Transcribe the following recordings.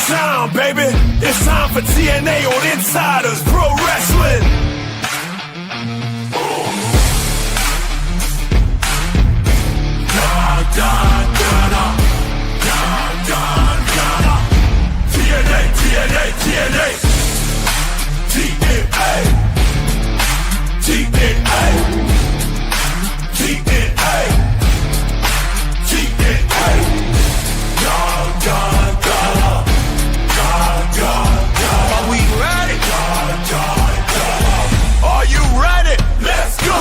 time, baby. It's time for TNA on Insiders Pro Wrestling. TNA, TNA, TNA. TNA. TNA. TNA. TNA. Are we ready? Are you ready? Let's go!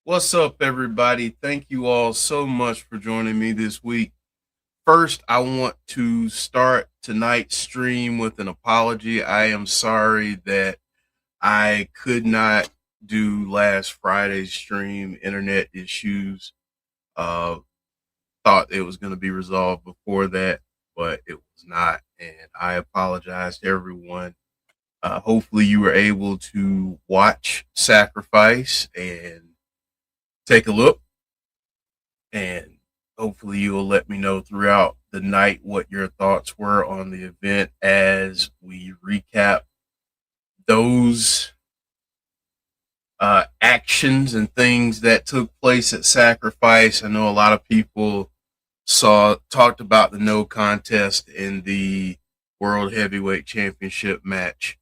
What's up, everybody? Thank you all so much for joining me this week. First, I want to start tonight's stream with an apology. I am sorry that I could not do last Friday's stream. Internet issues. Thought it was going to be resolved before that, but it was not. And I apologize to everyone. Hopefully you were able to watch Sacrifice and take a look, and hopefully you will let me know throughout the night what your thoughts were on the event as we recap those actions and things that took place at Sacrifice. I know a lot of people talked about the no contest in the World Heavyweight Championship match.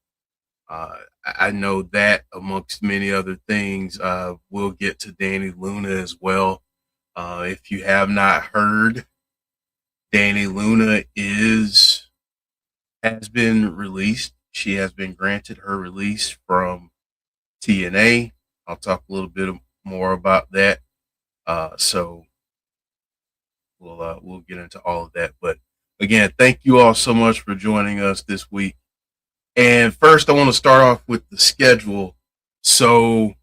I know that amongst many other things, we'll get to Dani Luna as well. If you have not heard, Dani Luna has been released. She has been granted her release from TNA. I'll talk a little bit more about that. So we'll get into all of that. But again, thank you all so much for joining us this week. And first, I want to start off with the schedule. So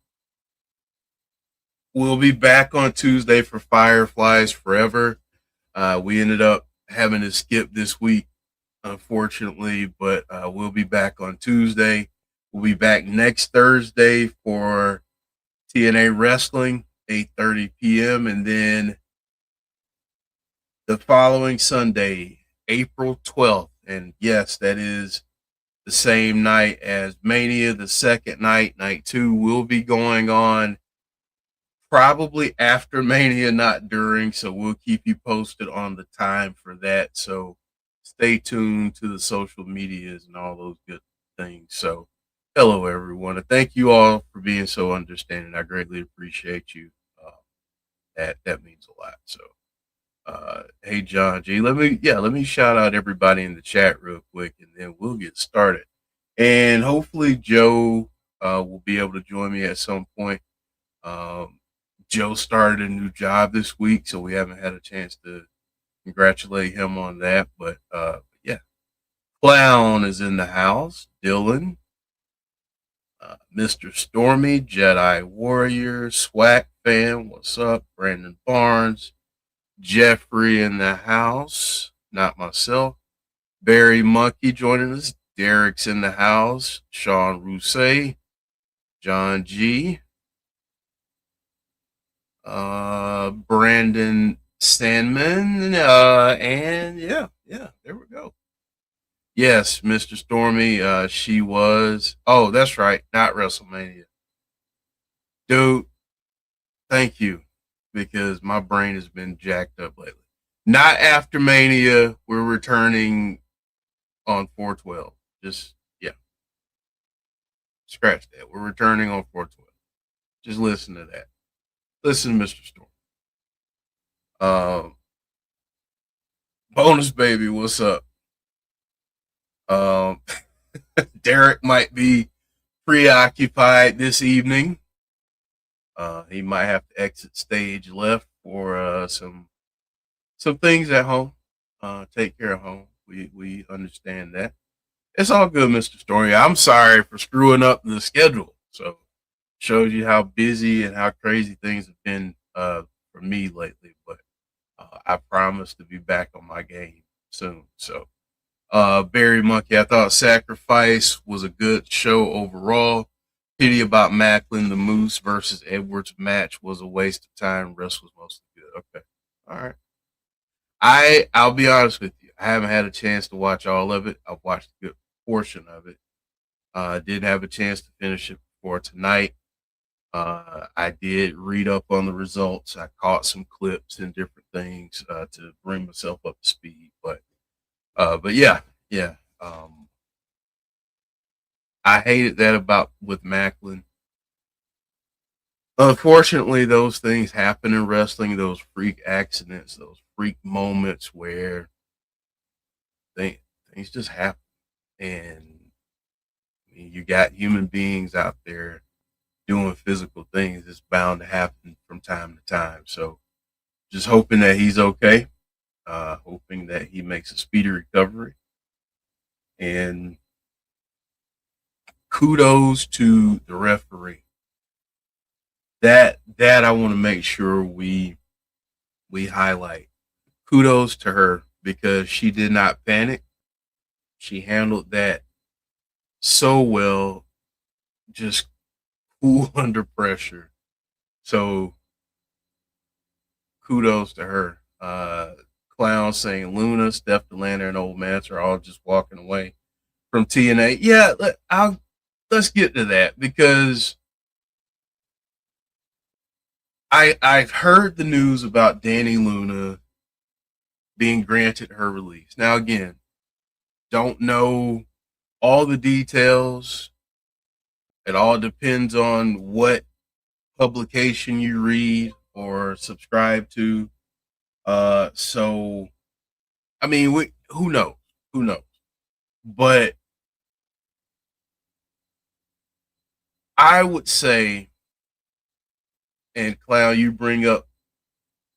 we'll be back on Tuesday for Fireflies Forever. We ended up having to skip this week, unfortunately, but we'll be back on Tuesday. We'll be back next Thursday for TNA Wrestling, 8:30 p.m. And then the following Sunday, April 12th. And yes, that is the same night as Mania. The second night, night 2, will be going on probably after Mania, not during. So we'll keep you posted on the time for that. So stay tuned to the social medias and all those good things. So hello, everyone. And thank you all for being so understanding. I greatly appreciate you. That means a lot. So, hey, John G, let me shout out everybody in the chat real quick, and then we'll get started. And hopefully Joe will be able to join me at some point. Joe started a new job this week, so we haven't had a chance to congratulate him on that. But yeah, Clown is in the house. Dylan, Mr. Stormy, Jedi Warrior, Swag Fan, what's up? Brandon Barnes, Jeffrey in the house, not myself. Barry Monkey joining us. Derek's in the house. Sean Rousset, John G, Brandon Sandman, and yeah, there we go. Yes, Mr. Stormy, she was. Oh, that's right, not WrestleMania, dude. Thank you, because my brain has been jacked up lately. Not after Mania. We're returning on 4/12. Just yeah, scratch that. We're returning on 4/12. Just listen to that. Listen, Mr. Storm. Um, Bonus baby, what's up? Um, Derek might be preoccupied this evening. He might have to exit stage left for some things at home. Take care of home. We understand that. It's all good, Mr. Story. I'm sorry for screwing up the schedule. So shows you how busy and how crazy things have been for me lately. But I promise to be back on my game soon. So Barry Monkey, I thought Sacrifice was a good show overall. Pity about Macklin, the Moose versus Edwards match was a waste of time. Rest was mostly good. Okay. All right. I'll be honest with you. I haven't had a chance to watch all of it. I've watched a good portion of it. Didn't have a chance to finish it before tonight. I did read up on the results. I caught some clips and different things to bring myself up to speed. But yeah. I hated that about with Macklin. Unfortunately, those things happen in wrestling. Those freak accidents, those freak moments where things just happen, and I mean, you got human beings out there doing physical things. It's bound to happen from time to time. So, just hoping that he's okay. Hoping that he makes a speedy recovery, and kudos to the referee. That I want to make sure we highlight. Kudos to her because she did not panic. She handled that so well, just cool under pressure. So kudos to her. Clown saying Luna, Steph Delander, and Old Mance are all just walking away from TNA. Yeah, let's get to that because I've heard the news about Danny Luna being granted her release. Now again, don't know all the details. It all depends on what publication you read or subscribe to. So I mean, who knows? Who knows? But I would say, and Clown, you bring up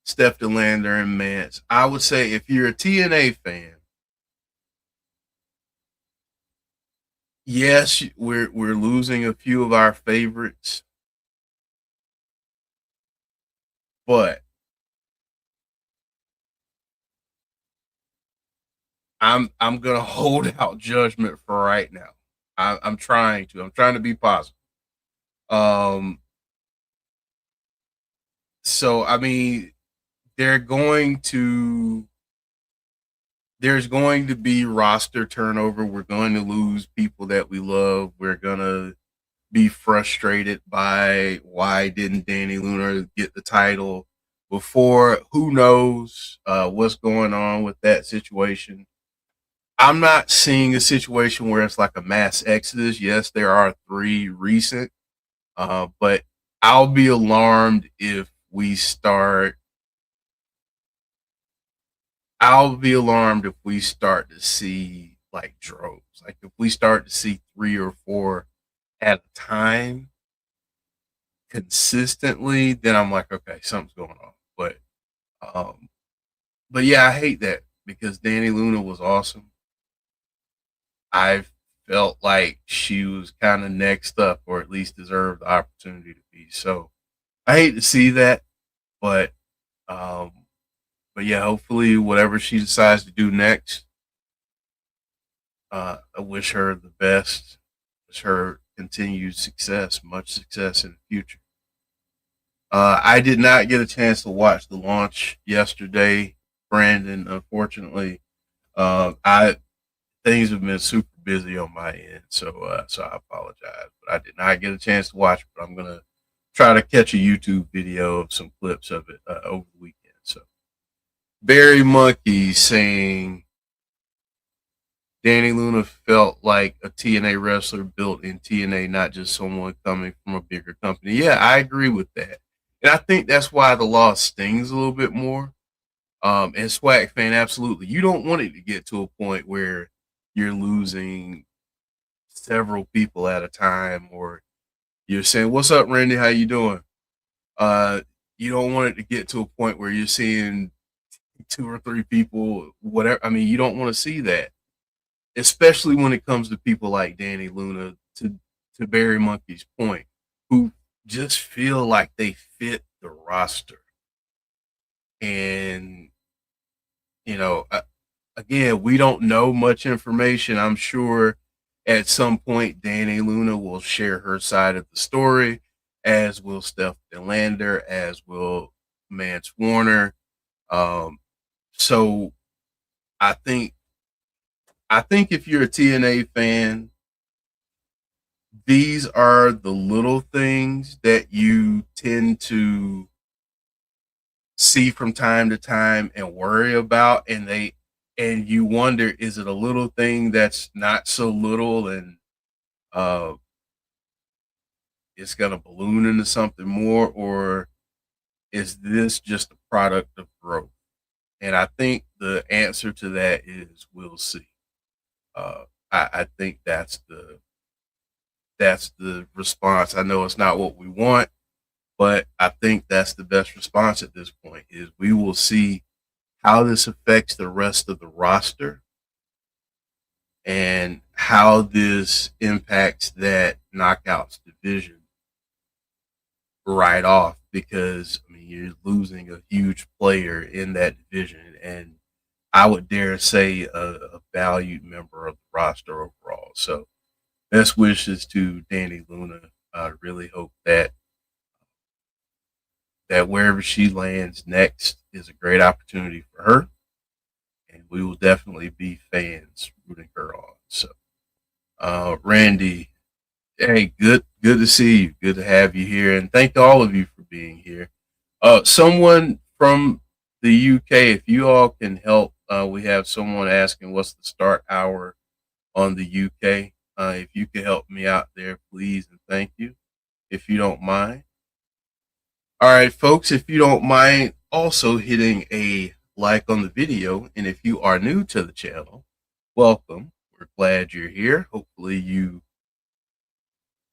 Steph DeLander and Mance. I would say if you're a TNA fan, yes, we're losing a few of our favorites, but I'm gonna hold out judgment for right now. I'm trying to. I'm trying to be positive. Um. So I mean, they're going to. There's going to be roster turnover. We're going to lose people that we love. We're gonna be frustrated by why didn't Danny Luna get the title before? Who knows what's going on with that situation? I'm not seeing a situation where it's like a mass exodus. Yes, there are 3 recent, but I'll be alarmed if we start. I'll be alarmed if we start to see like droves. Like if we start to see 3 or 4 at a time consistently, then I'm like, okay, something's going on. Um, but yeah, I hate that because Danny Luna was awesome. I felt like she was kind of next up, or at least deserved the opportunity to be. So I hate to see that, but um, but yeah, hopefully whatever she decides to do next, I wish her the best. Wish her continued success, much success in the future. I did not get a chance to watch the launch yesterday, Brandon. Unfortunately, I things have been super busy on my end, so I apologize. But I did not get a chance to watch it. But I'm gonna try to catch a YouTube video of some clips of it over the weekend. So Barry Monkey saying Danny Luna felt like a TNA wrestler built in TNA, not just someone coming from a bigger company. Yeah, I agree with that. And I think that's why the loss stings a little bit more. And Swag fan, absolutely. You don't want it to get to a point where you're losing several people at a time, or you're saying, "What's up, Randy? How you doing?" You don't want it to get to a point where you're seeing two or three people, whatever. I mean, you don't want to see that, especially when it comes to people like Danny Luna, to Barry Monkey's point, who just feel like they fit the roster. And, you know, again, we don't know much information. I'm sure at some point Danny Luna will share her side of the story, as will Stephanie Lander, as will Mance Warner. So I think if you're a TNA fan, these are the little things that you tend to see from time to time and worry about, and you wonder, is it a little thing that's not so little, and uh it's gonna balloon into something more, or is this just a product of growth? And I think the answer to that is we'll see. I think that's the response. I know it's not what we want, but I think that's the best response at this point. Is we will see how this affects the rest of the roster and how this impacts that knockouts division right off, because I mean, you're losing a huge player in that division, and I would dare say a valued member of the roster overall. So best wishes to Danny Luna. I really hope that wherever she lands next is a great opportunity for her, and we will definitely be fans rooting her on. So, Randy, hey, good to see you. Good to have you here, and thank all of you for being here. Someone from the UK, if you all can help, we have someone asking what's the start hour on the UK. If you could help me out there, please, and thank you, if you don't mind. All right, folks, if you don't mind also hitting a like on the video, and if you are new to the channel, welcome. We're glad you're here. Hopefully you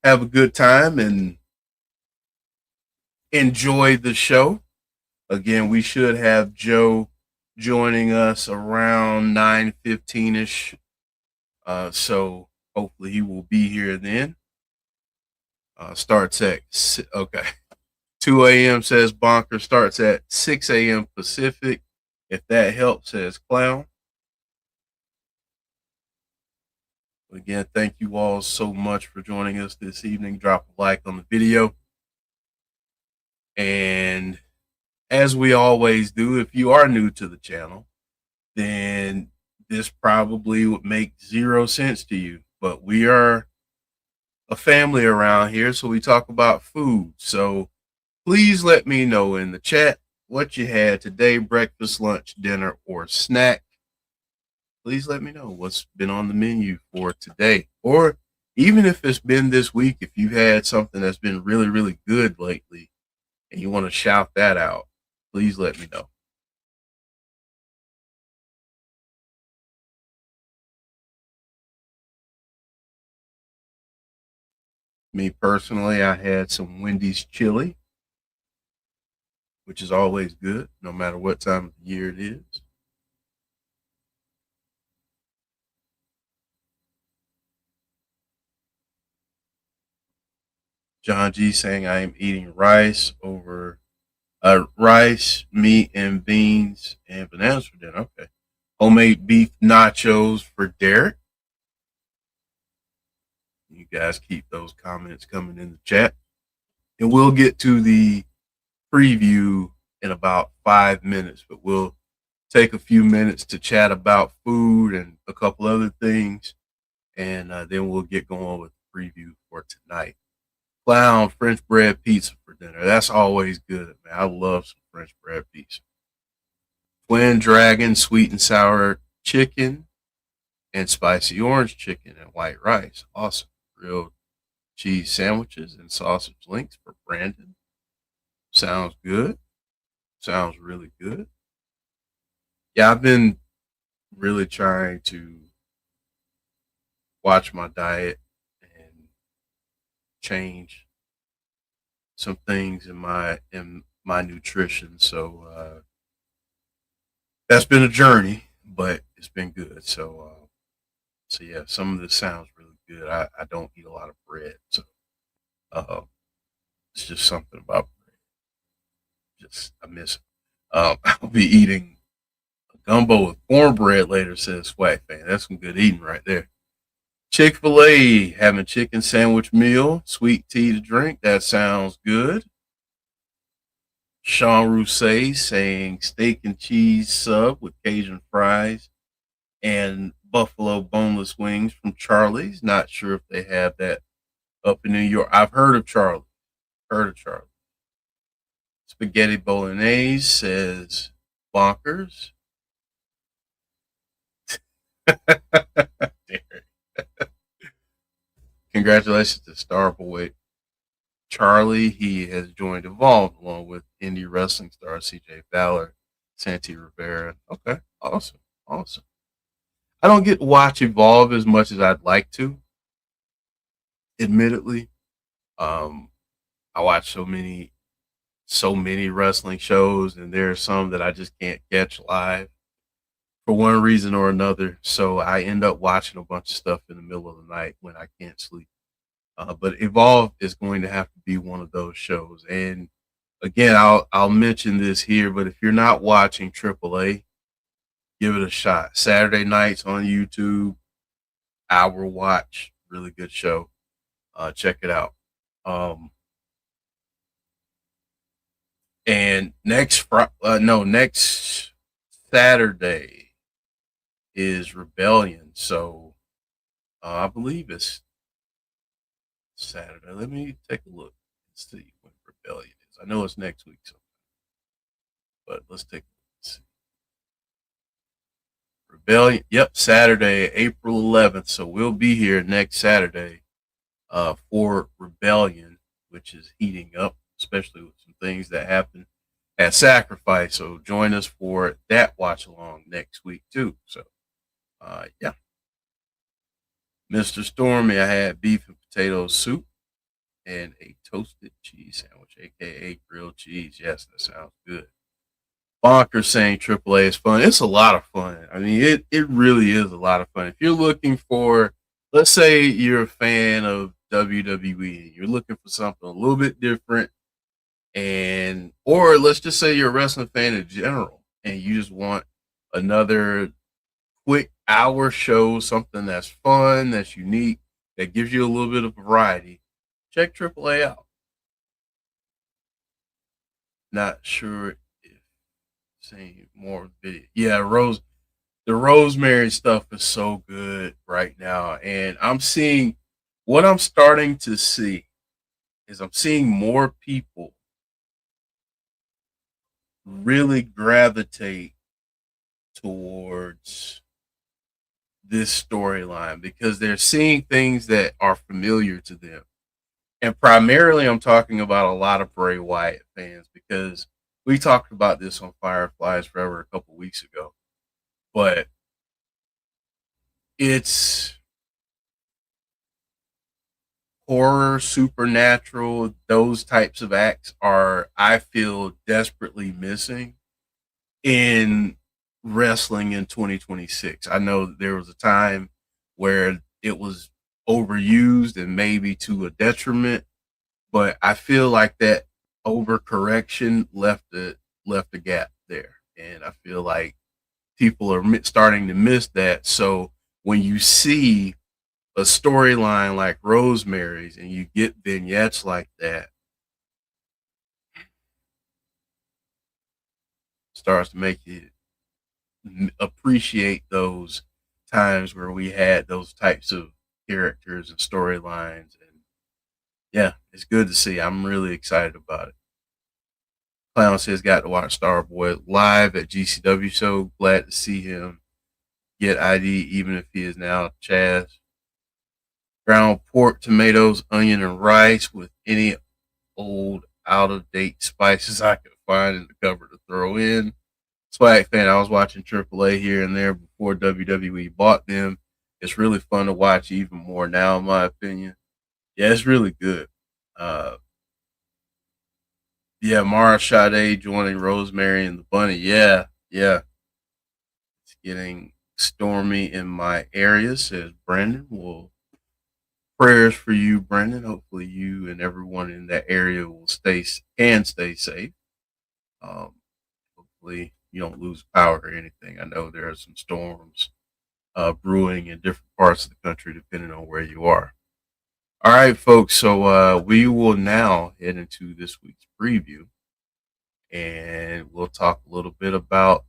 have a good time and enjoy the show. Again, we should have Joe joining us around 9:15ish. So hopefully he will be here then. Starts at okay. 2 a.m. says Bonker, starts at 6 a.m. Pacific. If that helps, says Clown. Again, thank you all so much for joining us this evening. Drop a like on the video. And as we always do, if you are new to the channel, then this probably would make 0 sense to you. But we are a family around here, so we talk about food. So please let me know in the chat what you had today, breakfast, lunch, dinner, or snack. Please let me know what's been on the menu for today. Or even if it's been this week, if you've had something that's been really, really good lately and you want to shout that out, please let me know. Me personally, I had some Wendy's chili, which is always good, no matter what time of the year it is. John G saying I am eating rice over rice, meat, and beans and bananas for dinner. Okay. Homemade beef nachos for Derek. You guys keep those comments coming in the chat. And we'll get to the preview in about 5 minutes, but we'll take a few minutes to chat about food and a couple other things. And then we'll get going with the preview for tonight. Clown French bread pizza for dinner. That's always good, man. I love some French bread pizza. Twin Dragon sweet and sour chicken and spicy orange chicken and white rice. Awesome. Grilled cheese sandwiches and sausage links for Brandon. Sounds good. Sounds really good. Yeah, I've been really trying to watch my diet and change some things in my nutrition. So that's been a journey, but it's been good. So yeah, some of this sounds really good. I don't eat a lot of bread, so it's just something about bread. Just I miss it. I'll be eating a gumbo with cornbread later, says Swag Fan. That's some good eating right there. Chick-fil-A having chicken sandwich meal, sweet tea to drink. That sounds good. Sean Rousset saying steak and cheese sub with Cajun fries and buffalo boneless wings from Charlie's. Not sure if they have that up in New York. I've heard of Charlie. Heard of Charlie. Spaghetti bolognese says bonkers. Congratulations to Starboy Charlie. He has joined Evolve along with indie wrestling star CJ Fowler, Santi Rivera. Okay, awesome, awesome. I don't get to watch Evolve as much as I'd like to, admittedly. I watch so many wrestling shows, and there are some that I just can't catch live for one reason or another. So I end up watching a bunch of stuff in the middle of the night when I can't sleep. But Evolve is going to have to be one of those shows. And again, I'll mention this here, but if you're not watching AAA, give it a shot. Saturday nights on YouTube, hour watch, really good show. Check it out. And next Saturday is Rebellion. So I believe it's Saturday. Let me take a look and see when Rebellion is. I know it's next week sometime, but let's take a look and see. Rebellion, yep, Saturday, April 11th. So we'll be here next Saturday for Rebellion, which is heating up, especially with some things that happen at Sacrifice. So join us for that watch along next week too. So yeah. Mr. Stormy, I had beef and potato soup and a toasted cheese sandwich, aka grilled cheese. Yes, that sounds good. Bonker saying AAA is fun. It's a lot of fun. I mean, it really is a lot of fun. If you're looking for, let's say you're a fan of WWE, you're looking for something a little bit different, or let's just say you're a wrestling fan in general, and you just want another quick hour show, something that's fun, that's unique, that gives you a little bit of variety, check AAA out. Not sure if seeing more video. Yeah, the Rosemary stuff is so good right now. And what I'm starting to see is I'm seeing more people really gravitate towards this storyline because they're seeing things that are familiar to them. And primarily I'm talking about a lot of Bray Wyatt fans because we talked about this on Fireflies Forever a couple weeks ago. But it's horror, supernatural, those types of acts are, I feel, desperately missing in wrestling in 2026. I know that there was a time where it was overused and maybe to a detriment, but I feel like that overcorrection left a gap there, and I feel like people are starting to miss that. So when you see a storyline like Rosemary's and you get vignettes like that, starts to make you appreciate those times where we had those types of characters and storylines. And yeah, it's good to see. I'm really excited about it. Clown says got to watch Starboy live at GCW, so glad to see him get ID, even if he is now Chaz. Ground pork, tomatoes, onion, and rice with any old out of date spices I could find in the cupboard to throw in. Swag fan, I was watching AAA here and there before WWE bought them. It's really fun to watch even more now, in my opinion. Yeah, it's really good. Uh, yeah, Mara Sade joining Rosemary and the Bunny. Yeah, yeah. It's getting stormy in my area, says Brandon. Well, prayers for you, Brandon. Hopefully, you and everyone in that area will can stay safe. Hopefully, you don't lose power or anything. I know there are some storms brewing in different parts of the country, depending on where you are. All right, folks. So we will now head into this week's preview, and we'll talk a little bit about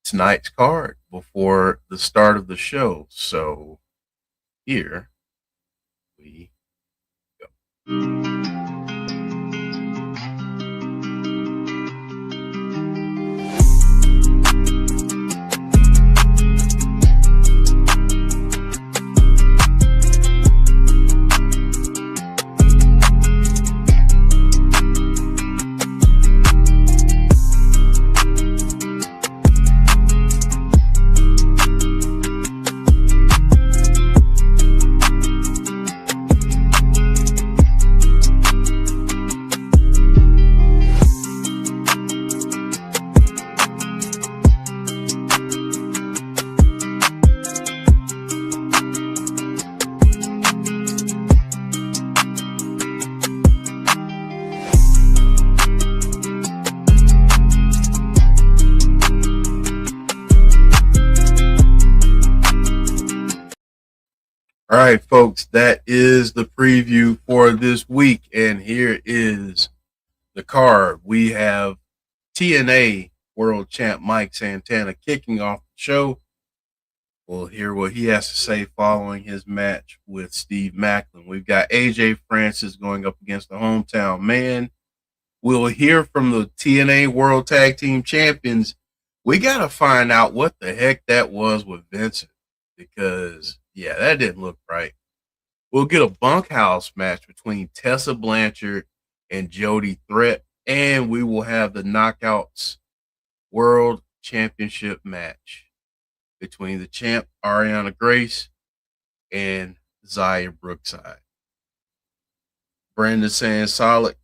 tonight's card before the start of the show. So here we go. All right, folks, that is the preview for this week. And here is the card. We have TNA World Champ Mike Santana kicking off the show. We'll hear what he has to say following his match with Steve Macklin. We've got AJ Francis going up against the hometown man. We'll hear from the TNA World Tag Team Champions. We got to find out what the heck that was with Vincent, because yeah, that didn't look right. We'll get a bunkhouse match between Tessa Blanchard and Jody Threat, and we will have the Knockouts World Championship match between the champ Arianna Grace and Zaya Brookside. Brandon saying solid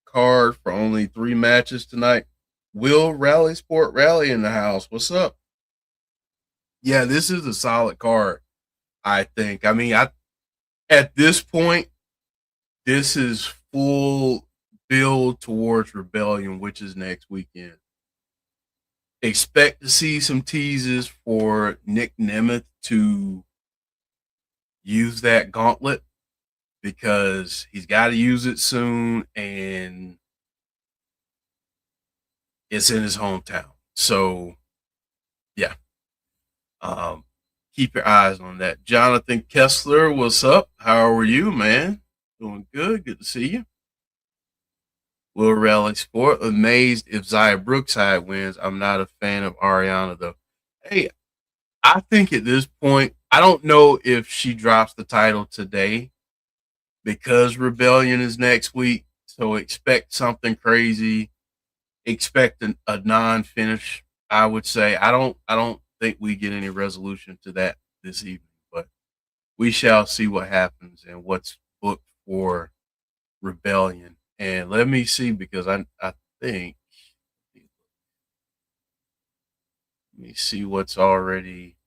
card for only 3 matches tonight. Will Rally Sport Rally in the house. What's up? Yeah, this is a solid card, I think. I mean, at this point, this is full build towards Rebellion, which is next weekend. Expect to see some teases for Nick Nemeth to use that gauntlet, because he's got to use it soon, and it's in his hometown. So, yeah. Keep your eyes on that. Jonathan Kessler, what's up? How are you, man? Doing good. Good to see you. Will Rally Sport, amazed if Zaya Brookside wins. I'm not a fan of Arianna, though. Hey, I think at this point, I don't know if she drops the title today, because Rebellion is next week. So expect something crazy. Expect a non-finish, I would say. I don't think we get any resolution to that this evening, but we shall see what happens and what's booked for Rebellion. And let me see, because I think, let me see what's already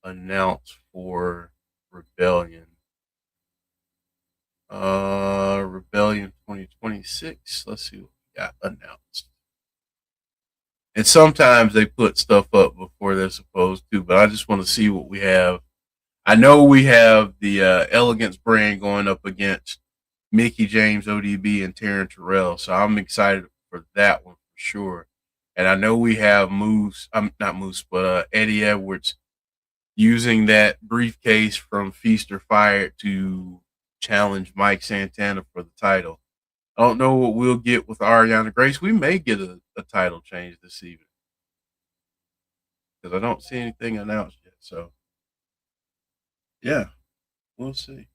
announced for Rebellion. Rebellion 2026. Let's see what we got announced. And sometimes they put stuff up before they're supposed to, but I just want to see what we have. I know we have the Elegance brand going up against Mickey James, ODB, and Taryn Terrell, so I'm excited for that one for sure. And I know we have Moose, not Moose, but Eddie Edwards using that briefcase from Feast or Fire to challenge Mike Santana for the title. I don't know what we'll get with Arianna Grace. We may get a title change this evening because I don't see anything announced yet. So, yeah, we'll see.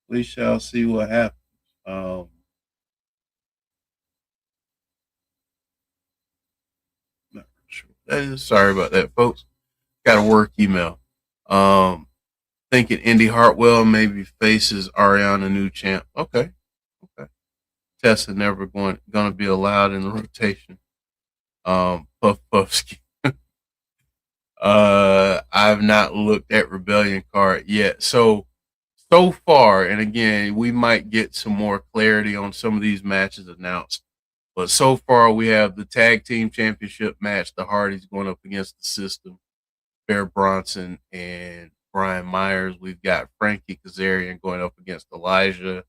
We shall see what happens. Not sure. Sorry about that, folks. Got a work email. Thinking Indy Hartwell maybe faces Arianna new champ. Okay. Tessa never gonna be allowed in the rotation. Puff Puffski. I've not looked at Rebellion card yet. So far, and again, we might get some more clarity on some of these matches announced. But so far, we have the tag team championship match. The Hardys going up against the System, Bear Bronson and Brian Myers. We've got Frankie Kazarian going up against Elijah.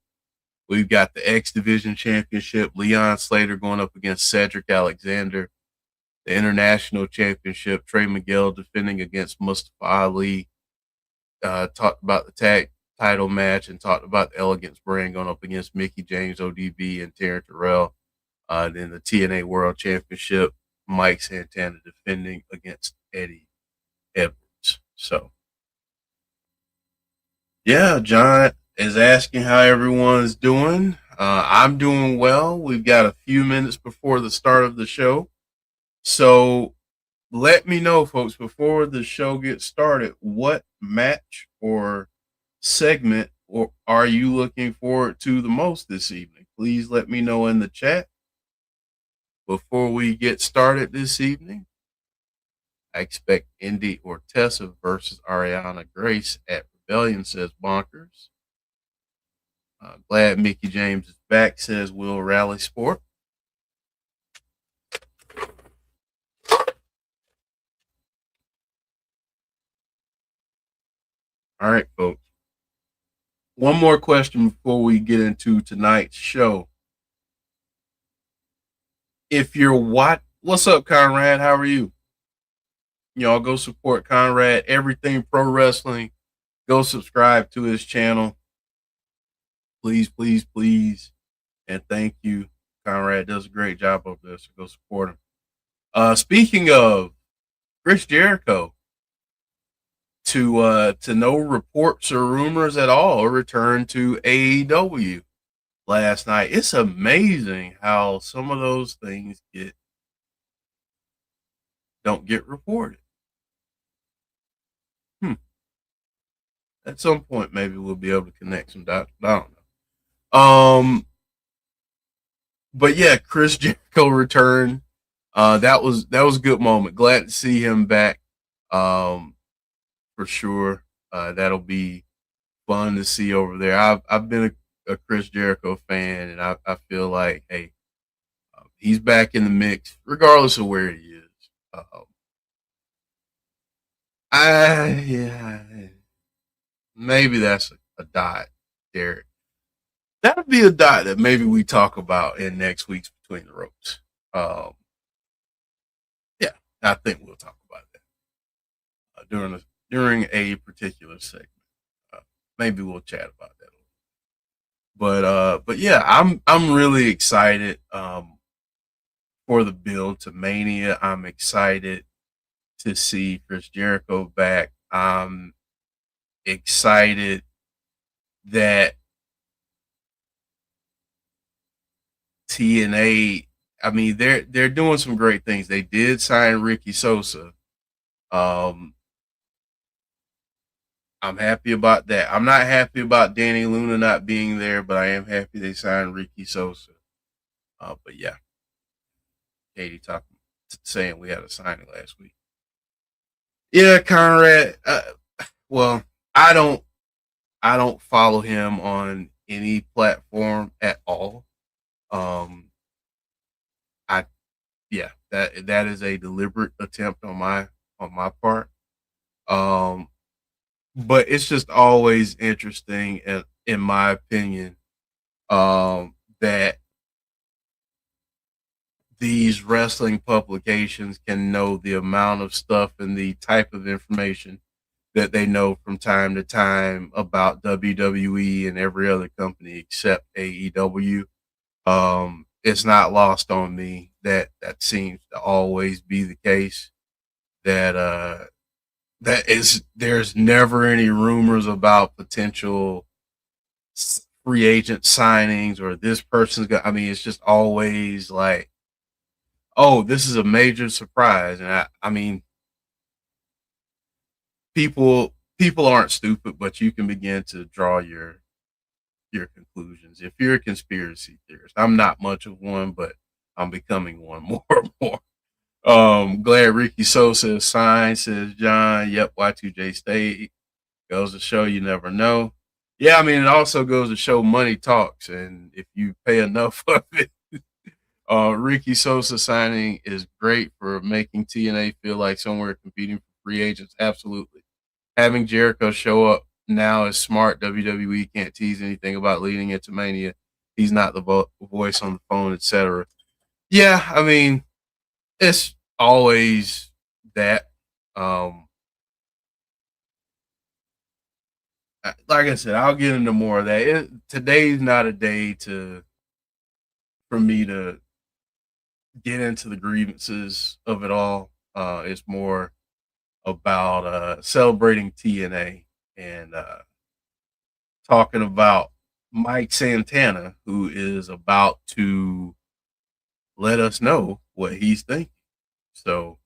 We've got the X Division Championship, Leon Slater going up against Cedric Alexander. The International Championship, Trey Miguel defending against Mustafa Ali. Talked about the tag title match and talked about the Elegance brand going up against Mickey James, ODB, and Taryn Terrell. Then the TNA World Championship, Mike Santana defending against Eddie Edwards. So, yeah, John is asking how everyone's doing. I'm doing well. We've got a few minutes before the start of the show. So let me know, folks, before the show gets started, what match or segment or are you looking forward to the most this evening? Please let me know in the chat before we get started this evening. I expect Indy or Tessa versus Arianna Grace at Rebellion, says Bonkers. Glad Mickey James is back, says Will Rally Sport. All right, folks. One more question before we get into tonight's show. If you're what's up, Conrad? How are you? Y'all go support Conrad, Everything Pro Wrestling. Go subscribe to his channel. Please, please, please. And thank you. Conrad does a great job over there, so go support him. Speaking of Chris Jericho, to no reports or rumors at all, returned to AEW last night. It's amazing how some of those things don't get reported. At some point, maybe we'll be able to connect some dots. I don't know. But yeah, Chris Jericho returned. That was a good moment. Glad to see him back. For sure. That'll be fun to see over there. I've been a Chris Jericho fan, and I feel like, hey, he's back in the mix, regardless of where he is. Maybe that's a dot, Derek. That'll be a dot that maybe we talk about in next week's Between the Ropes. Yeah, I think we'll talk about that during a particular segment. Maybe we'll chat about that. But yeah, I'm really excited for the build to Mania. I'm excited to see Chris Jericho back. I'm excited that TNA, I mean, they're doing some great things. They did sign Ricky Sosa. I'm happy about that. I'm not happy about Danny Luna not being there, but I am happy they signed Ricky Sosa. But yeah, Katie saying we had a signing last week. Yeah, Conrad. Well, I don't I don't follow him on any platform at all. Um, I yeah, that is a deliberate attempt on my part. Um, but it's just always interesting, in my opinion, that these wrestling publications can know the amount of stuff and the type of information that they know from time to time about WWE and every other company except AEW. It's not lost on me that that seems to always be the case. That that is there's never any rumors about potential free agent signings or this person's got. I mean, it's just always like, oh, this is a major surprise, and I mean, people aren't stupid, but you can begin to draw your conclusions if you're a conspiracy theorist. I'm not much of one, but I'm becoming one more and more. Glad Ricky Sosa is signed, says John. Yep, Y2J State. Goes to show you never know. Yeah, I mean, it also goes to show money talks, and if you pay enough of it, Ricky Sosa signing is great for making TNA feel like somewhere competing for free agents. Absolutely. Having Jericho show up now is smart. WWE can't tease anything about leading into Mania. He's not the voice on the phone, etc. Yeah, I mean, it's always that. Um, like I said, I'll get into more of that. Today's not a day for me to get into the grievances of it all. It's more about celebrating TNA and talking about Mike Santana, who is about to let us know what he's thinking. So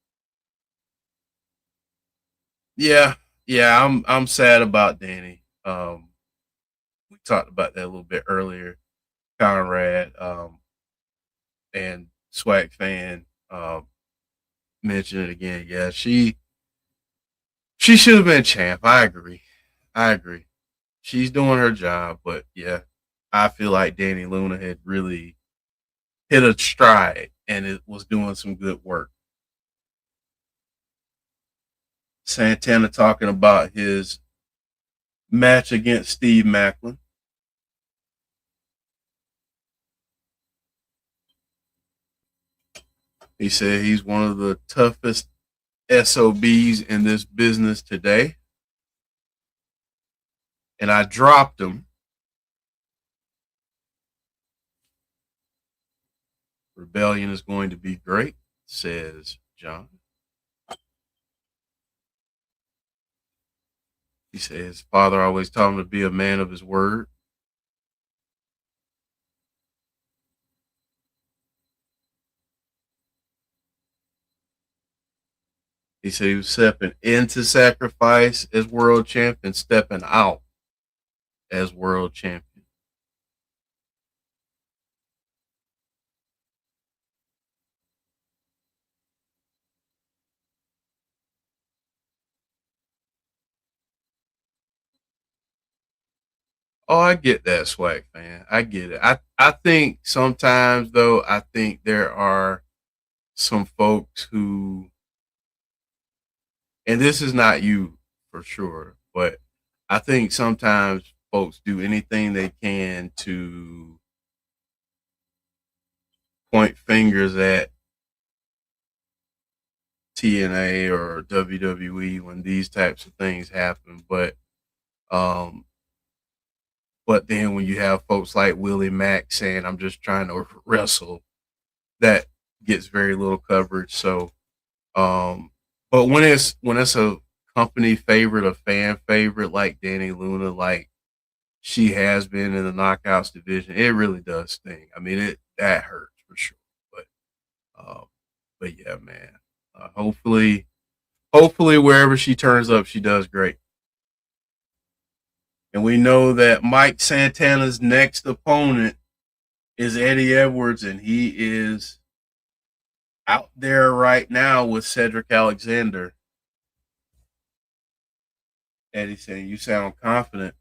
yeah, yeah, I'm sad about Danny. We talked about that a little bit earlier. Conrad and Swag Fan mentioned it again. Yeah, she should have been champ. I agree. I agree. She's doing her job, but yeah, I feel like Danny Luna had really hit a stride and it was doing some good work. Santana talking about his match against Steve Macklin. He said he's one of the toughest SOBs in this business today. And I dropped him. Rebellion is going to be great, says John. He said his father always taught him to be a man of his word. He said he was stepping into sacrifice as world champion, stepping out as world champion. Oh, I get that, Swag Fan. I get it. I think sometimes though, I think there are some folks who, and this is not you for sure, but I think sometimes folks do anything they can to point fingers at TNA or WWE when these types of things happen. Um, but then when you have folks like Willie Mack saying, "I'm just trying to wrestle," that gets very little coverage. So, um, but when it's a company favorite, a fan favorite like Danny Luna, like she has been in the knockouts division, it really does sting. I mean, it that hurts for sure. But um, but yeah, man. Hopefully wherever she turns up, she does great. And we know that Mike Santana's next opponent is Eddie Edwards, and he is out there right now with Cedric Alexander. Eddie saying, "You sound confident."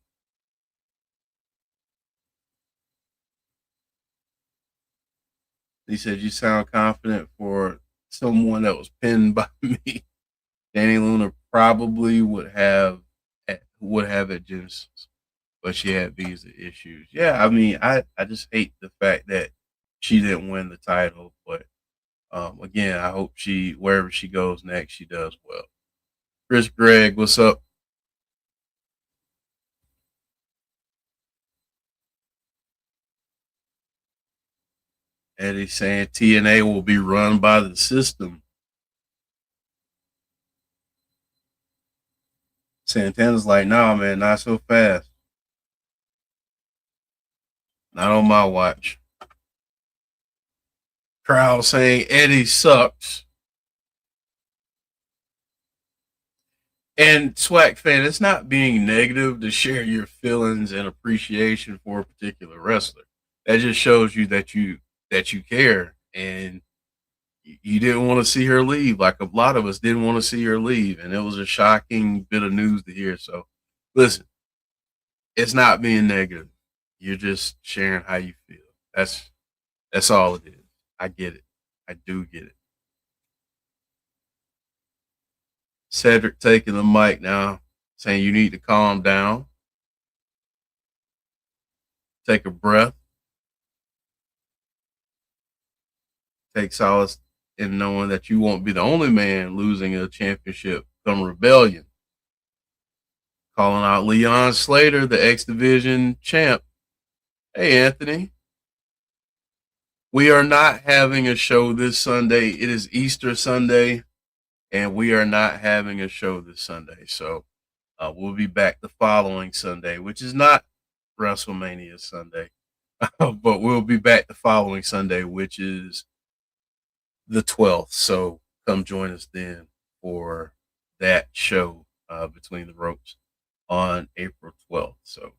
He said, "You sound confident for someone that was pinned by me." Danny Luna probably would have at Genesis, but she had visa issues. Yeah, I mean, I just hate the fact that she didn't win the title, but again, I hope she wherever she goes next, she does well. Chris Gregg, what's up? Eddie saying TNA will be run by the system. Santana's like, nah, man, not so fast. Not on my watch. Crowd saying Eddie sucks. And Swag fan, it's not being negative to share your feelings and appreciation for a particular wrestler. That just shows you that you care and you didn't want to see her leave. Like a lot of us didn't want to see her leave, and it was a shocking bit of news to hear. So, listen, it's not being negative. You're just sharing how you feel. That's all it is. I get it. I do get it. Cedric taking the mic now, saying you need to calm down, take a breath, take solace in knowing that you won't be the only man losing a championship come Rebellion. Calling out Leon Slater, the X Division champ. Hey, Anthony. We are not having a show this Sunday. It is Easter Sunday, and we are not having a show this Sunday. So we'll be back the following Sunday, which is not WrestleMania Sunday, but we'll be back the following Sunday, which is the 12th. So come join us then for that show Between the Ropes on April 12th. So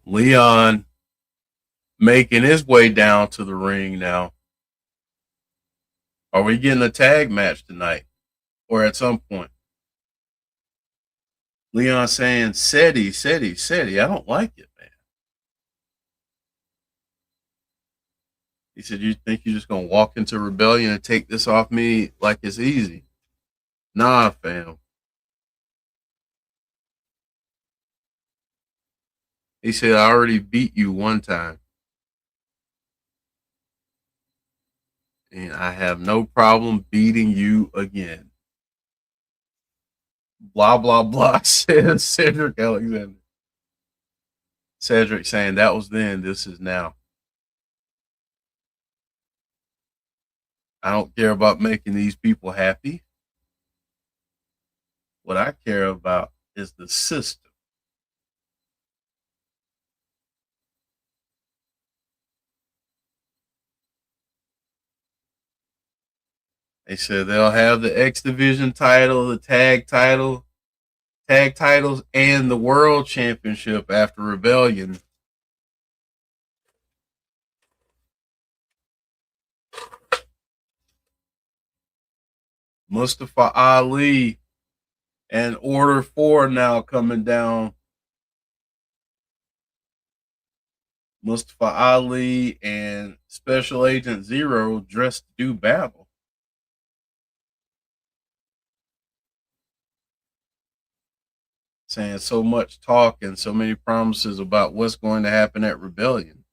Leon making his way down to the ring now. Are we getting a tag match tonight or at some point? Leon saying, SETI. I don't like it, man. He said, you think you're just going to walk into Rebellion and take this off me like it's easy? Nah, fam. He said, I already beat you one time. And I have no problem beating you again. Blah, blah, blah, says Cedric Alexander. Cedric saying that was then, this is now. I don't care about making these people happy. What I care about is the system. They said they'll have the X Division title, the tag titles, and the World Championship after Rebellion. Mustafa Ali and Order 4 now coming down. Mustafa Ali and Special Agent Zero dressed to do battle. Saying so much talk and so many promises about what's going to happen at Rebellion.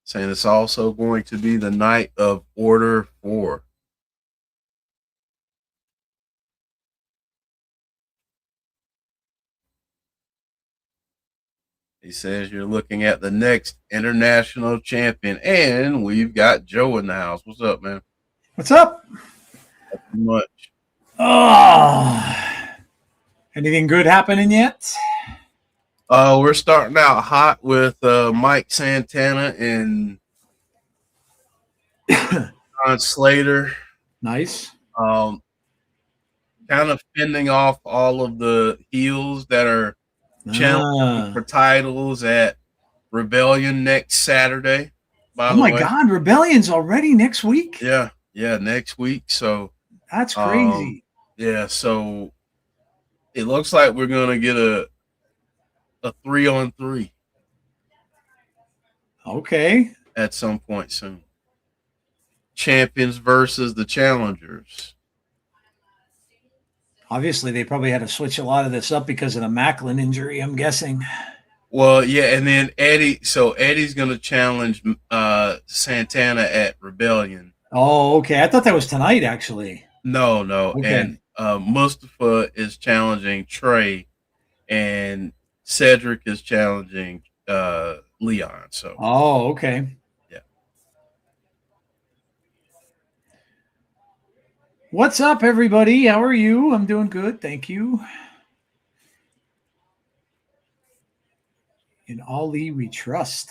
Saying it's also going to be the night of Order 4. He says you're looking at the next international champion, and we've got Joe in the house. What's up, man? What's up? Not too much. Oh, anything good happening yet? We're starting out hot with Mike Santana and John Slater. Nice. Kind of fending off all of the heels that are challenging for titles at Rebellion next Saturday. by Oh the my way. God, Rebellion's already next week? Yeah, next week. So That's crazy. yeah, so it looks like we're gonna get a 3-on-3 Okay. at some point soon. Champions versus the challengers. Obviously, they probably had to switch a lot of this up because of the Macklin injury, I'm guessing. Well, yeah, and then Eddie. So Eddie's going to challenge Santana at Rebellion. Oh, okay. I thought that was tonight, actually. No, Okay. and Mustafa is challenging Trey, and Cedric is challenging Leon. So, Oh, okay. yeah. What's up, everybody? How are you? I'm doing good. Thank you. In Ali, we trust.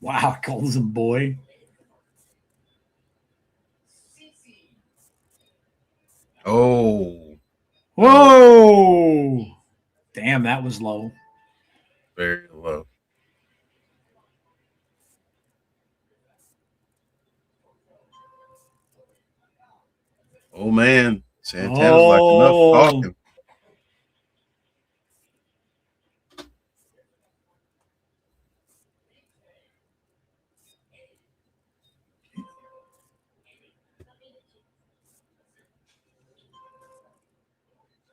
Wow, calls him boy. Oh, Whoa! Damn, that was low. very low. Oh man, Santana's like enough talking.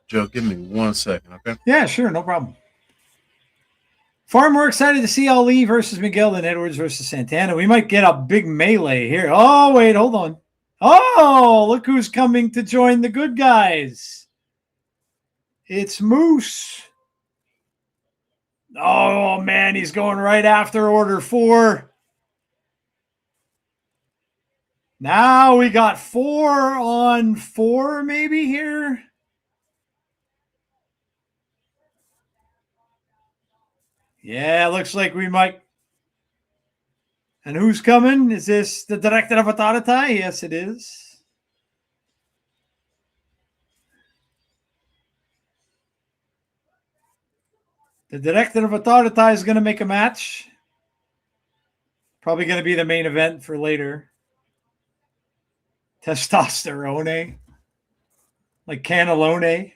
Joe, give me 1 second, okay? Yeah, sure, no problem. Far more excited to see Ali versus Miguel than Edwards versus Santana. We might get a big melee here. Oh, wait, hold on. Oh, look who's coming to join the good guys. It's Moose. Oh, man, he's going right after Order 4. Now we got 4-on-4 maybe here. Yeah, looks like we might. And who's coming? Is this the director of Authority? Yes, it is. The director of Authority is going to make a match. Probably going to be the main event for later. Testosterone. Like cannellone.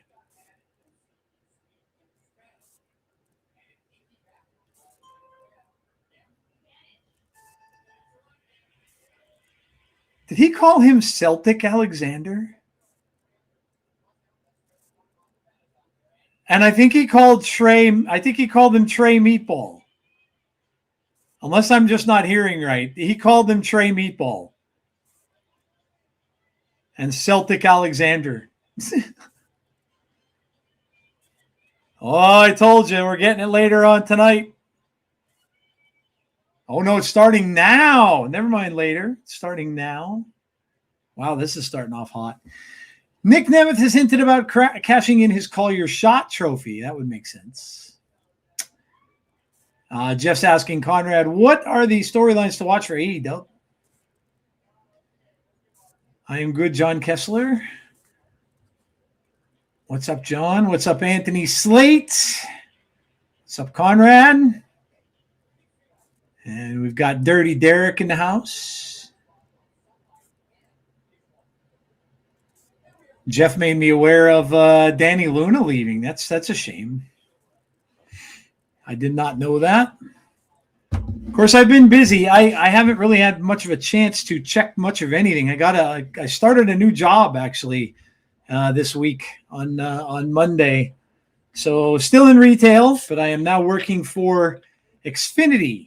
Did he call him Celtic Alexander? And I think he called him Trey Meatball. Unless I'm just not hearing right. He called him Trey Meatball. And Celtic Alexander. Oh, I told you, we're getting it later on tonight. Oh, no, it's starting now. Never mind later. It's starting now. Wow, this is starting off hot. Nick Nemeth has hinted about cashing in his Call Your Shot trophy. That would make sense. Jeff's asking Conrad, what are the storylines to watch for AEW? I am good, John Kessler. What's up, John? What's up, Anthony Slate? What's up, Conrad? And we've got Dirty Derek in the house. Jeff made me aware of Danny Luna leaving. That's a shame. I did not know that. Of course, I've been busy. I haven't really had much of a chance to check much of anything. I started a new job actually this week on Monday. So still in retail, but I am now working for Xfinity.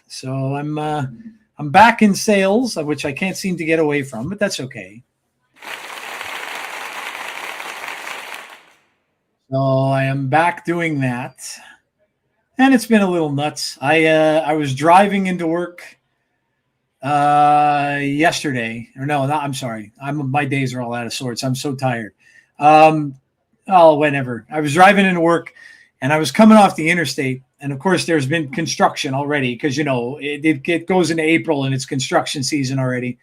So I'm back in sales, which I can't seem to get away from, but that's okay. So I am back doing that. And it's been a little nuts. I was driving into work yesterday. Or no, I'm sorry. My days are all out of sorts. I'm so tired. Whenever. I was driving into work and I was coming off the interstate. And of course, there's been construction already because, it goes into April and it's construction season already.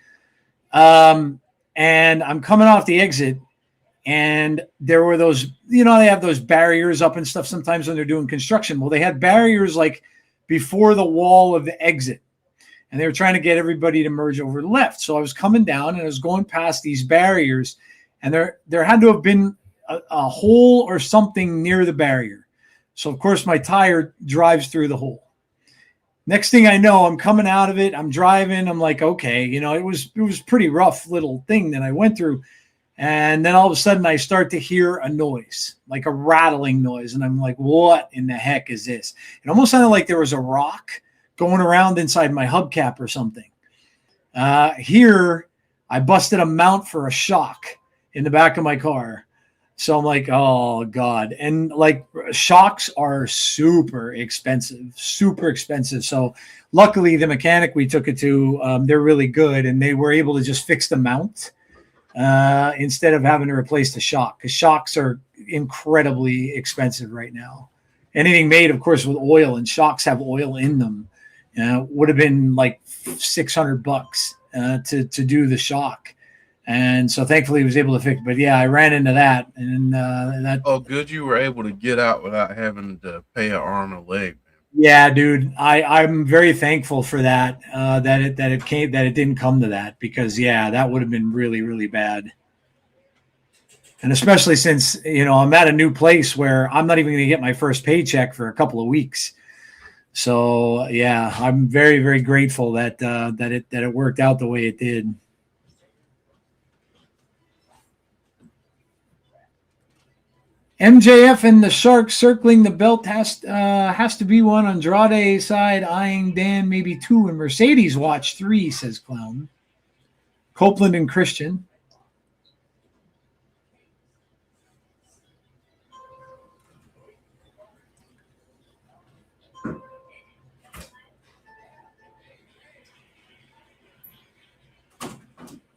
And I'm coming off the exit, and there were those, they have those barriers up and stuff sometimes when they're doing construction. Well, they had barriers like before the wall of the exit, and they were trying to get everybody to merge over to the left. So I was coming down and I was going past these barriers, and there had to have been a hole or something near the barrier. So of course my tire drives through the hole. Next thing I know, I'm coming out of it. I'm driving. I'm like, okay, it was pretty rough little thing that I went through. And then all of a sudden I start to hear a noise, like a rattling noise. And I'm like, what in the heck is this? It almost sounded like there was a rock going around inside my hubcap or something. Here, I busted a mount for a shock in the back of my car. So I'm like, oh God. And like shocks are super expensive. So luckily the mechanic we took it to, they're really good. And they were able to just fix the mount instead of having to replace the shock, because shocks are incredibly expensive right now. Anything made, of course, with oil, and shocks have oil in them, would have been like $600 to do the shock. And so thankfully he was able to fix it. But yeah, I ran into that. And that. Oh, good. You were able to get out without having to pay an arm and a leg. Yeah, dude, I'm very thankful for that. That it didn't come to that, because that would have been really, really bad. And especially since I'm at a new place where I'm not even going to get my first paycheck for a couple of weeks. So yeah, I'm very, very grateful that it worked out the way it did. MJF and the Sharks circling the belt has to be one. Andrade side eyeing Dan, maybe 2, and Mercedes watch 3, says Clown. Copeland and Christian.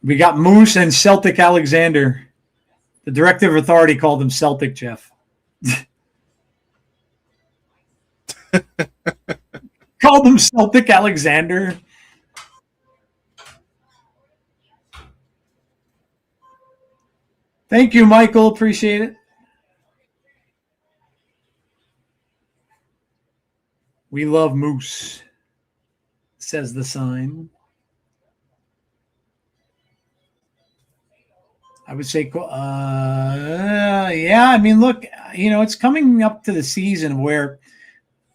We got Moose and Celtic Alexander. The directive authority called him Celtic, Jeff. Called him Celtic Alexander. Thank you, Michael. Appreciate it. We love Moose, says the sign. I would say, yeah. I mean, look, it's coming up to the season where,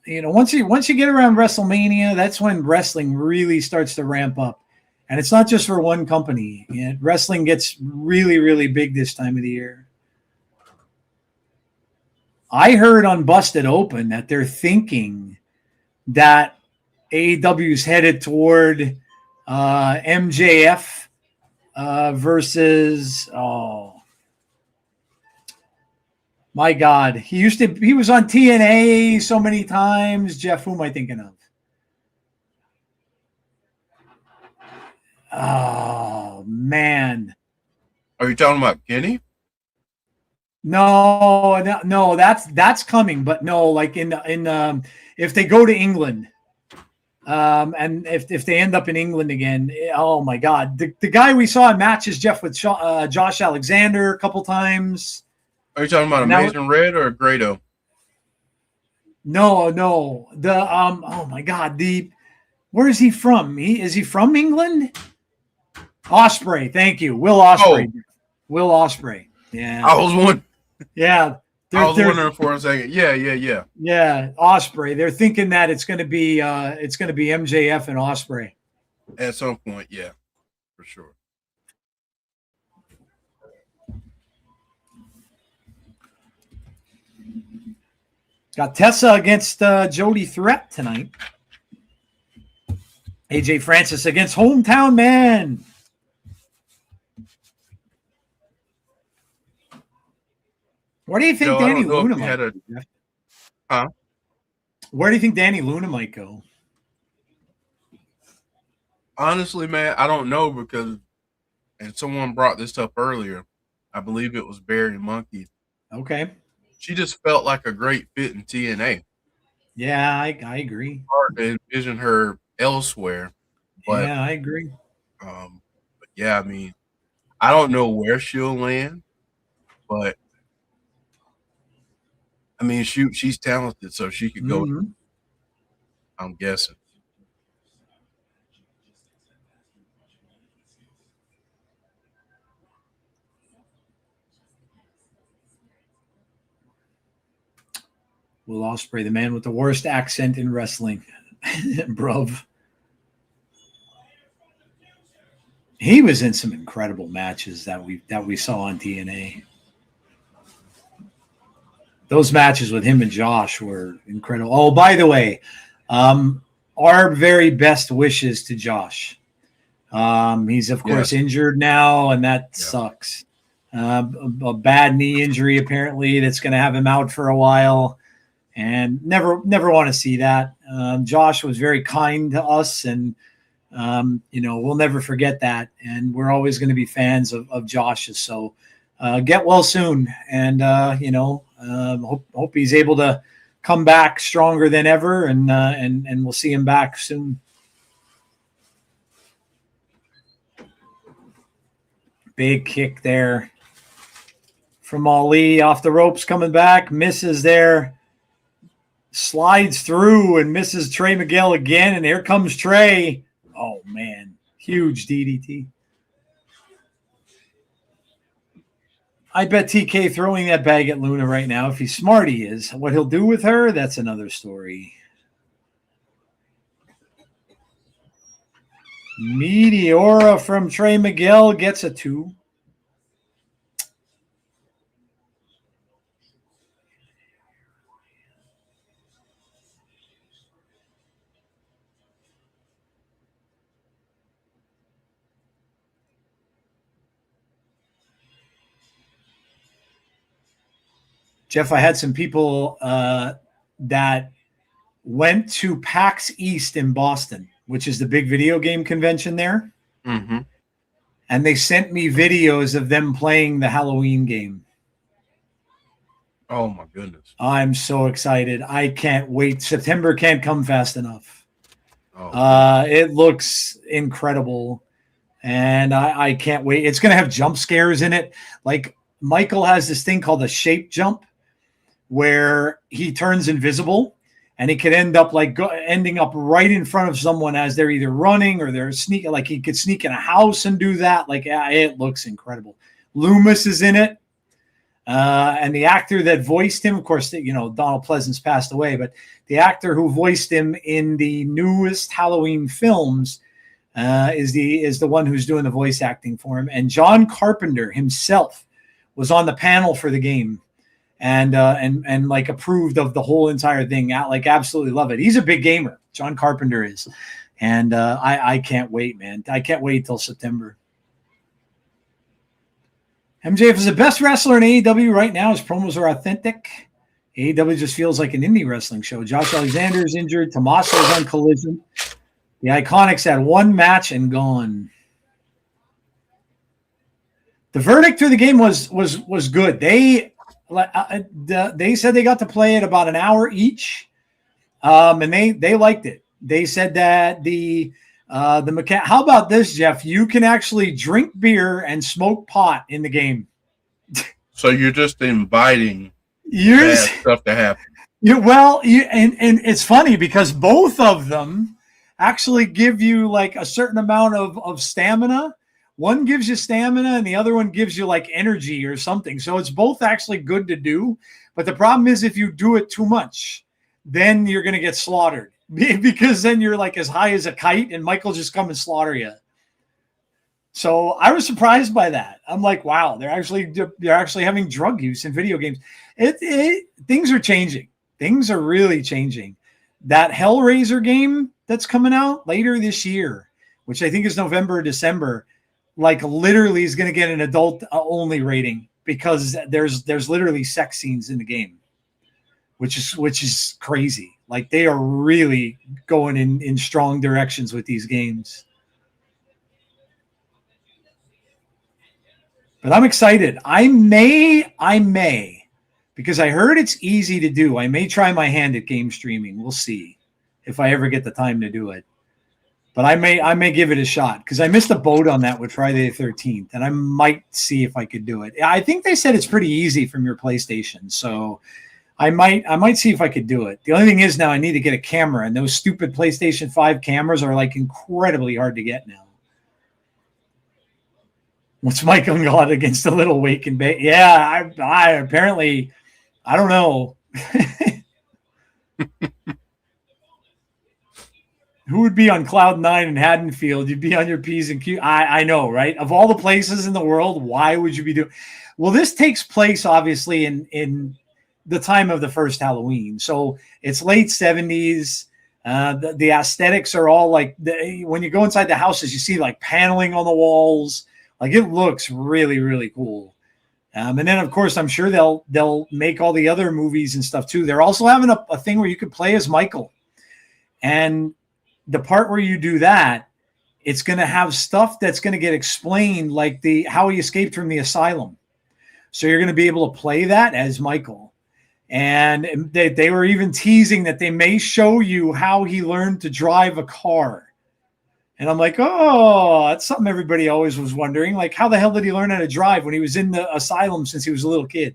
once you get around WrestleMania, that's when wrestling really starts to ramp up, and it's not just for one company. Wrestling gets really, really big this time of the year. I heard on Busted Open that they're thinking that AEW is headed toward MJF. Versus, my God, he was on TNA so many times. Jeff, who am I thinking of? Oh man, are you talking about Kenny? No, that's coming, but no, like in if they go to England. And if they end up in England again, oh my God, the guy we saw in matches, Jeff, with Josh Alexander a couple times. Are you talking about Amazing Red or Grado? No, the oh my God, where is he from? Is he from England? Osprey, thank you, Will Osprey. Oh. Will Osprey, yeah. I was one. Yeah. I was wondering for a second. Yeah. Yeah, Osprey. They're thinking that it's going to be MJF and Osprey at some point. Yeah, for sure. Got Tessa against Jody Threat tonight. AJ Francis against Hometown Man. Where do you think Danny Luna might go? Huh? Where do you think Danny Luna might go? Honestly, man, I don't know, because, and someone brought this up earlier, I believe it was Barry Monkey. Okay. She just felt like a great fit in TNA. Yeah, I agree. It's hard to envision her elsewhere. But, yeah, I agree. But yeah, I mean, I don't know where she'll land, but I mean, shoot, she's talented, so she could go. Mhm. I'm guessing. Will Ospreay, the man with the worst accent in wrestling, bruv. He was in some incredible matches that we saw on TNA. Those matches with him and Josh were incredible. Oh, by the way, our very best wishes to Josh. He's of course injured now, and that sucks. A bad knee injury apparently that's going to have him out for a while. And never want to see that. Josh was very kind to us, and we'll never forget that. And we're always going to be fans of Josh's. So get well soon, and hope he's able to come back stronger than ever, and we'll see him back soon. Big kick there from Ali off the ropes, coming back, misses there. Slides through and misses Trey Miguel again, and here comes Trey. Oh, man. Huge DDT. I bet TK throwing that bag at Luna right now. If he's smart, he is. What he'll do with her, that's another story. Meteora from Trey Miguel gets a 2. Jeff, I had some people that went to PAX East in Boston, which is the big video game convention there. Mm-hmm. And they sent me videos of them playing the Halloween game. Oh, my goodness. I'm so excited. I can't wait. September can't come fast enough. Oh. It looks incredible. And I can't wait. It's going to have jump scares in it. Like Michael has this thing called a shape jump, where he turns invisible, and he could end up ending up right in front of someone as they're either running or they're sneaking. Like he could sneak in a house and do that. Like it looks incredible. Loomis is in it, and the actor that voiced him, of course, Donald Pleasance passed away, but the actor who voiced him in the newest Halloween films is the one who's doing the voice acting for him. And John Carpenter himself was on the panel for the game. And like approved of the whole entire thing. Like absolutely love it. He's a big gamer. John Carpenter is. And I can't wait, man. I can't wait till September. MJF is the best wrestler in AEW right now. His promos are authentic. AEW just feels like an indie wrestling show. Josh Alexander is injured. Tommaso's on Collision. The Iconics had one match and gone. The verdict for the game was good. They said they got to play it about an hour each, and they liked it. They said that the how about this, Jeff? You can actually drink beer and smoke pot in the game. So you're just inviting bad stuff to happen. And it's funny because both of them actually give you like a certain amount of stamina. One gives you stamina and the other one gives you like energy or something. So it's both actually good to do. But the problem is if you do it too much, then you're going to get slaughtered because then you're like as high as a kite and Michael just come and slaughter you. So I was surprised by that. I'm like, wow, they're actually having drug use in video games. Things are changing. Things are really changing. That Hellraiser game that's coming out later this year, which I think is November or December, like literally is going to get an adult only rating because there's literally sex scenes in the game, which is crazy. Like they are really going in strong directions with these games. But I'm excited. I may, because I heard it's easy to do. I may try my hand at game streaming. We'll see if I ever get the time to do it. But I may give it a shot because I missed a boat on that with Friday the 13th, and I might see if I could do it. I think they said it's pretty easy from your PlayStation, so I might see if I could do it. The only thing is now I need to get a camera, and those stupid PlayStation 5 cameras are like incredibly hard to get now. What's Michael got against the little wake and bake? Yeah, I apparently, I don't know. Who would be on Cloud 9 in Haddonfield? You'd be on your P's and Q's. I know, right? Of all the places in the world, why would you be doing? Well, this takes place obviously in the time of the first Halloween. So it's late 70s. The aesthetics are all like, when you go inside the houses, you see like paneling on the walls. Like it looks really, really cool. And then of course, I'm sure they'll make all the other movies and stuff too. They're also having a thing where you could play as Michael. And the part where you do that, it's going to have stuff that's going to get explained, like how he escaped from the asylum. So you're going to be able to play that as Michael. And they were even teasing that they may show you how he learned to drive a car. And I'm like, oh, that's something everybody always was wondering. Like, how the hell did he learn how to drive when he was in the asylum since he was a little kid?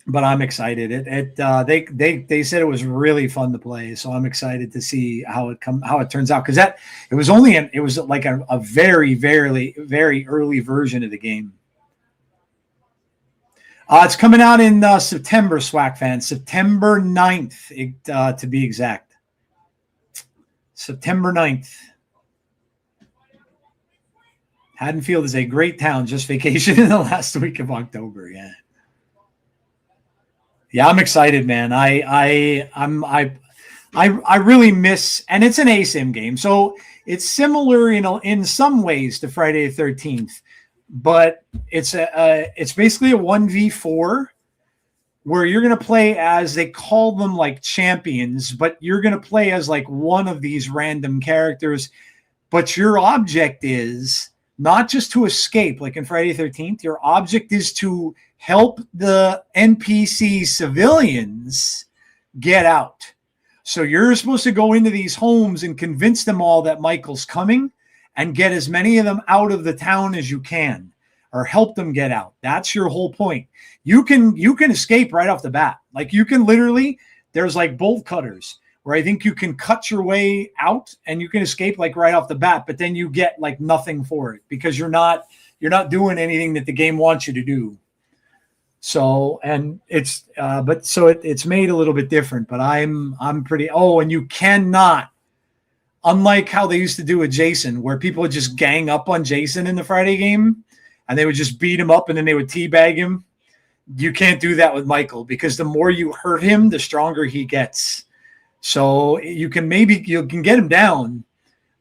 But I'm excited. They said it was really fun to play, so I'm excited to see how it turns out, because it was like a very, very, very early version of the game. It's coming out in September, SWAC fans, September 9th, to be exact. September 9th. Haddonfield is a great town. Just vacation in the last week of October. Yeah. Yeah, I'm excited, man. I really miss, and it's an ASIM game, so it's similar, in some ways to Friday the 13th, but it's basically a 1v4 where you're going to play as, they call them like champions, but you're going to play as like one of these random characters, but your object is not just to escape, like in Friday the 13th, your object is to help the NPC civilians get out. So you're supposed to go into these homes and convince them all that Michael's coming and get as many of them out of the town as you can, or help them get out. That's your whole point. You can escape right off the bat. Like you can literally, there's like bolt cutters where I think you can cut your way out and you can escape like right off the bat, but then you get like nothing for it because you're not doing anything that the game wants you to do. So, and it's made a little bit different, but I'm pretty, and you cannot, unlike how they used to do with Jason, where people would just gang up on Jason in the Friday game and they would just beat him up and then they would teabag him. You can't do that with Michael, because the more you hurt him, the stronger he gets. So you can get him down,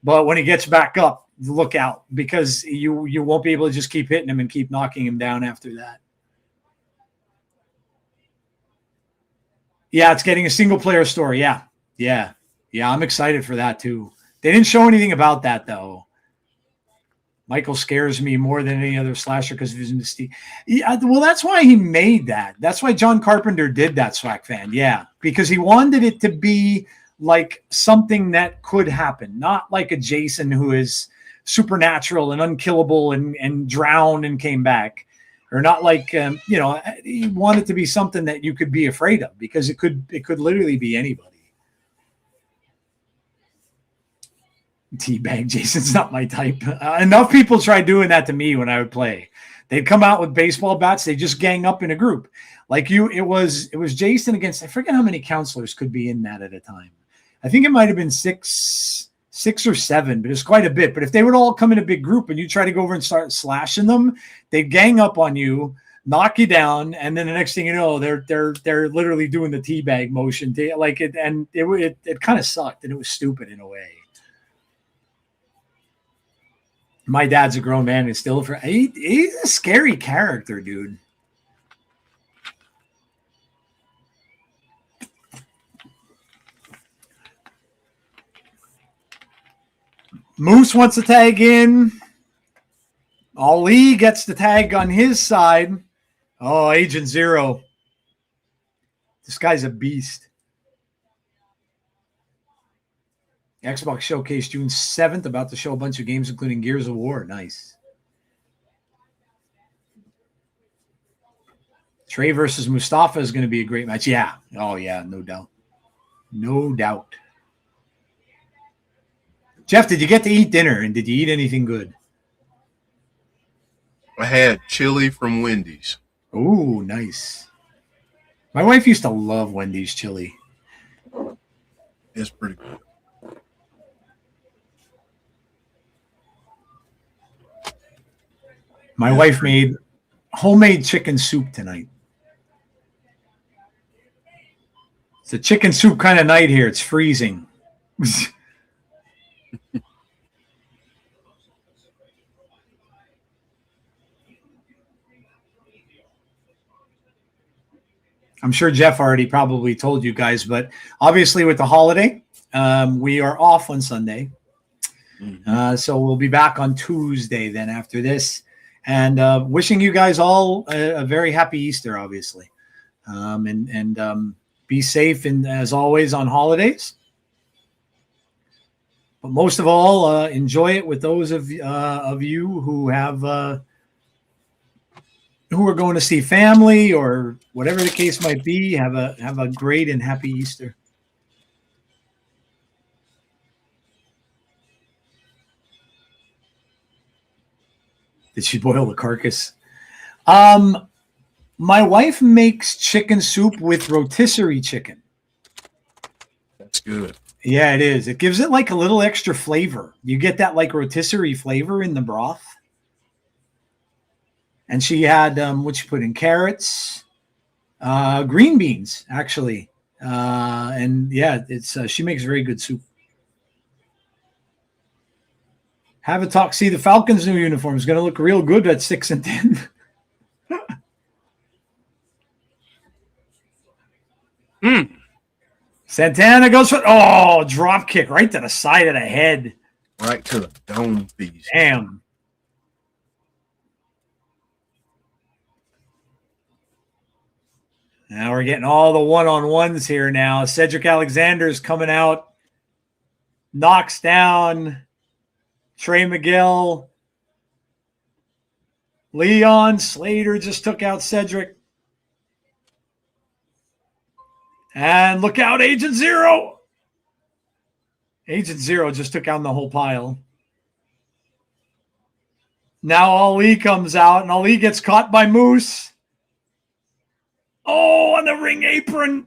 but when he gets back up, look out, because you won't be able to just keep hitting him and keep knocking him down after that. Yeah, it's getting a single player story. Yeah. I'm excited for that too. They didn't show anything about that though. Michael scares me more than any other slasher because of his mystique. Yeah, well, that's why he made that. That's why John Carpenter did that, SWAC fan. Yeah, because he wanted it to be like something that could happen, not like a Jason who is supernatural and unkillable and drowned and came back. Or not like, he wanted to be something that you could be afraid of, because it could literally be anybody. Teabag Jason's not my type. Enough people tried doing that to me when I would play. They'd come out with baseball bats. They just gang up in a group. Like it was Jason against, I forget how many counselors could be in that at a time. I think it might have been six or seven, but it's quite a bit. But if they would all come in a big group and you try to go over and start slashing them, they'd gang up on you, knock you down, and then the next thing you know, they're literally doing the teabag motion, like it, and it kind of sucked, and it was stupid in a way. My dad's a grown man and still he's a scary character, dude. Moose wants to tag in. Ali gets the tag on his side. Oh, Agent Zero. This guy's a beast. Xbox Showcase June 7th, about to show a bunch of games, including Gears of War. Nice. Trey versus Mustafa is going to be a great match. Yeah. Oh, yeah, no doubt. No doubt. Jeff, did you get to eat dinner, and did you eat anything good? I had chili from Wendy's. Oh, nice. My wife used to love Wendy's chili. It's pretty good. My wife made homemade chicken soup tonight. It's a chicken soup kind of night here. It's freezing. I'm sure Jeff already probably told you guys, but obviously with the holiday, we are off on Sunday. So we'll be back on Tuesday then after this. And wishing you guys all a very happy Easter, obviously. And be safe, and as always, on holidays. But most of all, enjoy it with those of you who have who are going to see family or whatever the case might be. Have a great and happy Easter. Did she boil the carcass? My wife makes chicken soup with rotisserie chicken. That's good. Yeah, it is. It gives it like a little extra flavor. You get that like rotisserie flavor in the broth. And she had what she put in carrots, green beans, actually. And yeah, it's she makes very good soup. Have a talk. See, the Falcons' new uniform is going to look real good at 6 and 10. Santana goes for drop kick right to the side of the head. Right to the dome piece. Damn. Now we're getting all the one-on-ones here now. Cedric Alexander's coming out. Knocks down Trey Miguel. Leon Slater just took out Cedric. And look out, Agent Zero. Agent Zero just took out the whole pile. Now Ali comes out, and Ali gets caught by Moose. Oh, on the ring apron.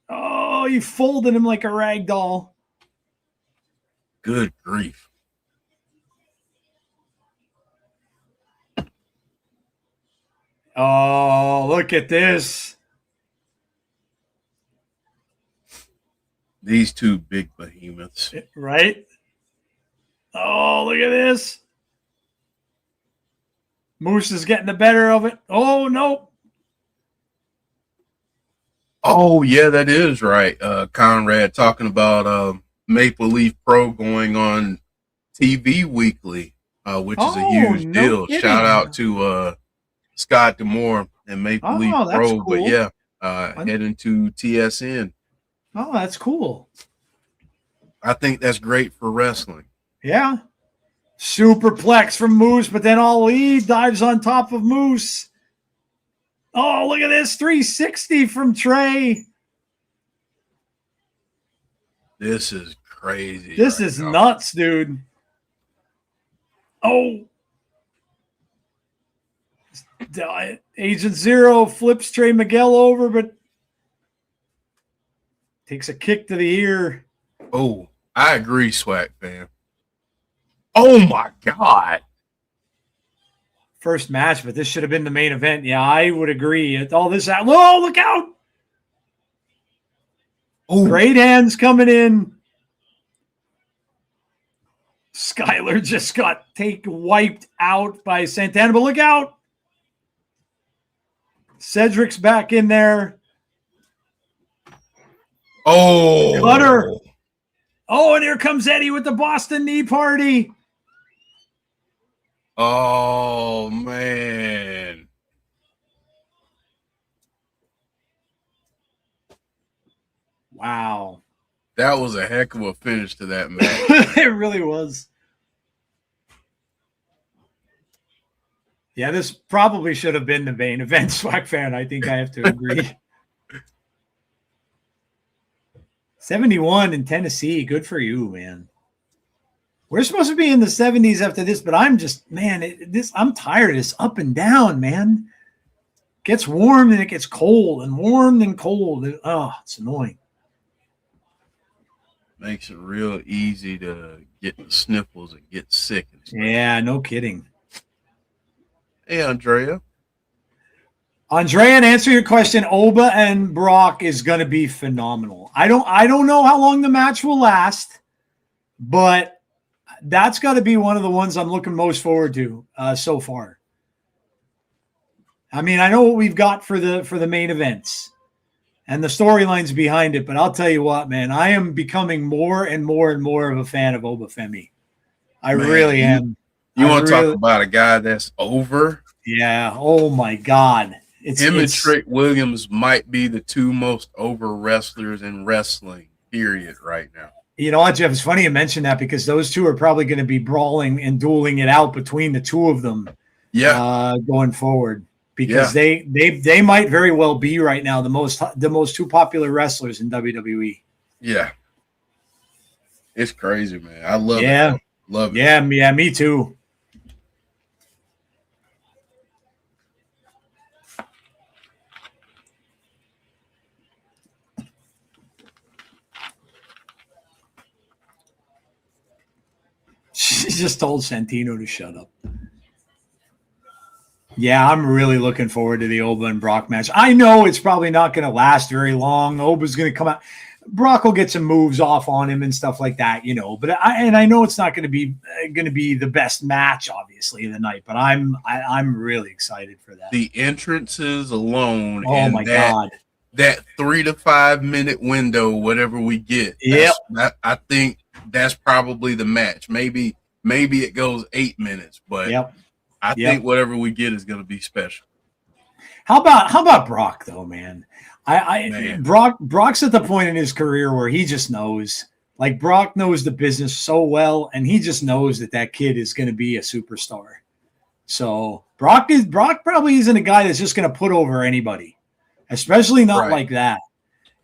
Oh, he folded him like a rag doll. Good grief. Oh, look at this. These two big behemoths. Right? Oh, look at this. Moose is getting the better of it. Oh, no. Oh, yeah, that is right. Conrad talking about Maple Leaf Pro going on TV weekly, which is a huge deal. Kidding. Shout out to Scott Demore and Maple Leaf Pro. Cool. But yeah, heading to TSN. Oh, that's cool. I think that's great for wrestling. Yeah. Superplex from Moose, but then Ali dives on top of Moose. Oh, look at this. 360 from Trey. This is crazy. This is nuts, dude. Oh. Agent Zero flips Trey Miguel over, but takes a kick to the ear. Oh, I agree, Swag fam. Oh, my God. First match, but this should have been the main event. Yeah, I would agree. All this out. Whoa, look out. Oh, great hands coming in. Skyler just got wiped out by Santana, but look out. Cedric's back in there. Oh. Cutter. Oh, and here comes Eddie with the Boston knee party. Oh, man. Wow. That was a heck of a finish to that match. It really was. Yeah, this probably should have been the main event, Swag Fan. I think I have to agree. 71 in Tennessee. Good for you, man. We're supposed to be in the 70s after this, but I'm just, man, I'm tired of this up and down, man. It gets warm and it gets cold and warm and cold. Oh, it's annoying. Makes it real easy to get the sniffles and get sick. And stuff. Yeah, no kidding. Hey, Andrea. Andrea, to answer your question, Oba and Brock is going to be phenomenal. I don't know how long the match will last, but that's got to be one of the ones I'm looking most forward to so far. I mean, I know what we've got for the main events and the storylines behind it, but I'll tell you what, man, I am becoming more and more and more of a fan of Oba Femi. I really am. You want to talk about a guy that's over? Yeah. Oh my God. Him and Trick Williams might be the two most over wrestlers in wrestling, period, right now. You know what, Jeff? It's funny you mentioned that because those two are probably going to be brawling and dueling it out between the two of them. Yeah. Going forward, because they might very well be right now the most two popular wrestlers in WWE. Yeah. It's crazy, man. I love it. Love it. Yeah, me too. She just told Santino to shut up. Yeah, I'm really looking forward to the Oba and Brock match. I know it's probably not going to last very long. Oba's going to come out. Brock will get some moves off on him and stuff like that, you know. But I know it's not going to be the best match, obviously, of the night. But I'm really excited for that. The entrances alone. Oh my God. That 3 to 5 minute window, whatever we get. Yeah, I think that's probably the match. Maybe it goes 8 minutes, but I think whatever we get is going to be special. How about Brock though, man? Brock's at the point in his career where he just knows. Like Brock knows the business so well, and he just knows that kid is going to be a superstar. So Brock probably isn't a guy that's just going to put over anybody, especially not like that.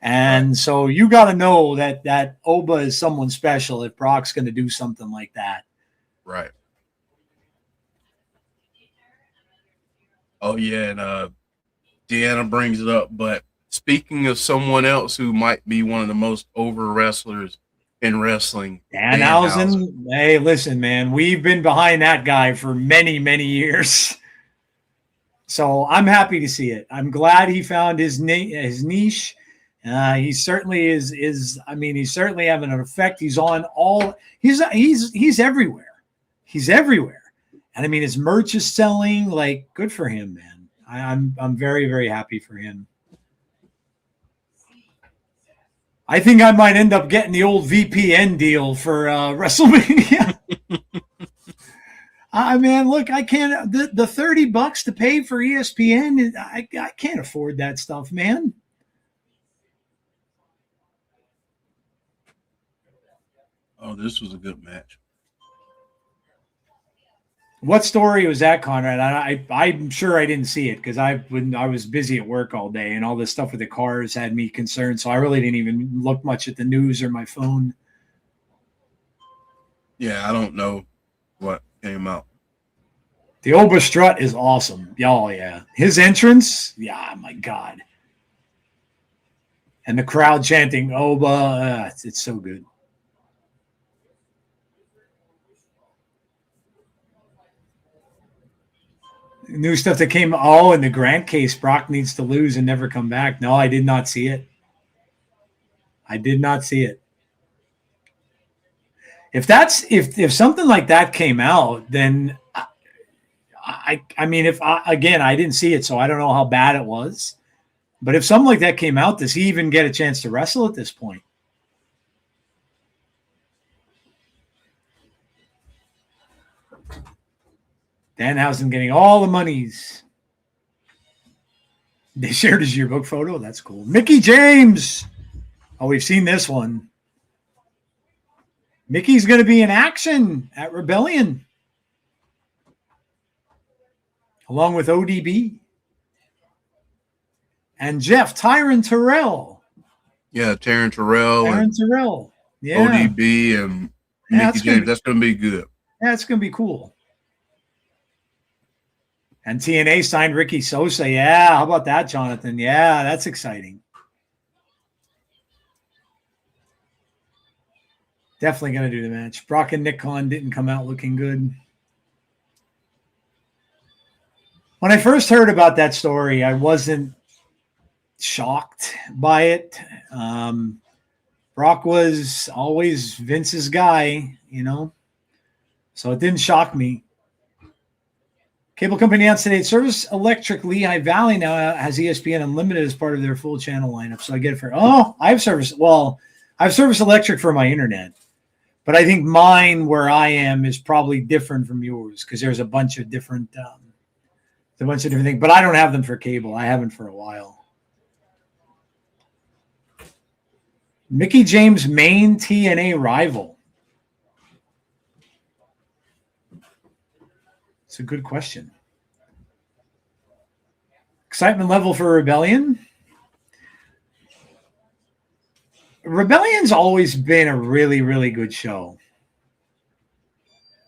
And so you got to know that Oba is someone special if Brock's going to do something like that. Right. Oh, yeah. And Deanna brings it up. But speaking of someone else who might be one of the most over wrestlers in wrestling, Danhausen. Hey, listen, man, we've been behind that guy for many, many years. So I'm happy to see it. I'm glad he found his niche. He certainly is. I mean, he's certainly having an effect. He's on all. He's everywhere. He's everywhere. And I mean, his merch is selling. Like, good for him, man. I'm very, very happy for him. I think I might end up getting the old VPN deal for WrestleMania. Man, look, I can't. The $30 to pay for ESPN. I can't afford that stuff, man. Oh, this was a good match. What story was that, Conrad? I'm sure I didn't see it because I was busy at work all day, and all this stuff with the cars had me concerned. So I really didn't even look much at the news or my phone. Yeah, I don't know what came out. The Oba strut is awesome. Oh, yeah. His entrance, yeah, my God. And the crowd chanting Oba, it's so good. New stuff that came. Oh, in the Grant case, Brock needs to lose and never come back. No, I did not see it. I did not see it. If something like that came out, then I mean, I didn't see it, so I don't know how bad it was. But if something like that came out, does he even get a chance to wrestle at this point? Danhausen getting all the monies. They shared his yearbook photo. That's cool. Mickey James. Oh, we've seen this one. Mickey's going to be in action at Rebellion, along with ODB and Jeff Tyron Terrell. Yeah, Taryn Terrell Tyron and Terrell. Yeah. ODB and Mickey James. That's going to be good. Yeah, it's going to be cool. And TNA signed Ricky Sosa. Yeah, how about that, Jonathan? Yeah, that's exciting. Definitely going to do the match. Brock and Nick Khan didn't come out looking good. When I first heard about that story, I wasn't shocked by it. Brock was always Vince's guy, you know, so it didn't shock me. Cable company announced today Service Electric Lehigh Valley now has ESPN Unlimited as part of their full channel lineup. So I get it for, I have Service. Well, I have Service Electric for my internet, but I think mine where I am is probably different from yours because there's a bunch of different things, but I don't have them for cable. I haven't for a while. Mickey James' main TNA rival. It's a good question. Excitement level for Rebellion. Rebellion's always been a really, really good show.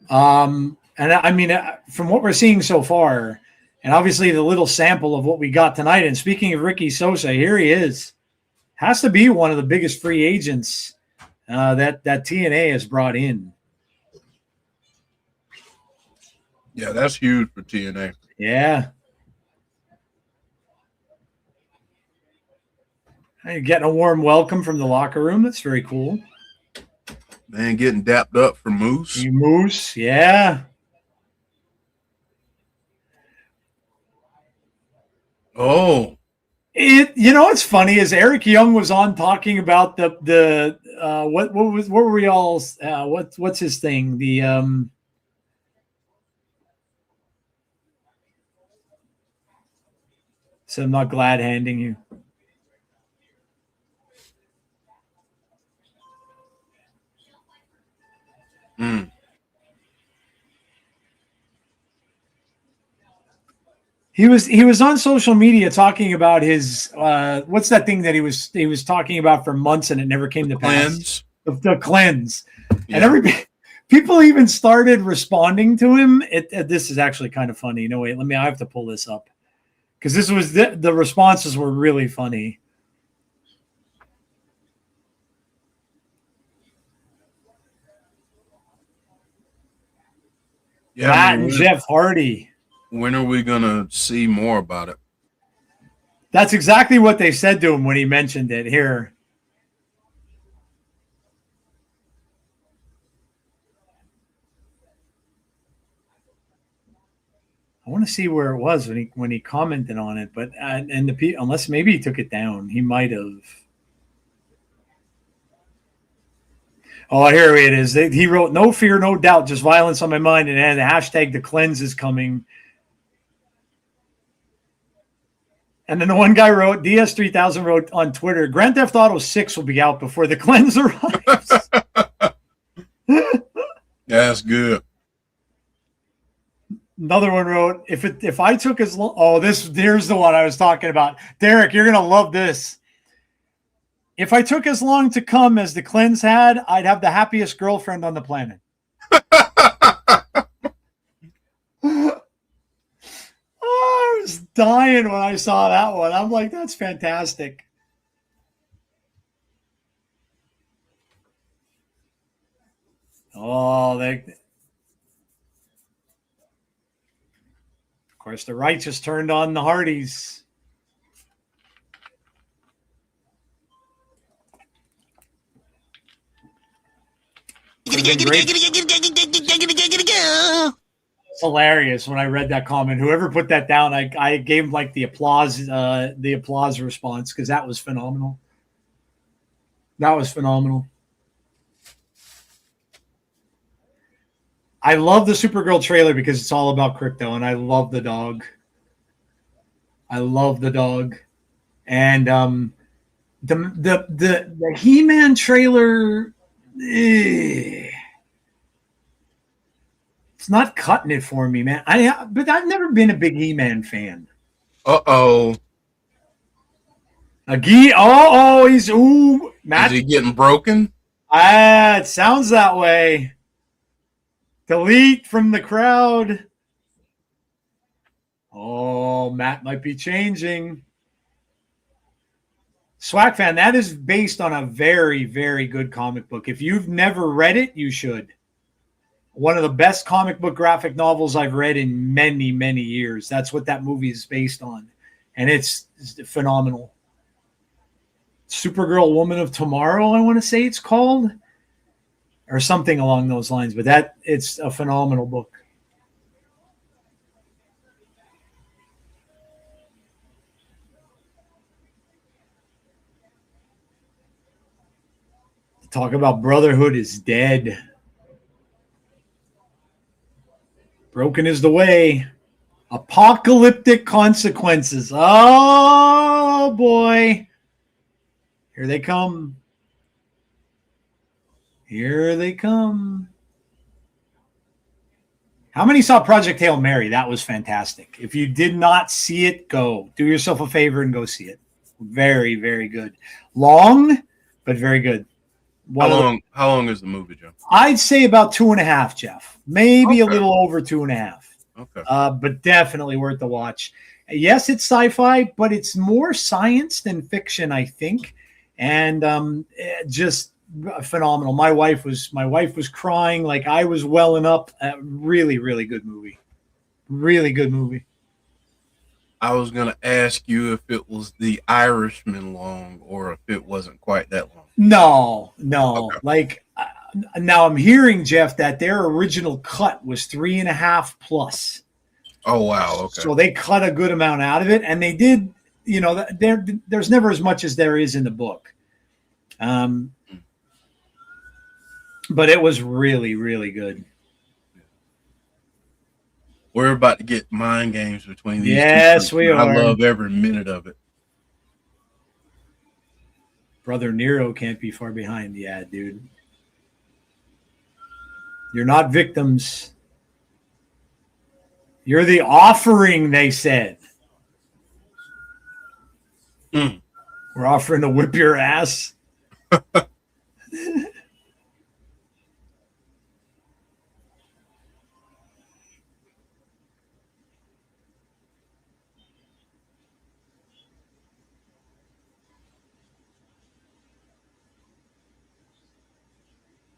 And I mean, from what we're seeing so far, and obviously the little sample of what we got tonight, and speaking of Ricky Sosa, here he is. Has to be one of the biggest free agents that TNA has brought in. Yeah, that's huge for TNA. Yeah. You're getting a warm welcome from the locker room. That's very cool. Man, getting dapped up for Moose. Moose, yeah. Oh. What's funny is Eric Young was on talking about the what were we all what's his thing? The so I'm not glad handing you. He was on social media talking about his what's that thing that he was talking about for months and it never came to pass. The cleanse. Yeah. And people even started responding to him. This is actually kind of funny. No, wait, I have to pull this up because this was the responses were really funny. Yeah, Matt and Jeff Hardy. When are we going to see more about it? That's exactly what they said to him when he mentioned it here. I want to see where it was when he commented on it, but unless maybe he took it down, he might have. Oh, here it is. He wrote, "No fear, no doubt, just violence on my mind," and then the hashtag "the cleanse is coming." And then the one guy wrote, DS3000 wrote on Twitter, Grand Theft Auto 6 will be out before the cleanse arrives. That's good. Another one wrote, if I took as long, here's the one I was talking about. Derek, you're going to love this. If I took as long to come as the cleanse had, I'd have the happiest girlfriend on the planet. I was dying when I saw that one. I'm like, that's fantastic. Oh, of course, the righteous turned on the Hardys. It's hilarious when I read that comment. Whoever put that down, I gave him like the applause response because that was phenomenal. That was phenomenal. I love the Supergirl trailer because it's all about Crypto, and I love the dog. And the He-Man trailer. It's not cutting it for me, man. But I've never been a big He-Man fan. Uh-oh. He's Matt. Is he getting broken? It sounds that way. Delete from the crowd. Oh, Matt might be changing. Swag fan, that is based on a very, very good comic book. If you've never read it, you should. One of the best comic book graphic novels I've read in many, many years. That's what that movie is based on. And it's phenomenal. Supergirl Woman of Tomorrow, I want to say it's called. Or something along those lines. But it's a phenomenal book. Talk about brotherhood is dead. Broken is the way. Apocalyptic consequences. Oh, boy. Here they come. Here they come. How many saw Project Hail Mary? That was fantastic. If you did not see it, go. Do yourself a favor and go see it. Very, very good. Long, but very good. How long is the movie, Joe? I'd say about 2.5, Jeff. Maybe a little over 2.5. Okay. But definitely worth the watch. Yes, it's sci-fi, but it's more science than fiction, I think. And just phenomenal. My wife was crying like I was welling up. Really, really good movie. Really good movie. I was going to ask you if it was The Irishman long or if it wasn't quite that long. No. Okay. Like now I'm hearing, Jeff, that their original cut was 3.5 plus. Oh, wow. Okay. So they cut a good amount out of it, and they did, there's never as much as there is in the book. But it was really, really good. We're about to get mind games between these two. Yes, we are. I love every minute of it. Brother Nero can't be far behind. Yeah, dude. You're not victims. You're the offering, they said. We're offering to whip your ass.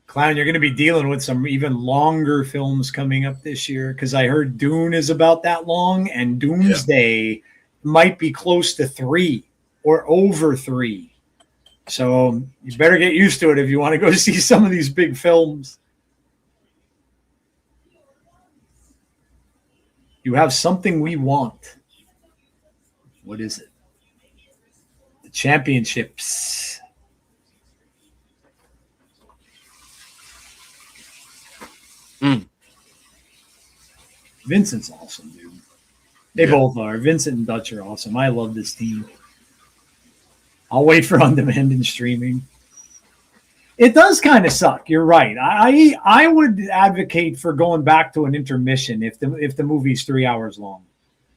Clown, you're going to be dealing with some even longer films coming up this year because I heard Dune is about that long, and Doomsday might be close to 3 or over 3. So you better get used to it if you want to go see some of these big films. You have something we want. What is it? The championships. Vincent's awesome, dude. They both are. Vincent and Dutch are awesome. I love this team. I'll wait for on demand and streaming. It does kind of suck. You're right. I would advocate for going back to an intermission if the movie's 3 hours long.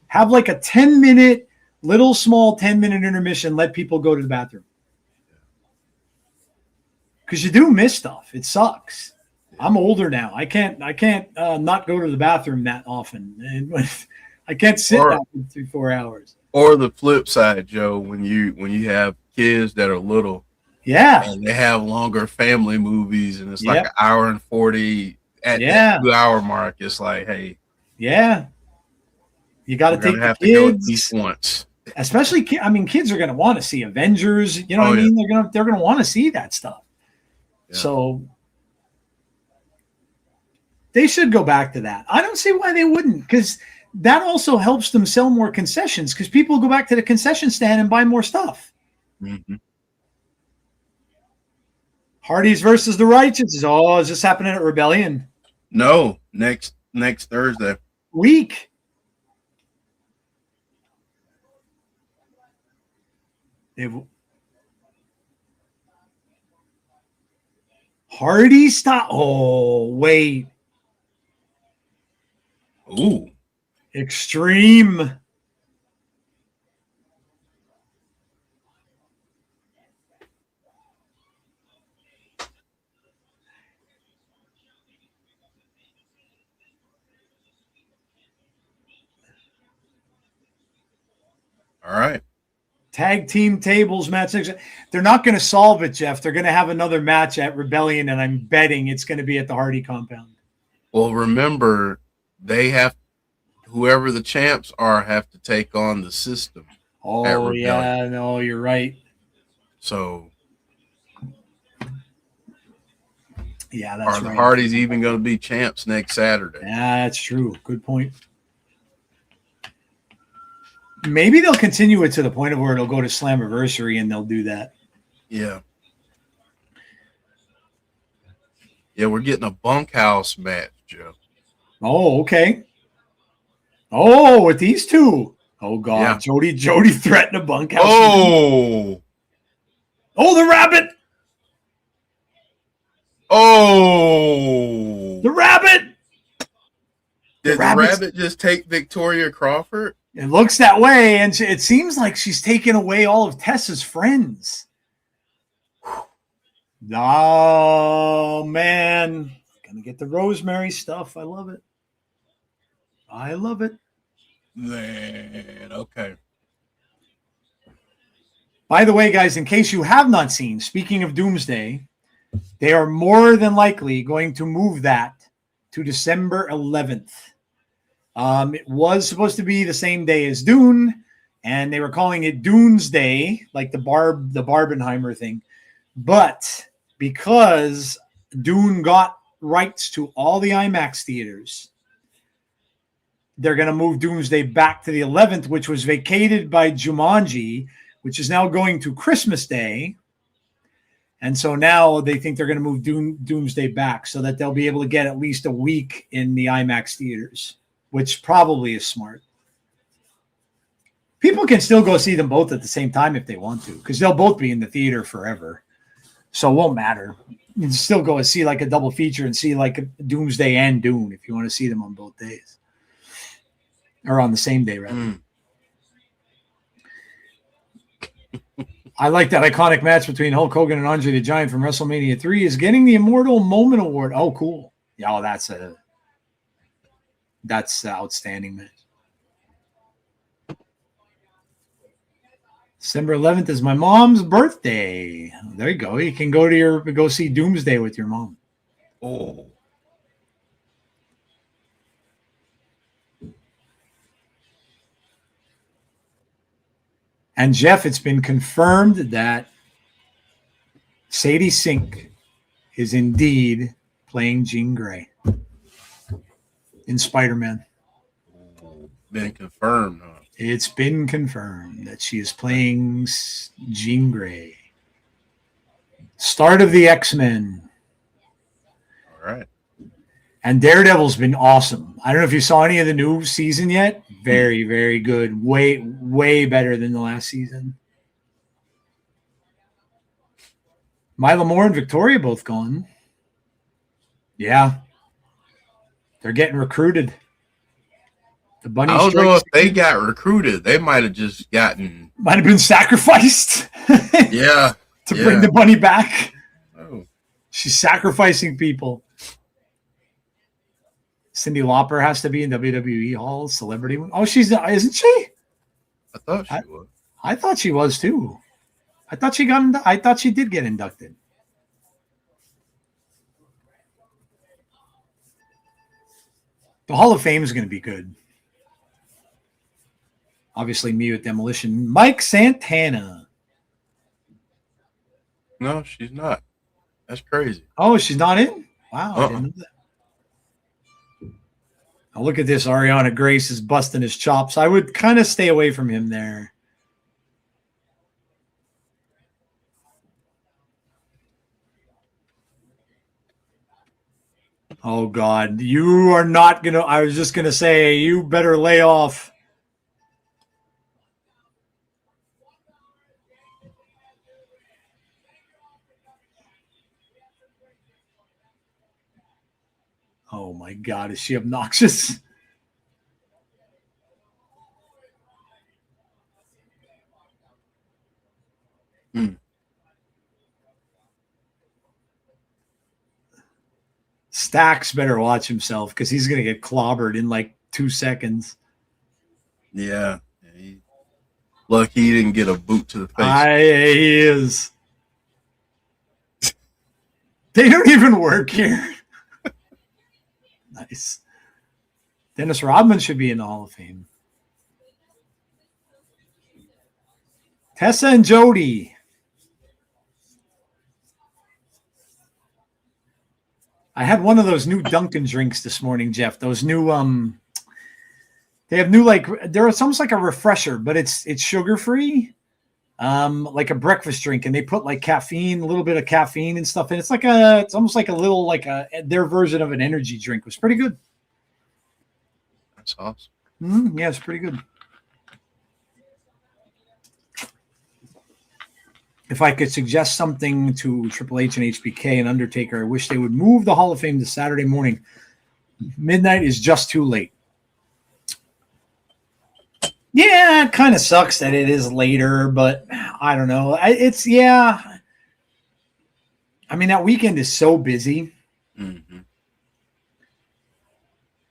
Have like a 10-minute, little small 10-minute intermission. Let people go to the bathroom. Because you do miss stuff. It sucks. I'm older now. I can't not go to the bathroom that often. And I can't sit down for 3-4 hours. Or the flip side, Joe, when you have kids that are little, and they have longer family movies, and it's like an hour and 40 at that 2 hour mark. It's like, hey, you got to take the kids. To go at least once. Especially, kids are going to want to see Avengers. You know what I mean? They're going to want to see that stuff. Yeah. So they should go back to that. I don't see why they wouldn't, because that also helps them sell more concessions, because people go back to the concession stand and buy more stuff. Mm-hmm. Hardys versus the Righteous. Oh, is this happening at Rebellion? No, next Thursday. Week. Hardy stop. Oh, wait. Ooh. Extreme. All right. Tag team tables match. They're not going to solve it, Jeff. They're going to have another match at Rebellion, and I'm betting it's going to be at the Hardy compound. Well, remember, whoever the champs are have to take on the system. Oh, yeah. No, you're right. So, yeah, that's right. Are the Hardys even going to be champs next Saturday? Yeah, that's true. Good point. Maybe they'll continue it to the point of where it'll go to Slammiversary and they'll do that. Yeah. Yeah, we're getting a bunkhouse match, Joe. Oh, okay. Oh, with these two. Oh, God. Yeah. Jody threatened a bunkhouse. Oh. Oh, the rabbit. Oh. The rabbit. Did the rabbit just take Victoria Crawford? It looks that way, and it seems like she's taken away all of Tessa's friends. Oh, man. Gonna get the Rosemary stuff. I love it. I love it. Man, okay. By the way, guys, in case you have not seen, speaking of Doomsday, they are more than likely going to move that to December 11th. It was supposed to be the same day as Dune, and they were calling it Doomsday, like the Barbenheimer thing. But because Dune got rights to all the IMAX theaters, they're going to move Doomsday back to the 11th, which was vacated by Jumanji, which is now going to Christmas Day. And so now they think they're going to move Doomsday back so that they'll be able to get at least a week in the IMAX theaters, which probably is smart. People can still go see them both at the same time if they want to, because they'll both be in the theater forever. So it won't matter. You can still go and see like a double feature and see like a Doomsday and Dune if you want to see them on both days. Or on the same day, rather. I like that iconic match between Hulk Hogan and Andre the Giant from WrestleMania 3 is getting the Immortal Moment Award. Oh, cool. Yeah, well, that's an outstanding match. December 11th is my mom's birthday. There you go. You can go see Doomsday with your mom. Oh. And Jeff, it's been confirmed that Sadie Sink is indeed playing Jean Grey in Spider-Man. Been confirmed, huh? It's been confirmed that she is playing Jean Grey. Start of the X-Men. All right. And Daredevil's been awesome. I don't know if you saw any of the new season yet. Very, very good. Way, way better than the last season. Mila Moore and Victoria both gone. Yeah. They're getting recruited. The Bunny I don't Strikes know if they got recruited. They might have just gotten... Might have been sacrificed. Yeah. To bring the Bunny back. Oh. She's sacrificing people. Cyndi Lauper has to be in WWE Hall, celebrity. Oh, isn't she? I thought she was. I thought she was too. I thought she did get inducted. The Hall of Fame is going to be good. Obviously, me with Demolition. Mike Santana. No, she's not. That's crazy. Oh, she's not in? Wow, I didn't know that. Now look at this. Arianna Grace is busting his chops. I would kind of stay away from him there. Oh, God. You are not going to – I was just going to say, you better lay off. Oh, my God. Is she obnoxious? Stacks better watch himself because he's going to get clobbered in like 2 seconds. Yeah. Lucky he didn't get a boot to the face. He is. They don't even work here. Nice. Dennis Rodman should be in the Hall of Fame. Tessa and Jody. I had one of those new Dunkin' drinks this morning, Jeff. Those new they have new it's almost like a refresher, but it's sugar free. Like a breakfast drink, and they put like caffeine, a little bit of caffeine and stuff, and it's almost like a little their version of an energy drink. It was pretty good. That's awesome. Yeah, it's pretty good. If I could suggest something to Triple H and HBK and Undertaker, I wish they would move the Hall of Fame to Saturday morning. Midnight is just too late. Yeah, it kind of sucks that it is later, but I don't know. I mean, that weekend is so busy. Mm-hmm.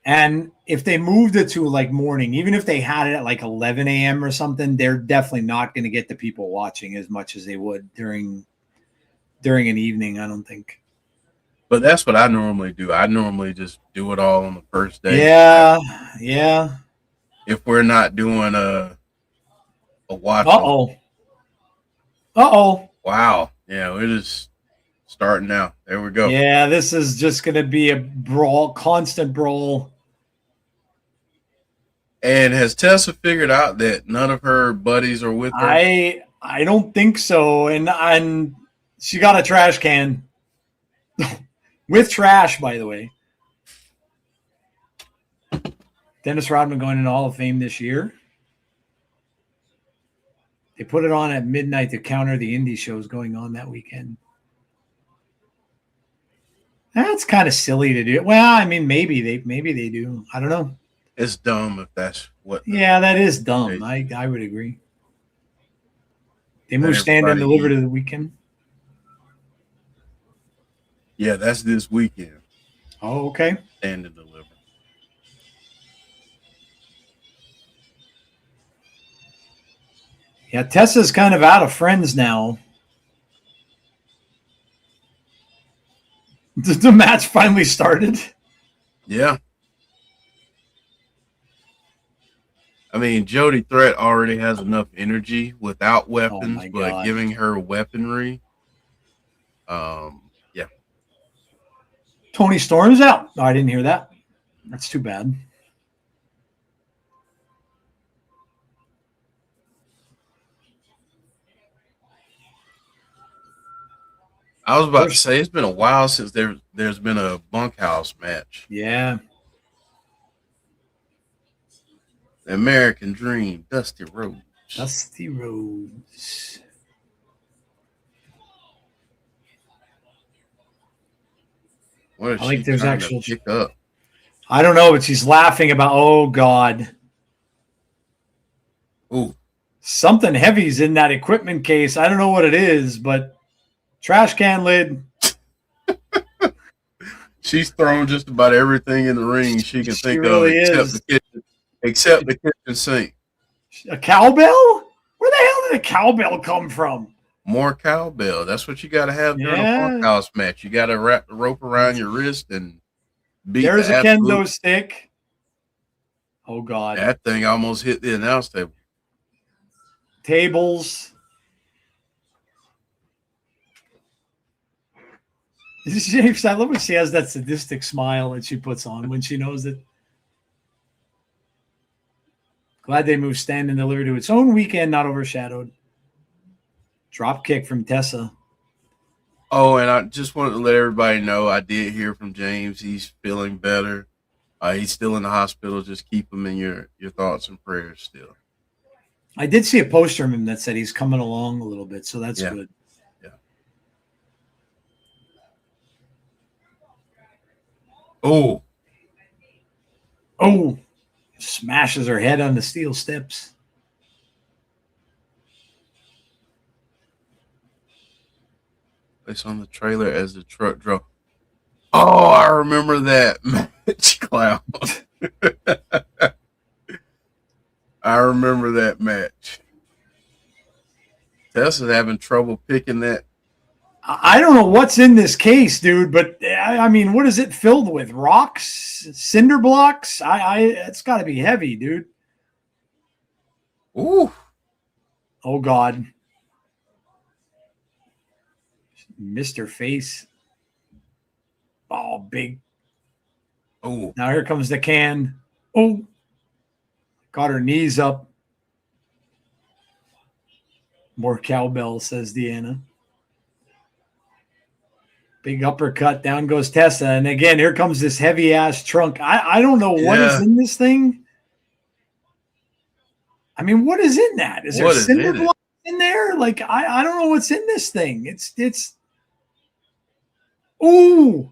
And if they moved it to like morning, even if they had it at like 11 a.m. or something, they're definitely not going to get the people watching as much as they would during an evening, I don't think. But that's what I normally do. I normally just do it all on the first day. Yeah. If we're not doing a watch. Uh-oh. Wow. Yeah, we're just starting now. There we go. Yeah, this is just going to be a brawl, constant brawl. And has Tessa figured out that none of her buddies are with her? I don't think so. And she got a trash can with trash, by the way. Dennis Rodman going into Hall of Fame this year. They put it on at midnight to counter the indie shows going on that weekend. That's kind of silly to do. Well, I mean, maybe they do. I don't know. It's dumb if that's what. Yeah, that is dumb. I would agree. They move stand and deliver to the weekend. Yeah, that's this weekend. Oh, okay. Stand and deliver. Yeah, Tessa's kind of out of friends now. The match finally started. Yeah. I mean, Jody Threat already has enough energy without weapons, but giving her weaponry, yeah. Tony Storm's out. Oh, I didn't hear that. That's too bad. I was about to say it's been a while since there's been a bunkhouse match. Yeah. The American Dream, Dusty Rhodes. Dusty Rhodes. What is I think she there's trying actual to pick up? I don't know, but she's laughing about, oh God. Ooh. Something heavy's in that equipment case. I don't know what it is, but trash can lid. She's thrown just about everything in the ring she can think really of except the kitchen sink. A cowbell? Where the hell did a cowbell come from? More cowbell. That's what you got to have during a bunkhouse match. You got to wrap the rope around your wrist and beat. There's a kendo stick. Oh God! That thing almost hit the announce table. Tables. I love when she has that sadistic smile that she puts on when she knows that. Glad they moved stand and deliver to its own weekend, not overshadowed. Drop kick from Tessa. Oh, and I just wanted to let everybody know I did hear from James. He's feeling better. He's still in the hospital. Just keep him in your thoughts and prayers still. I did see a poster of him that said he's coming along a little bit, so that's good. Yeah. Oh. Smashes her head on the steel steps. Place on the trailer as the truck drove. Oh, I remember that match, Clown. I remember that match. Tessa's having trouble picking that. I don't know what's in this case, dude, but I mean, what is it filled with? Rocks, cinder blocks? It's got to be heavy, dude. Ooh. Oh God, Mr. Face. Oh, big. Oh. Now here comes the can. Oh, got her knees up. More cowbell, says Deanna. Big uppercut. Down goes Tessa. And again, here comes this heavy ass trunk. I don't know what is in this thing. I mean, what is in that? Is there cinder blocks in there? Like, I don't know what's in this thing. It's ooh.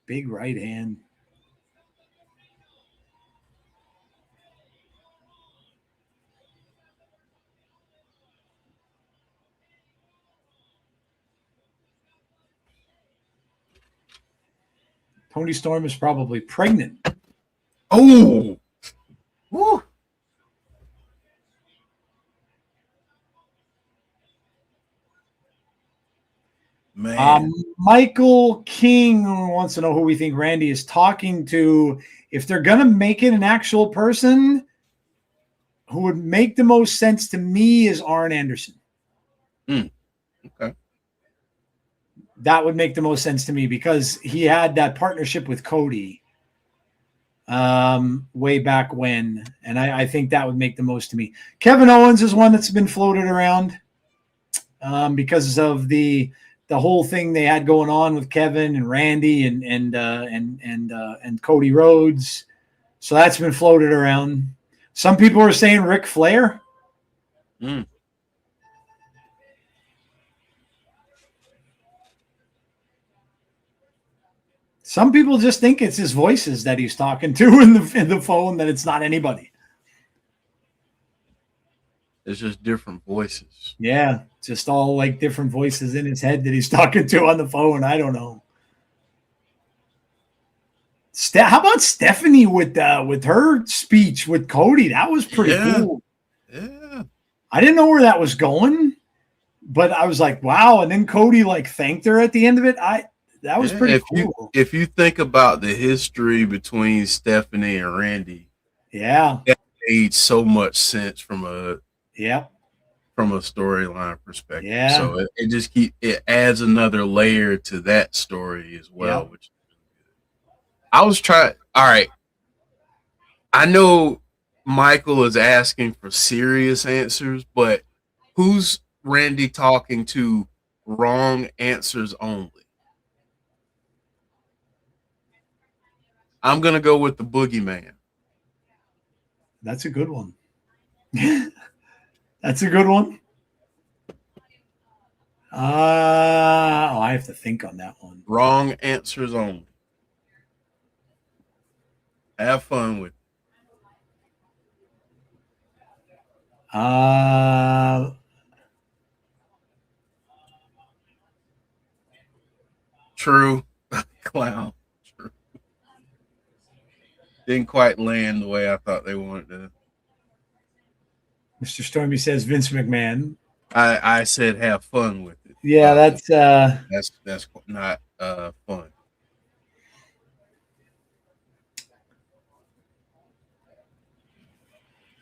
Big right hand. Toni Storm is probably pregnant. Oh. Woo. Man. Michael King wants to know who we think Randy is talking to. If they're going to make it an actual person, who would make the most sense to me is Arn Anderson. Okay. That would make the most sense to me because he had that partnership with Cody way back when, and I think that would make the most to me. Kevin Owens is one that's been floated around because of the whole thing they had going on with Kevin and Randy and Cody Rhodes. So that's been floated around. Some people are saying Ric Flair. Some people just think it's his voices that he's talking to in the phone, that it's not anybody. It's just different voices. Yeah, just all like different voices in his head that he's talking to on the phone. I don't know. How about Stephanie with her speech with Cody? That was pretty cool. Yeah. I didn't know where that was going, but I was like, wow. And then Cody like thanked her at the end of it. That was pretty cool. If you think about the history between Stephanie and Randy, that made so much sense from a storyline perspective. Yeah. So it adds another layer to that story as well, which I was trying. All right. I know Michael is asking for serious answers, but who's Randy talking to? Wrong answers only. I'm going to go with the Boogeyman. That's a good one. That's a good one. I have to think on that one. Wrong answers only. Have fun with it. True. Clown. True. Didn't quite land the way I thought they wanted to. Mr. Stormy says Vince McMahon. I said have fun with it. Yeah, that's not fun.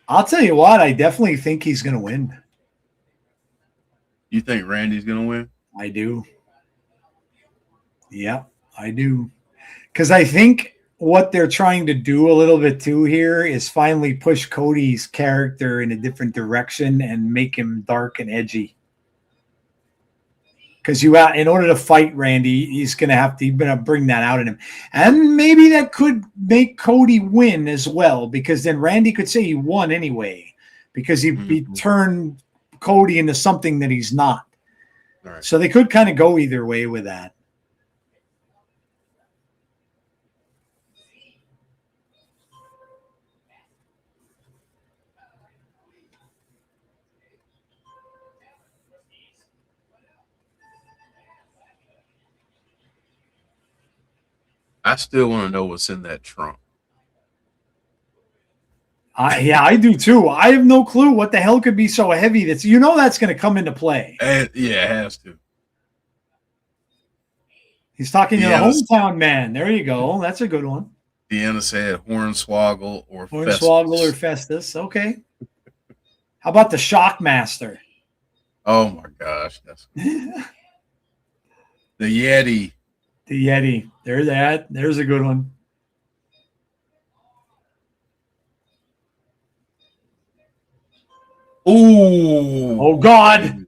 I'll tell you what, I definitely think he's going to win. You think Randy's going to win? I do. Yeah, I do. Because I think what they're trying to do a little bit too here is finally push Cody's character in a different direction and make him dark and edgy. Because in order to fight Randy, he's going to bring that out in him. And maybe that could make Cody win as well, because then Randy could say he won anyway, because he turned Cody into something that he's not. Right. So they could kind of go either way with that. I still want to know what's in that trunk. Yeah, I do too. I have no clue what the hell could be so heavy that's that's going to come into play. Yeah, it has to. He's talking to the Deanna, hometown man. There you go. That's a good one. Deanna said Hornswoggle or Hornswoggle or Festus. Festus. Okay. How about the Shockmaster? Oh my gosh, that's the Yeti. The Yeti. There's that. There's a good one. Ooh. Oh God.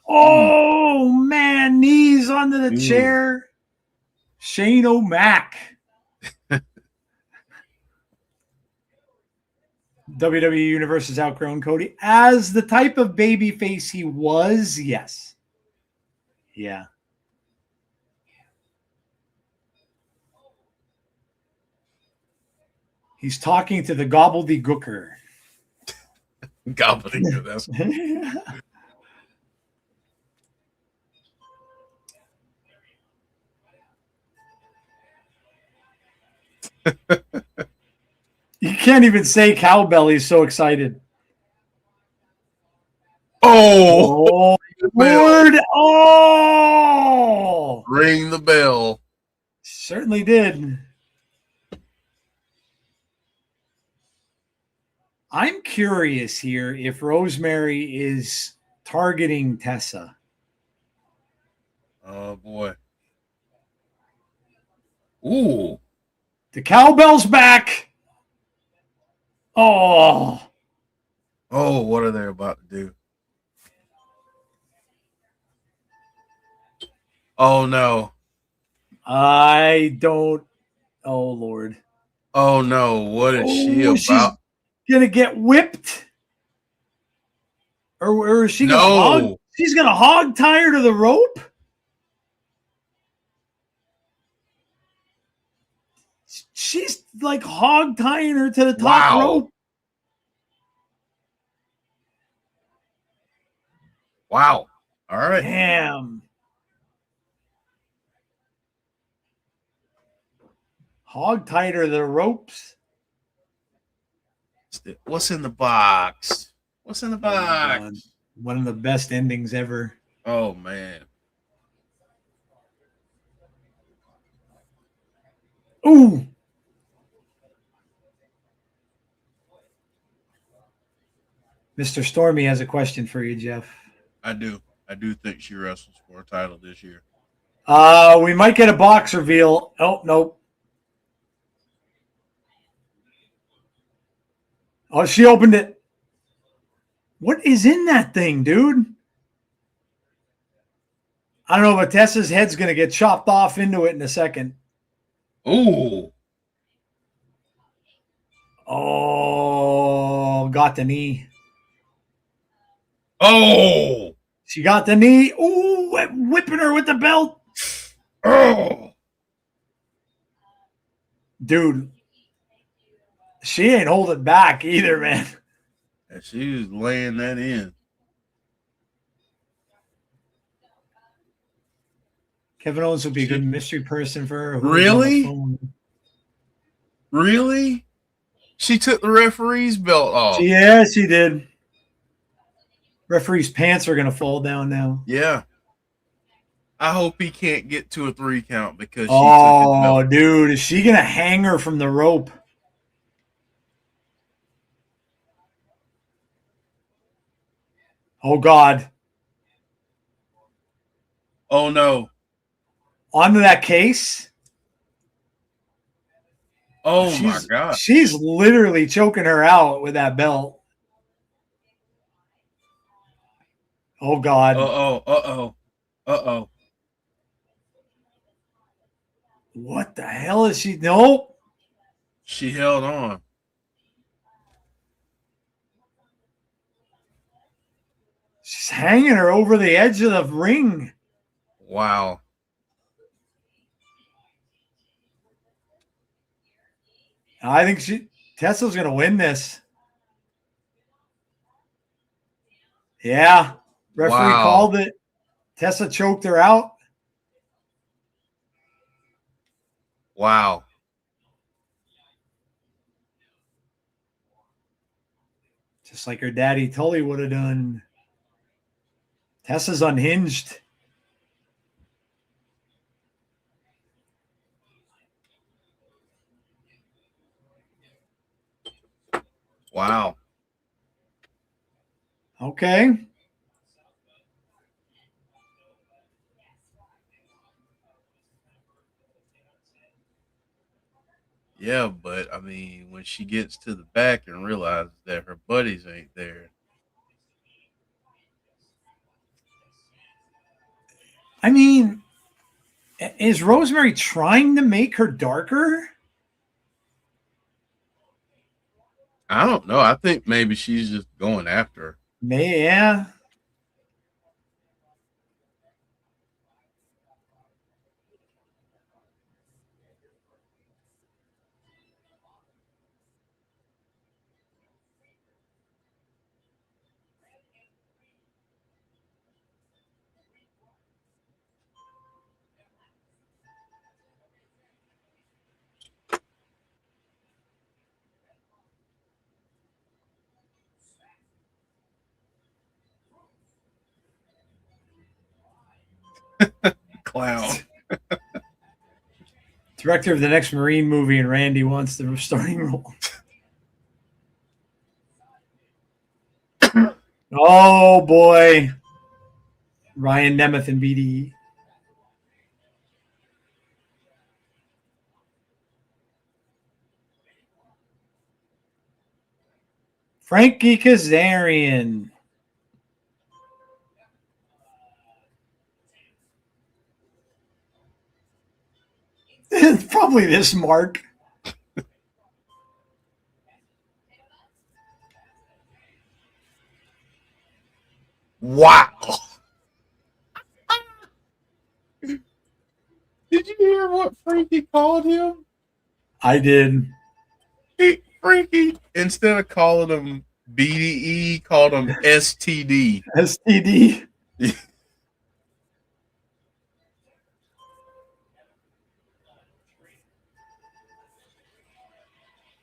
Oh man, knees onto the chair. Shane O'Mac. WWE Universe has outgrown Cody as the type of babyface he was. Yes. Yeah. He's talking to the gobbledygooker. Gobbledygook. That's You can't even say cowbell. He's so excited. oh Lord. Oh, ring the bell. certainly did. I'm curious here if Rosemary is targeting Tessa. Oh boy. Ooh. The cowbell's back. Oh. Oh, what are they about to do? Oh no. I don't. Oh Lord. Oh no. What is she about? She's gonna get whipped. Or is she gonna hog? She's gonna hog tie her to the rope. She's like hog tying her to the top rope. Wow. All right. Damn. Hog tied her to the ropes. What's in the box? What's in the box? One of the best endings ever. Oh man. Ooh. Mr. Stormy has a question for you, Jeff. I do. I do think she wrestles for a title this year. We might get a box reveal. Oh, nope. Oh, she opened it. What is in that thing, dude? I don't know, but Tessa's head's going to get chopped off into it in a second. Ooh. Oh, got the knee. Oh. She got the knee. Ooh, whipping her with the belt. Oh. Dude, she ain't holding back either, man. And she was laying that in. Kevin Owens would be a good mystery person for her. Really? Really? She took the referee's belt off. Yeah, she did. Referee's pants are going to fall down now. Yeah. I hope he can't get to a 3 count because she took his belt. Dude, is she going to hang her from the rope? Oh, God. Oh, no. Onto that case? Oh, my God. She's literally choking her out with that belt. Oh, God. Uh-oh. Uh-oh. Uh-oh. What the hell is she? Nope. She held on. She's hanging her over the edge of the ring. Wow. I think Tessa's going to win this. Yeah. Referee called it. Tessa choked her out. Wow. just like her daddy Tully would have done. Tessa's unhinged. Wow. Okay. Yeah, but I mean, when she gets to the back and realizes that her buddies ain't there. I mean, is Rosemary trying to make her darker? I don't know. I think maybe she's just going after her. Yeah. Clown. Director of the next Marine movie, and Randy wants the starting role. Oh boy. Ryan Nemeth and BDE. Frankie Kazarian. Probably this mark. Wow. Did you hear what Frankie called him? I did. Frankie, instead of calling him BDE, called him STD. STD.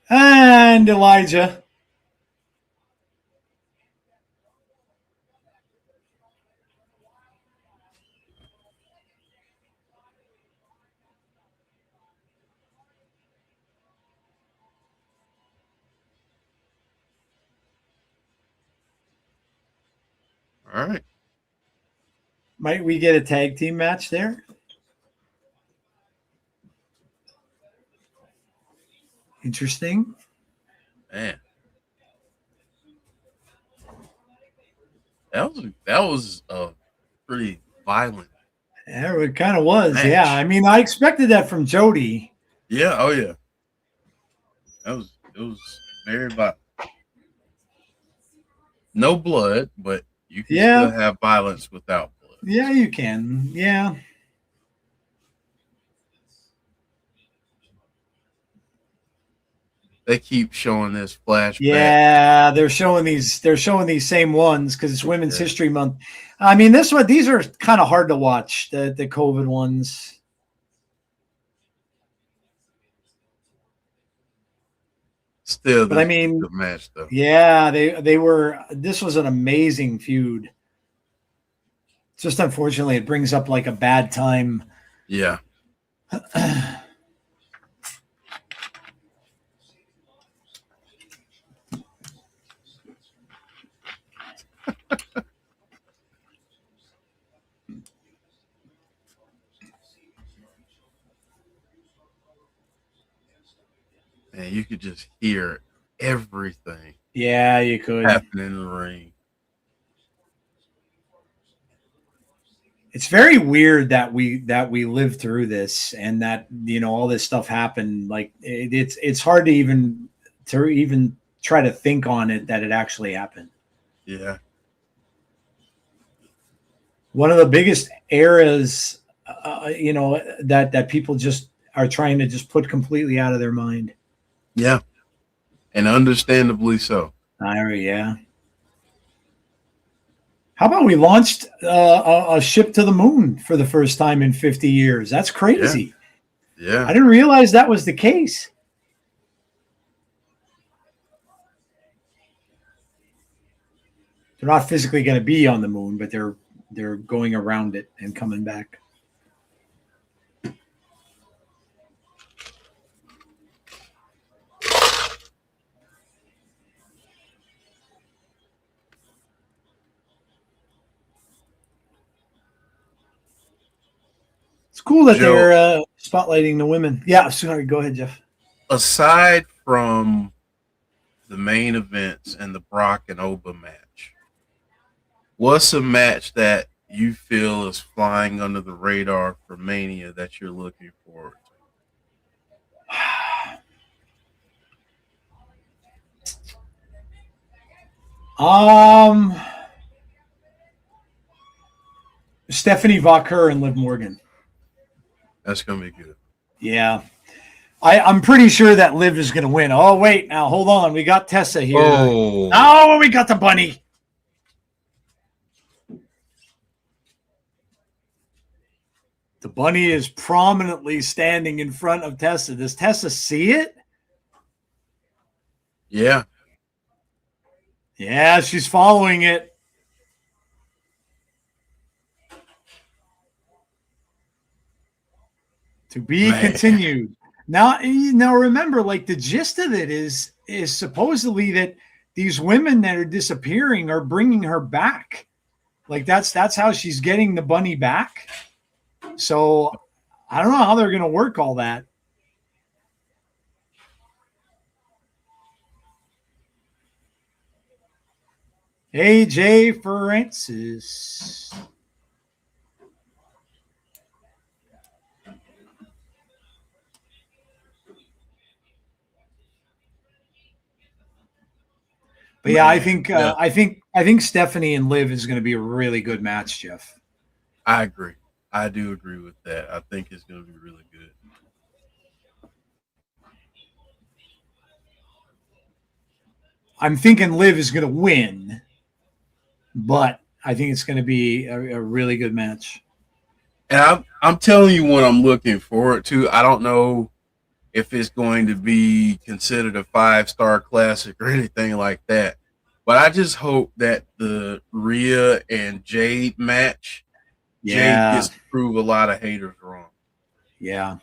And Elijah. All right. Might we get a tag team match there? Interesting. Man. That was pretty violent. Yeah, it kind of was. Match. Yeah. I mean, I expected that from Jody. Yeah, oh yeah. It was very violent. No blood, but you can still have violence without blood. Yeah, you can. Yeah. They keep showing this flashback. Yeah, they're showing these same ones because it's Women's History Month. I mean, these are kind of hard to watch, the COVID ones. Still, but I mean, the match though. Yeah, they were. This was an amazing feud. Just unfortunately, it brings up like a bad time. Yeah. And you could just hear everything. Yeah, you could. Happening in the ring. It's very weird that we lived through this and that, you know, all this stuff happened. Like it's hard to even try to think on it that it actually happened. Yeah. One of the biggest eras, you know, that people just are trying to just put completely out of their mind. Yeah. And understandably so. Yeah. How about we launched a ship to the moon for the first time in 50 years? That's crazy. Yeah. I didn't realize that was the case. They're not physically going to be on the moon, but they're going around it and coming back. It's cool that Joe, they're spotlighting the women. Yeah, sorry. Go ahead, Jeff. aside from the main events and the Brock and Oba match, what's a match that you feel is flying under the radar for Mania that you're looking forward to? Stephanie Vacher and Liv Morgan. That's gonna be good. Yeah. I'm pretty sure that Liv is going to win. Oh, wait. Now, hold on. We got Tessa here. Oh, we got the bunny. The bunny is prominently standing in front of Tessa. Does Tessa see it? Yeah. Yeah, she's following it. To be continued. Now remember, like the gist of it is supposedly that these women that are disappearing are bringing her back. Like that's how she's getting the bunny back. So I don't know how they're going to work all that. AJ Francis. But yeah, I think Stephanie and Liv is going to be a really good match, Jeff. I agree. I do agree with that. I think it's going to be really good. I'm thinking Liv is going to win, but I think it's going to be a really good match. And I'm telling you what I'm looking forward to. I don't know if it's going to be considered a 5-star classic or anything like that. But I just hope that the Rhea and Jade match, Jade gets to prove a lot of haters wrong. Yeah.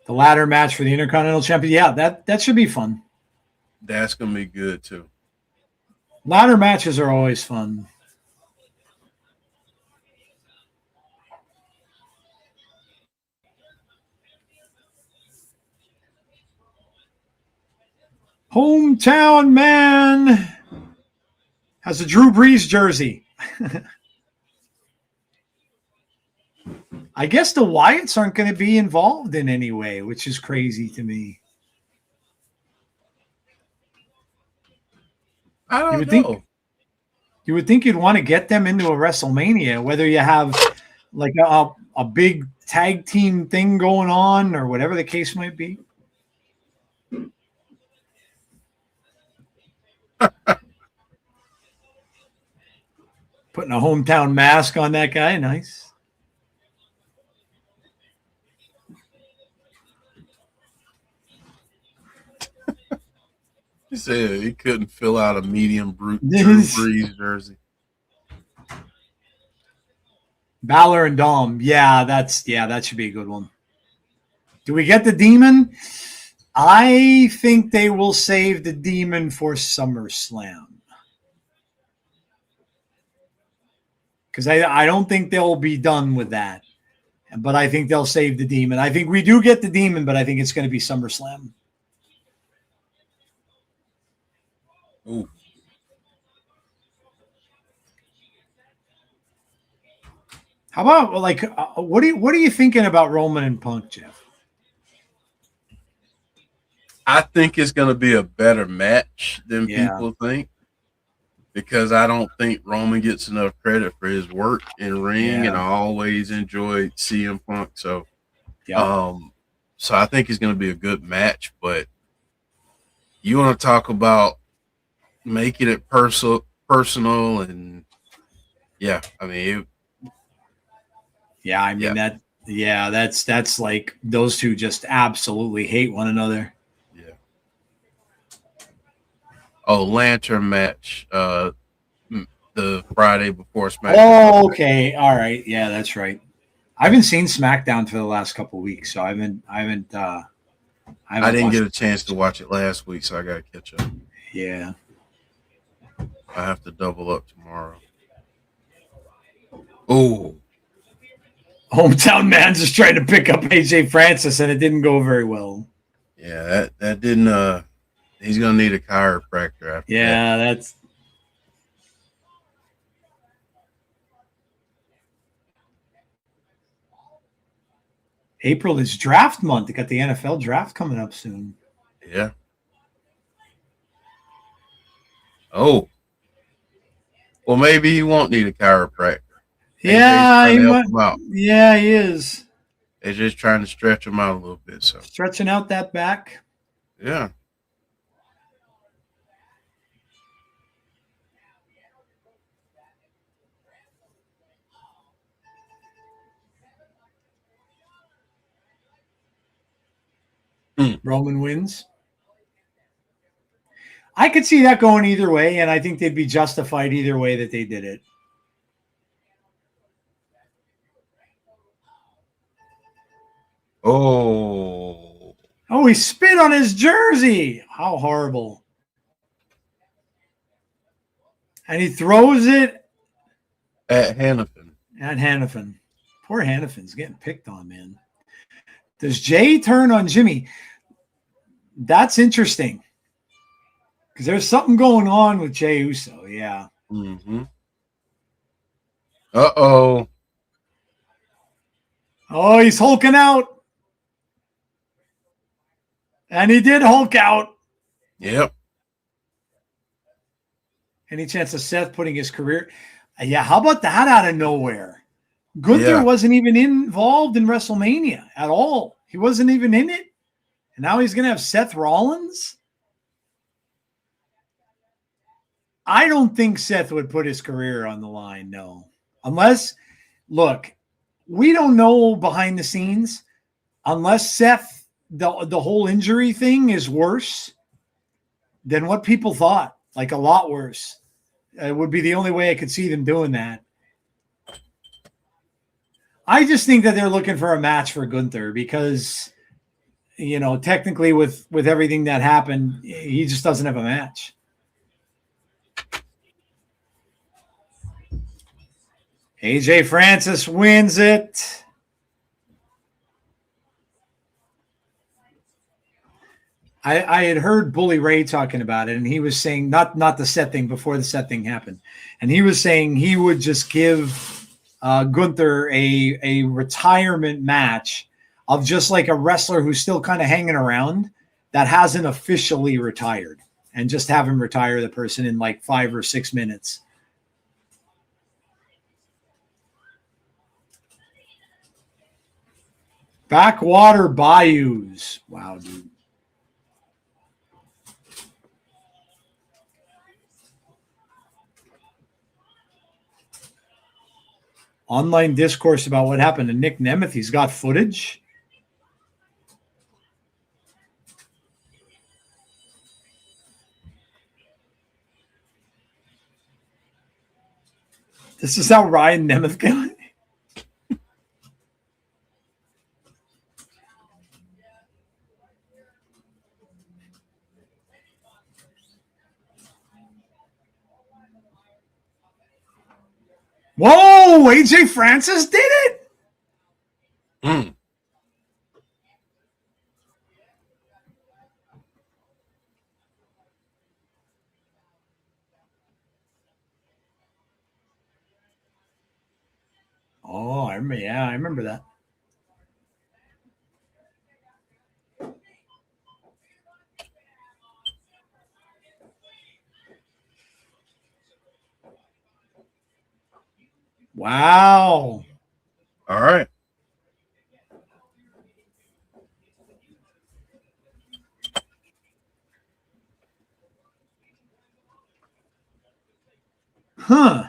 The ladder match for the Intercontinental Champion. Yeah, that should be fun. That's going to be good, too. Ladder matches are always fun. Hometown man has a Drew Brees jersey. I guess the Wyatts aren't going to be involved in any way, which is crazy to me. I don't know. You would think you'd want to get them into a WrestleMania, whether you have like a big tag team thing going on or whatever the case might be. Putting a hometown mask on that guy. Nice. He said he couldn't fill out a medium Drew Brees jersey. Balor and Dom. Yeah, that should be a good one. Do we get the Demon? I think they will save the Demon for SummerSlam. Because I don't think they'll be done with that. But I think they'll save the Demon. I think we do get the Demon, but I think it's going to be SummerSlam. Ooh. How about what are you thinking about Roman and Punk, Jeff? I think it's going to be a better match than people think, because I don't think Roman gets enough credit for his work in ring, and I always enjoyed CM Punk. So, so I think it's going to be a good match. But you want to talk about making it personal, and that's like those two just absolutely hate one another. Yeah. Oh, Lantern match. The Friday before SmackDown. Oh, okay. All right. Yeah, that's right. I haven't seen SmackDown for the last couple of weeks, so I haven't I didn't watched get a it. chance to watch it last week, so I got to catch up. Yeah. I have to double up tomorrow. Oh, Hometown Man's just trying to pick up AJ Francis, and it didn't go very well. yeah, that didn't. He's gonna need a chiropractor after that. Yeah, that's. April is draft month. They got the NFL draft coming up soon. Yeah. Oh. Well, maybe he won't need a chiropractor. Yeah, AJ's trying to help him out. Yeah, he is. They're just trying to stretch him out a little bit. So Stretching out that back. yeah. Roman wins. I could see that going either way, and I think they'd be justified either way that they did it. Oh. Oh, he spit on his jersey. How horrible. And he throws it At Hannafin. at Hannafin. Poor Hannafin's getting picked on, man. Does Jay turn on Jimmy? That's interesting. Because there's something going on with Jey Uso, yeah. Mm-hmm. Uh-oh. Oh, he's hulking out. And he did hulk out. Yep. Any chance of Seth putting his career? Yeah, how about that out of nowhere? Gunther wasn't even involved in WrestleMania at all. He wasn't even in it. And now he's going to have Seth Rollins? I don't think Seth would put his career on the line, no. Unless, look, we don't know behind the scenes. Unless Seth, the whole injury thing is worse than what people thought, like a lot worse. It would be the only way I could see them doing that. I just think that they're looking for a match for Gunther because, you know, technically with everything that happened, he just doesn't have a match. AJ Francis wins it. I had heard Bully Ray talking about it, and he was saying not the set thing before the set thing happened, and he was saying he would just give Gunther a retirement match of just like a wrestler who's still kind of hanging around that hasn't officially retired, and just have him retire the person in like 5 or 6 minutes. Backwater Bayous. Wow, dude. Online discourse about what happened to Nick Nemeth. He's got footage. This is how Ryan Nemeth got it. Whoa, AJ Francis did it. Mm. Oh, I remember. Yeah, I remember that. Wow. All right. Huh.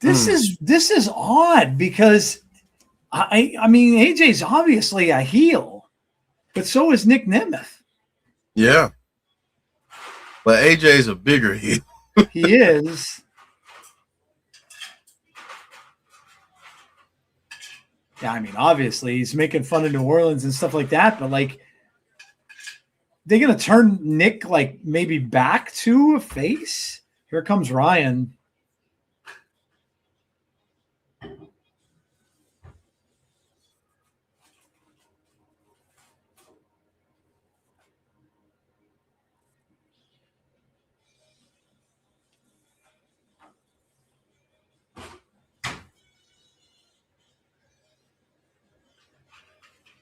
This is odd because I mean AJ's obviously a heel, but so is Nick Nemeth. Yeah. But AJ's a bigger heel. He is. Yeah, I mean, obviously he's making fun of New Orleans and stuff like that, but like, they're gonna turn Nick like maybe back to a face. Here comes Ryan.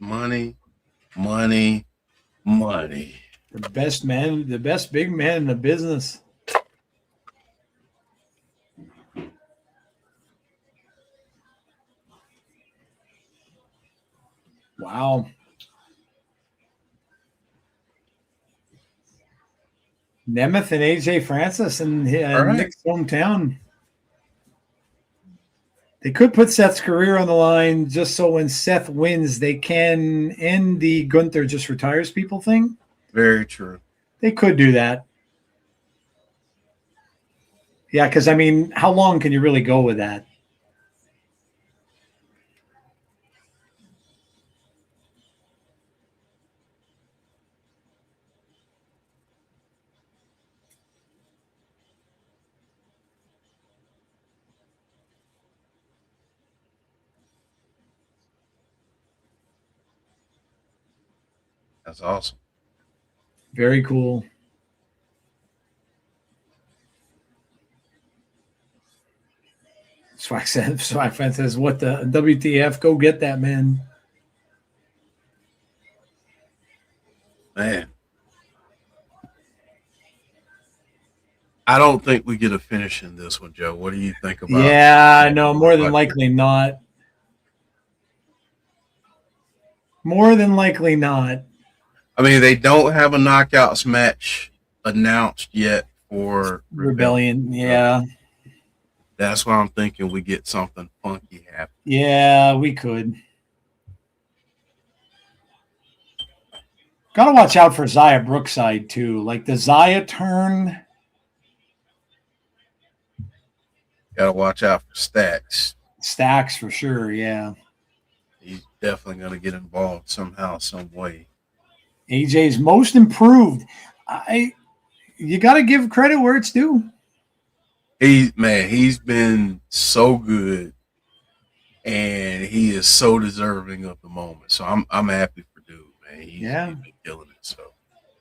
Money, money, money. The best man, the best big man in the business. Wow. Nemeth and AJ Francis in Right. Nick's hometown. They could put Seth's career on the line just so when Seth wins, they can end the Gunther just retires people thing. Very true. They could do that. Yeah, because I mean, how long can you really go with that? That's awesome. Very cool. Swag says, "What the WTF? Go get that man." Man. I don't think we get a finish in this one, Joe. What do you think about it? Yeah, no, more than likely not. More than likely not. I mean, they don't have a knockouts match announced yet for Rebellion. Yeah. That's why I'm thinking we get something funky happen. Yeah, we could. Gotta watch out for Zaya Brookside too. Like the Zaya turn. Gotta watch out for Stacks. Stacks for sure, yeah. He's definitely gonna get involved somehow, some way. AJ's most improved. You gotta give credit where it's due. He's been so good, and he is so deserving of the moment. So I'm happy for dude, man. He's been killing it. So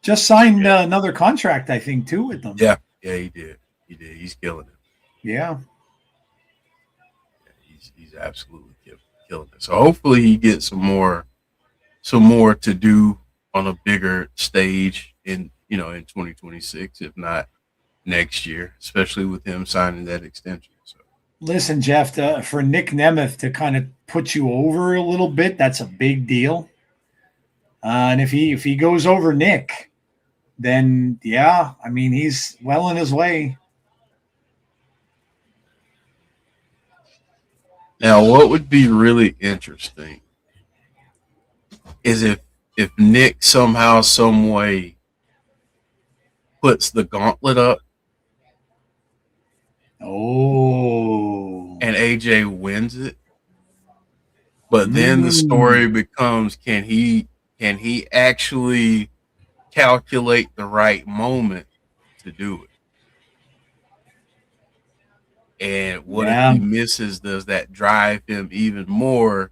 just signed another contract, I think, too, with them. Yeah, he did. He's killing it. Yeah. He's absolutely killing it. So hopefully he gets some more to do on a bigger stage in 2026, if not next year, especially with him signing that extension. So listen, Jeff, for Nick Nemeth to kind of put you over a little bit, that's a big deal. And if he goes over Nick, then yeah, I mean he's well on his way. Now, what would be really interesting is if Nick somehow, some way puts the gauntlet up. Oh. And AJ wins it. But then the story becomes, can he actually calculate the right moment to do it? And what if he misses? Does that drive him even more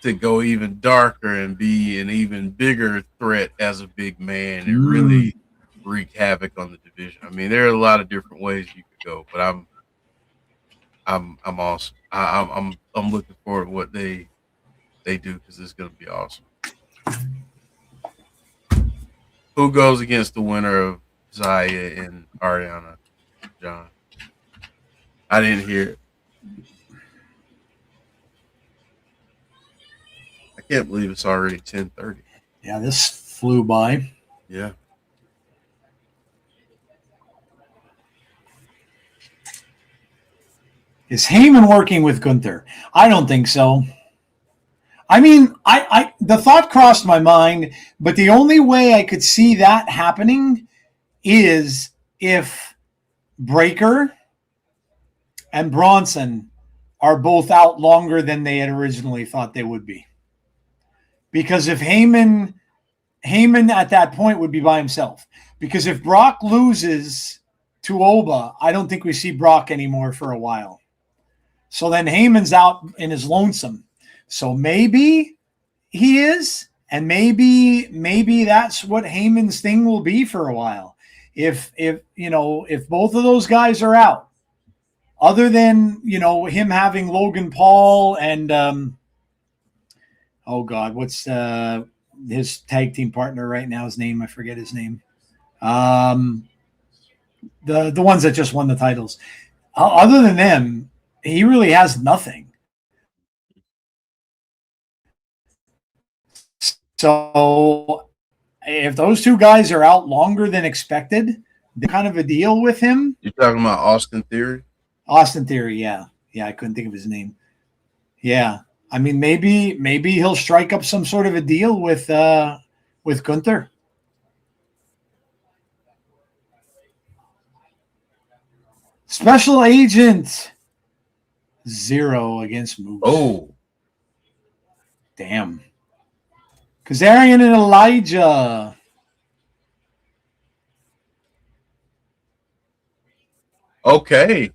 to go even darker and be an even bigger threat as a big man and really wreak havoc on the division? I mean, there are a lot of different ways you could go, but I'm awesome. I'm looking forward to what they do, because it's going to be awesome. Who goes against the winner of Zaya and Arianna, John? I didn't hear it. I can't believe it's already 10:30. Yeah, this flew by. Yeah. Is Heyman working with Gunther? I don't think so. I mean, I the thought crossed my mind, but the only way I could see that happening is if Breaker and Bronson are both out longer than they had originally thought they would be. Because if Heyman at that point would be by himself. Because if Brock loses to Oba, I don't think we see Brock anymore for a while. So then Heyman's out in his lonesome. So maybe he is, and maybe that's what Heyman's thing will be for a while. If both of those guys are out, other than him having Logan Paul and oh God, what's his tag team partner right now? His name, I forget his name. The ones that just won the titles. Other than them, he really has nothing. So if those two guys are out longer than expected, kind of a deal with him. You're talking about Austin Theory? Austin Theory, yeah. Yeah, I couldn't think of his name. Yeah. I mean, maybe he'll strike up some sort of a deal with Gunther. Special Agent 0 against Moose. Oh. Damn. Kazarian and Elijah. Okay.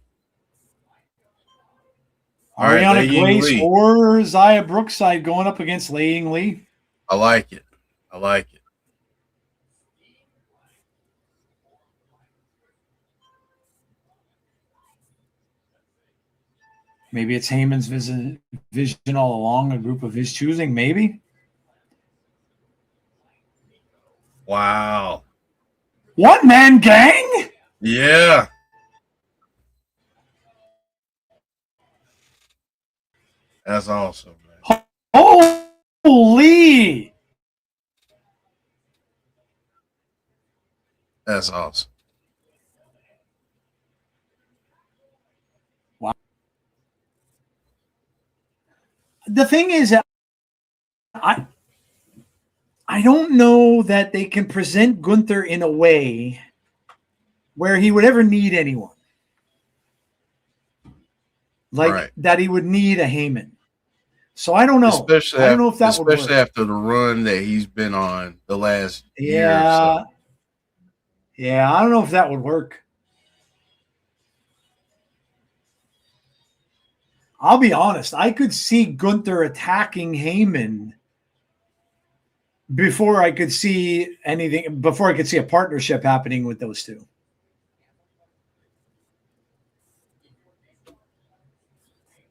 Arianna Grace or Zaya Brookside going up against Lei Ying Lee. I like it. Maybe it's Heyman's vision all along, a group of his choosing, maybe. Wow. One-man gang? Yeah. That's awesome, man. Holy! That's awesome. Wow. The thing is, I don't know that they can present Gunther in a way where he would ever need anyone. Like that he would need a Heyman. So I don't know. I don't know if that would work. Especially after the run that he's been on the last year or so. Yeah, I don't know if that would work. I'll be honest. I could see Gunther attacking Heyman before I could see a partnership happening with those two.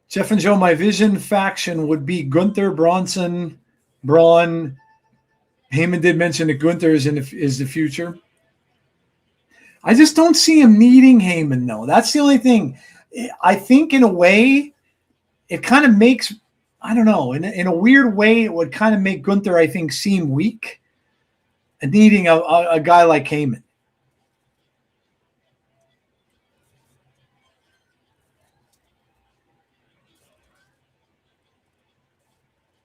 Jeff and Joe, my vision faction would be Gunther, Bronson, Braun. Heyman did mention that Gunther is the future. I just don't see him needing Heyman, though. That's the only thing. I think in a way, it kind of makes, I don't know, in a weird way, it would kind of make Gunther, I think, seem weak and needing a guy like Heyman.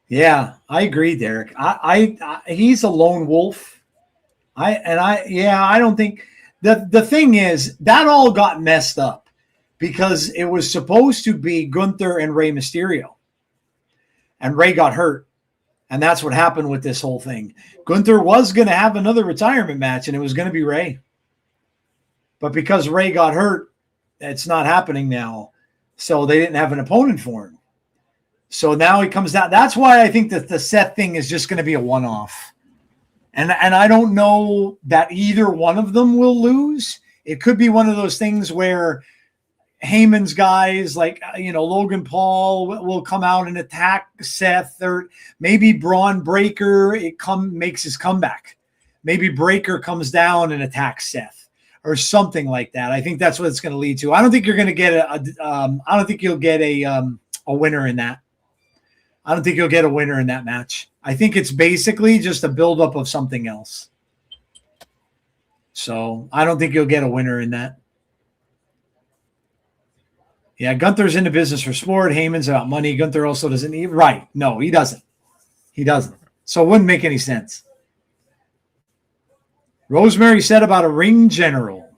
Yeah, I agree, Derek. He's a lone wolf. I don't think the thing is that all got messed up because it was supposed to be Gunther and Rey Mysterio, and Rey got hurt, and that's what happened with this whole thing. Gunther was going to have another retirement match, and it was going to be Rey, but because Rey got hurt, it's not happening now. So they didn't have an opponent for him. So now he comes down. That's why I think that the Seth thing is just going to be a one-off. And I don't know that either one of them will lose. It could be one of those things where Heyman's guys like, Logan Paul will come out and attack Seth, or maybe Braun Breaker makes his comeback. Maybe Breaker comes down and attacks Seth or something like that. I think that's what it's going to lead to. I don't think you're going to get I don't think you'll get a winner in that. I don't think you'll get a winner in that match. I think it's basically just a buildup of something else. So I don't think you'll get a winner in that. Yeah, Gunther's in the business for sport. Heyman's about money. Gunther also doesn't need. Right. No, he doesn't. He doesn't. So it wouldn't make any sense. Rosemary said about a ring general.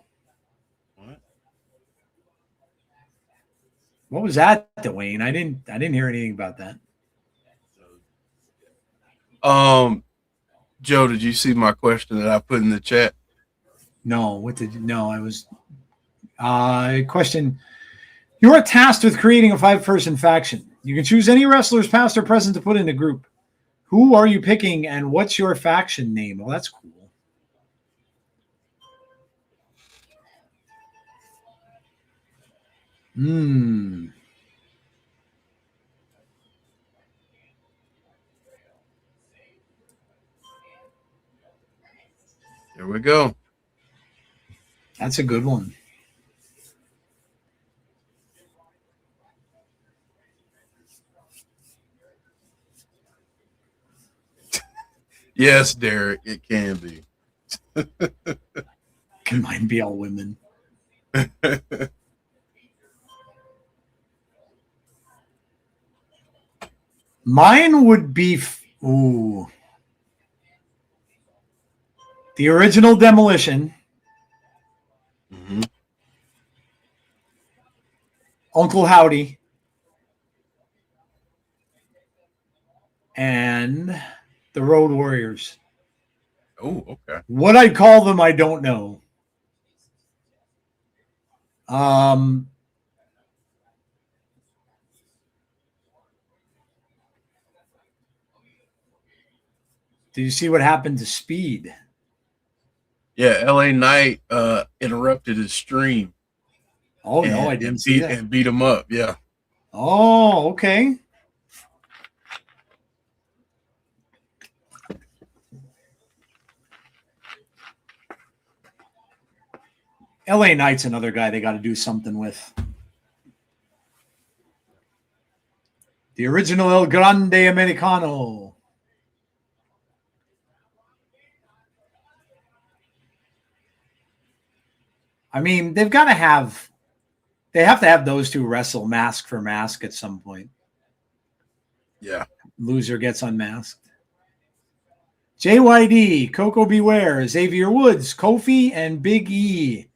What was that, Dwayne? I didn't hear anything about that. Joe, did you see my question that I put in the chat? No, I was question. You are tasked with creating a 5-person faction. You can choose any wrestlers, past or present, to put in a group. Who are you picking, and what's your faction name? Well, that's cool. Here we go. That's a good one. Yes, Derek, it can be. Can mine be all women? Mine would be the original Demolition. Mm-hmm. Uncle Howdy. And the Road Warriors. Oh, okay. What I'd call them, I don't know. Did you see what happened to Speed? Yeah, LA Knight interrupted his stream. Oh, no, I didn't see that. And beat him up, yeah. Oh, okay. LA Knight's another guy they got to do something with. The original El Grande Americano. I mean, they have to have those two wrestle mask for mask at some point. Yeah. Loser gets unmasked. JYD, Coco Beware, Xavier Woods, Kofi, and Big E.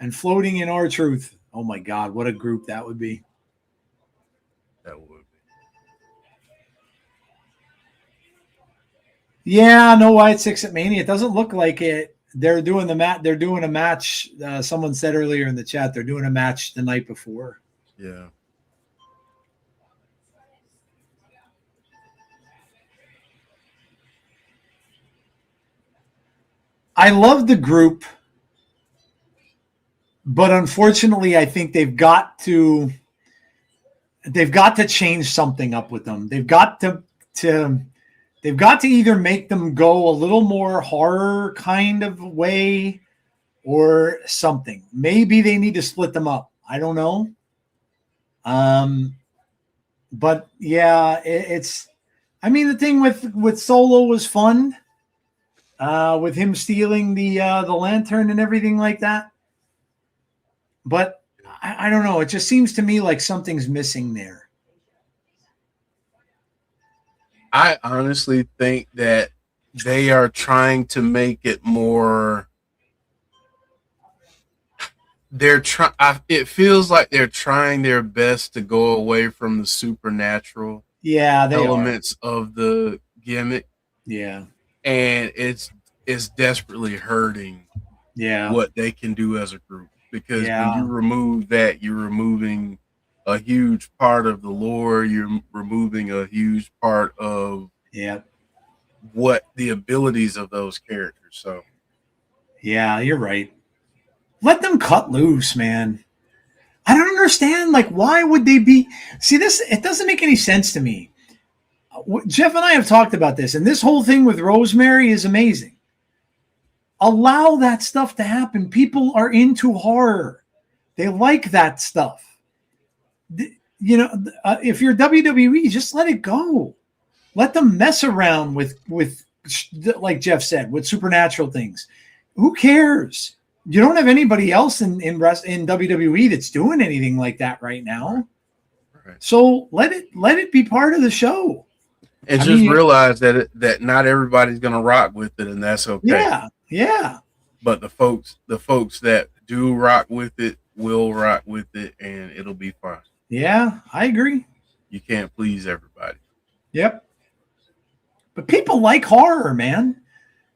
And Floating in R-Truth. Oh my God, what a group that would be. That would be. Yeah, no White Six at Mania. It doesn't look like it. They're doing They're doing a match. Someone said earlier in the chat they're doing a match the night before. Yeah. I love the group, but unfortunately, I think they've got to change something up with them. They've got to either make them go a little more horror kind of way or something. Maybe they need to split them up. I don't know. But yeah, I mean, the thing with Solo was fun. With him stealing the lantern and everything like that. But I don't know. It just seems to me like something's missing there. I honestly think that they are trying to make it more. It feels like they're trying their best to go away from the supernatural elements of the gimmick. Yeah. And it's desperately hurting what they can do as a group. Because when you remove that, you're removing a huge part of the lore. You're removing a huge part of what the abilities of those characters. So, yeah, you're right. Let them cut loose, man. I don't understand. Like, why would they be? See, this, it doesn't make any sense to me. Jeff and I have talked about this, and this whole thing with Rosemary is amazing. Allow that stuff to happen. People are into horror. They like that stuff. You know, if you're WWE, just let it go. Let them mess around with like Jeff said, with supernatural things. Who cares? you don't have anybody else in WWE that's doing anything like that right now. Right. So let it be part of the show. And just realize that not everybody's going to rock with it, and that's okay. Yeah. But the folks that do rock with it will rock with it, and it'll be fine. Yeah, I agree. You can't please everybody. Yep. But people like horror, man.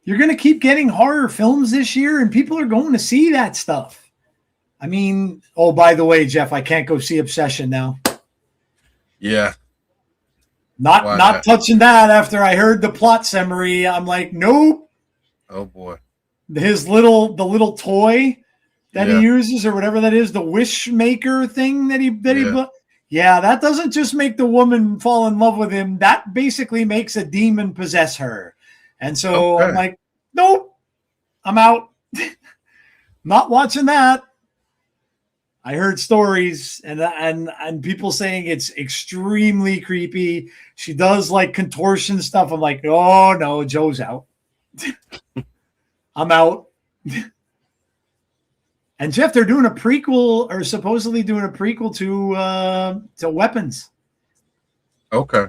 You're going to keep getting horror films this year, and people are going to see that stuff. I mean, oh, by the way, Jeff, I can't go see Obsession now. Yeah. Not touching that after I heard the plot summary. I'm like, nope. Oh boy. The little toy that he uses or whatever that is, the wish maker thing that he that doesn't just make the woman fall in love with him. That basically makes a demon possess her. And so I'm like, nope, I'm out. Not watching that. I heard stories and people saying it's extremely creepy. She does like contortion stuff. I'm like, oh no, Joe's out. I'm out. And Jeff, they're doing a prequel, or supposedly doing a prequel to Weapons. Okay.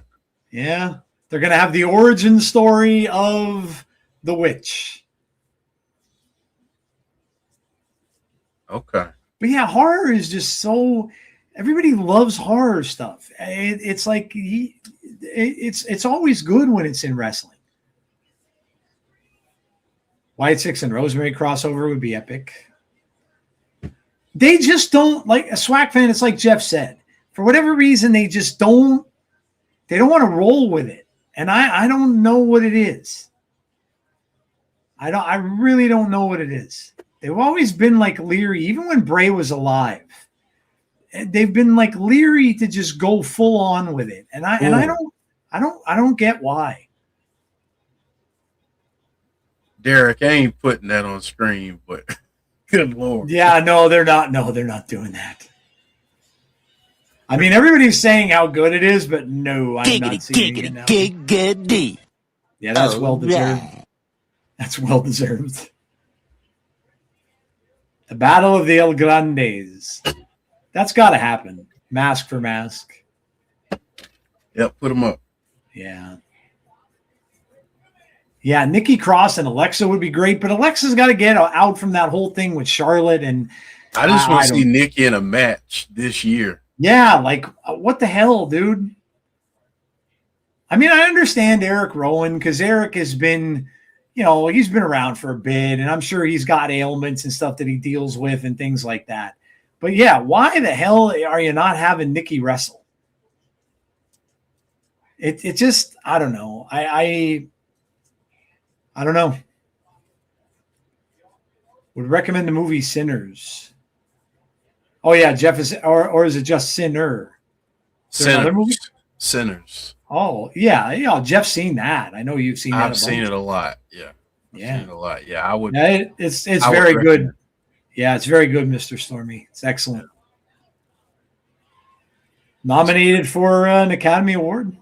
Yeah, they're gonna have the origin story of the witch. Okay. But yeah, horror is just so. Everybody loves horror stuff. It's like it's always good when it's in wrestling. Wyatt Six and Rosemary crossover would be epic. They just don't, like a SWAC fan. It's like Jeff said. For whatever reason, they just don't. They don't want to roll with it, and I don't know what it is. I really don't know what it is. They've always been like leery, even when Bray was alive. They've been like leery to just go full on with it, and I don't get why. Derek, I ain't putting that on screen, but good Lord. Yeah, no, they're not. No, they're not doing that. I mean, everybody's saying how good it is, but no, I'm not seeing it now. Giggity. Yeah, that's well deserved. That's well deserved. The Battle of the El Grandes. That's got to happen. Mask for mask. Yep, put them up. Yeah. Yeah, Nikki Cross and Alexa would be great, but Alexa's got to get out from that whole thing with Charlotte. And I just want to see Nikki in a match this year. Yeah, like, what the hell, dude? I mean, I understand Eric Rowan because Eric has been, he's been around for a bit, and I'm sure he's got ailments and stuff that he deals with and things like that. But yeah, why the hell are you not having Nikki wrestle? It just, I don't know. I don't know. Would recommend the movie Sinners. Oh yeah, Jeff is, or is it just Sinner? Sinners. Oh yeah. Jeff's seen that. I know you've seen that. I've seen it a lot. Yeah. Yeah. Seen it a lot. Yeah, I would. Yeah, it's very good. Yeah, it's very good, Mr. Stormy. It's excellent. Nominated for an Academy Award.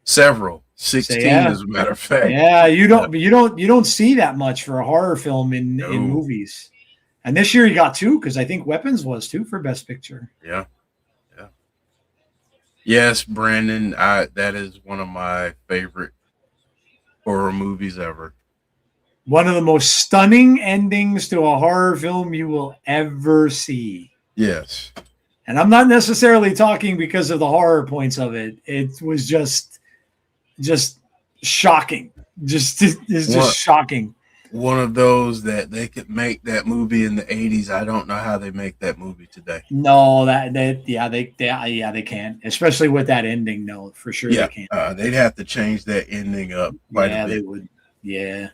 Several. 16, as a matter of fact. Yeah, you don't see that much for a horror film in movies. And this year he got 2 because I think Weapons was 2 for Best Picture. Yeah. Yes, Brandon, that is one of my favorite horror movies ever. One of the most stunning endings to a horror film you will ever see. Yes. And I'm not necessarily talking because of the horror points of it. It was just shocking. It's just shocking. One of those that they could make that movie in the 80s. I don't know how they make that movie today. No, they can't, especially with that ending. No, for sure they can't. They'd have to change that ending up quite a bit. They would. Yeah,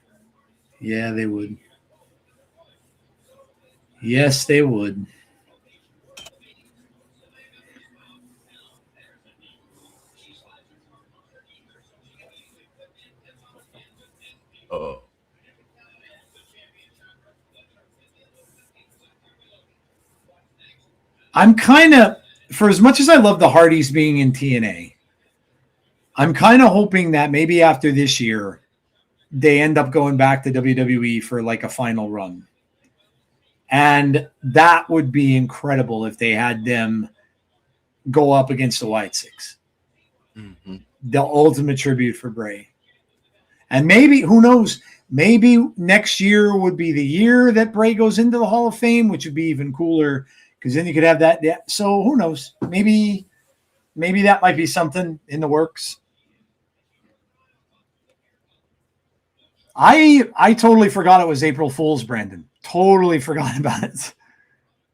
they would. Yes, they would. I'm kind of, for as much as I love the Hardys being in TNA, I'm kind of hoping that maybe after this year, they end up going back to WWE for like a final run. And that would be incredible if they had them go up against the White Six. Mm-hmm. The ultimate tribute for Bray. And maybe, who knows, maybe next year would be the year that Bray goes into the Hall of Fame, which would be even cooler because then you could have that. Yeah. So who knows? Maybe that might be something in the works. I totally forgot it was April Fool's, Brandon. Totally forgot about it.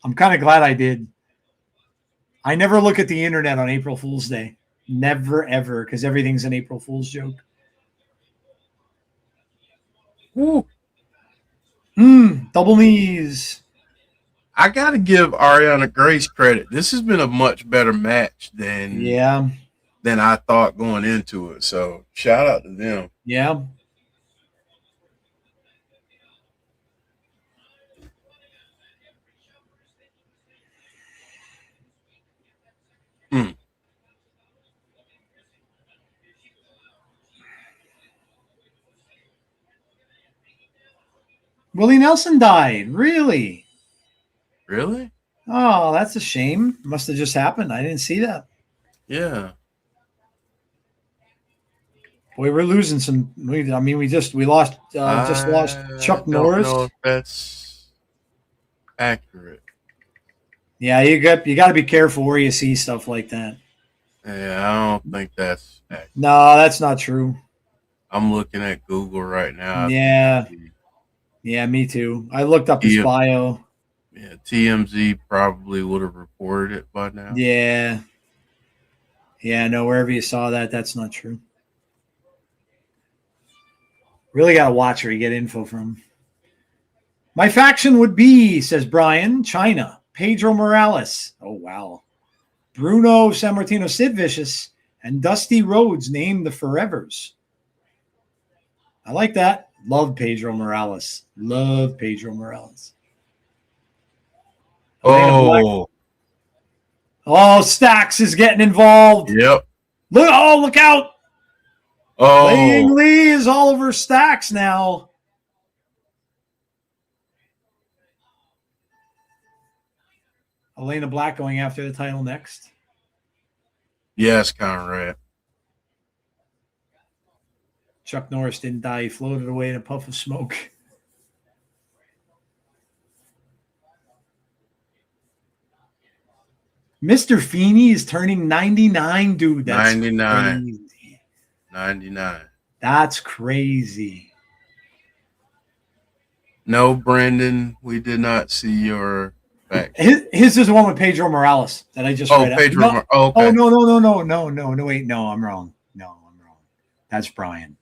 I'm kind of glad I did. I never look at the internet on April Fool's Day. Never, ever, because everything's an April Fool's joke. Ooh. Double knees. I got to give Arianna Grace credit. This has been a much better match than I thought going into it. So shout out to them. Yeah. Willie Nelson died. Really? Really? Oh, that's a shame. Must have just happened. I didn't see that. Yeah. Boy, we're losing some. We lost Chuck Norris. I don't know if that's accurate. Yeah, you got to be careful where you see stuff like that. Yeah, I don't think that's accurate. No, that's not true. I'm looking at Google right now. Yeah, me too. I looked up his bio. Yeah, TMZ probably would have reported it by now. Yeah. Yeah, no, wherever you saw that, that's not true. Really got to watch where you get info from. My faction would be, says Brian, China, Pedro Morales. Oh, wow. Bruno Sammartino, Sid Vicious, and Dusty Rhodes named the Forevers. I like that. Love Pedro Morales. Love Pedro Morales. Oh, Stax is getting involved. Yep. Look out. Oh. Playing Lee is Oliver Stax now. Elena Black going after the title next. Yes, Conrad. Chuck Norris didn't die. He floated away in a puff of smoke. Mr. Feeney is turning 99, dude. That's 99. crazy. 99. That's crazy. No, Brendan, we did not see your fact. His is the one with Pedro Morales that I just read. Pedro. Okay. Oh, no, wait, no, I'm wrong. No, I'm wrong. That's Brian.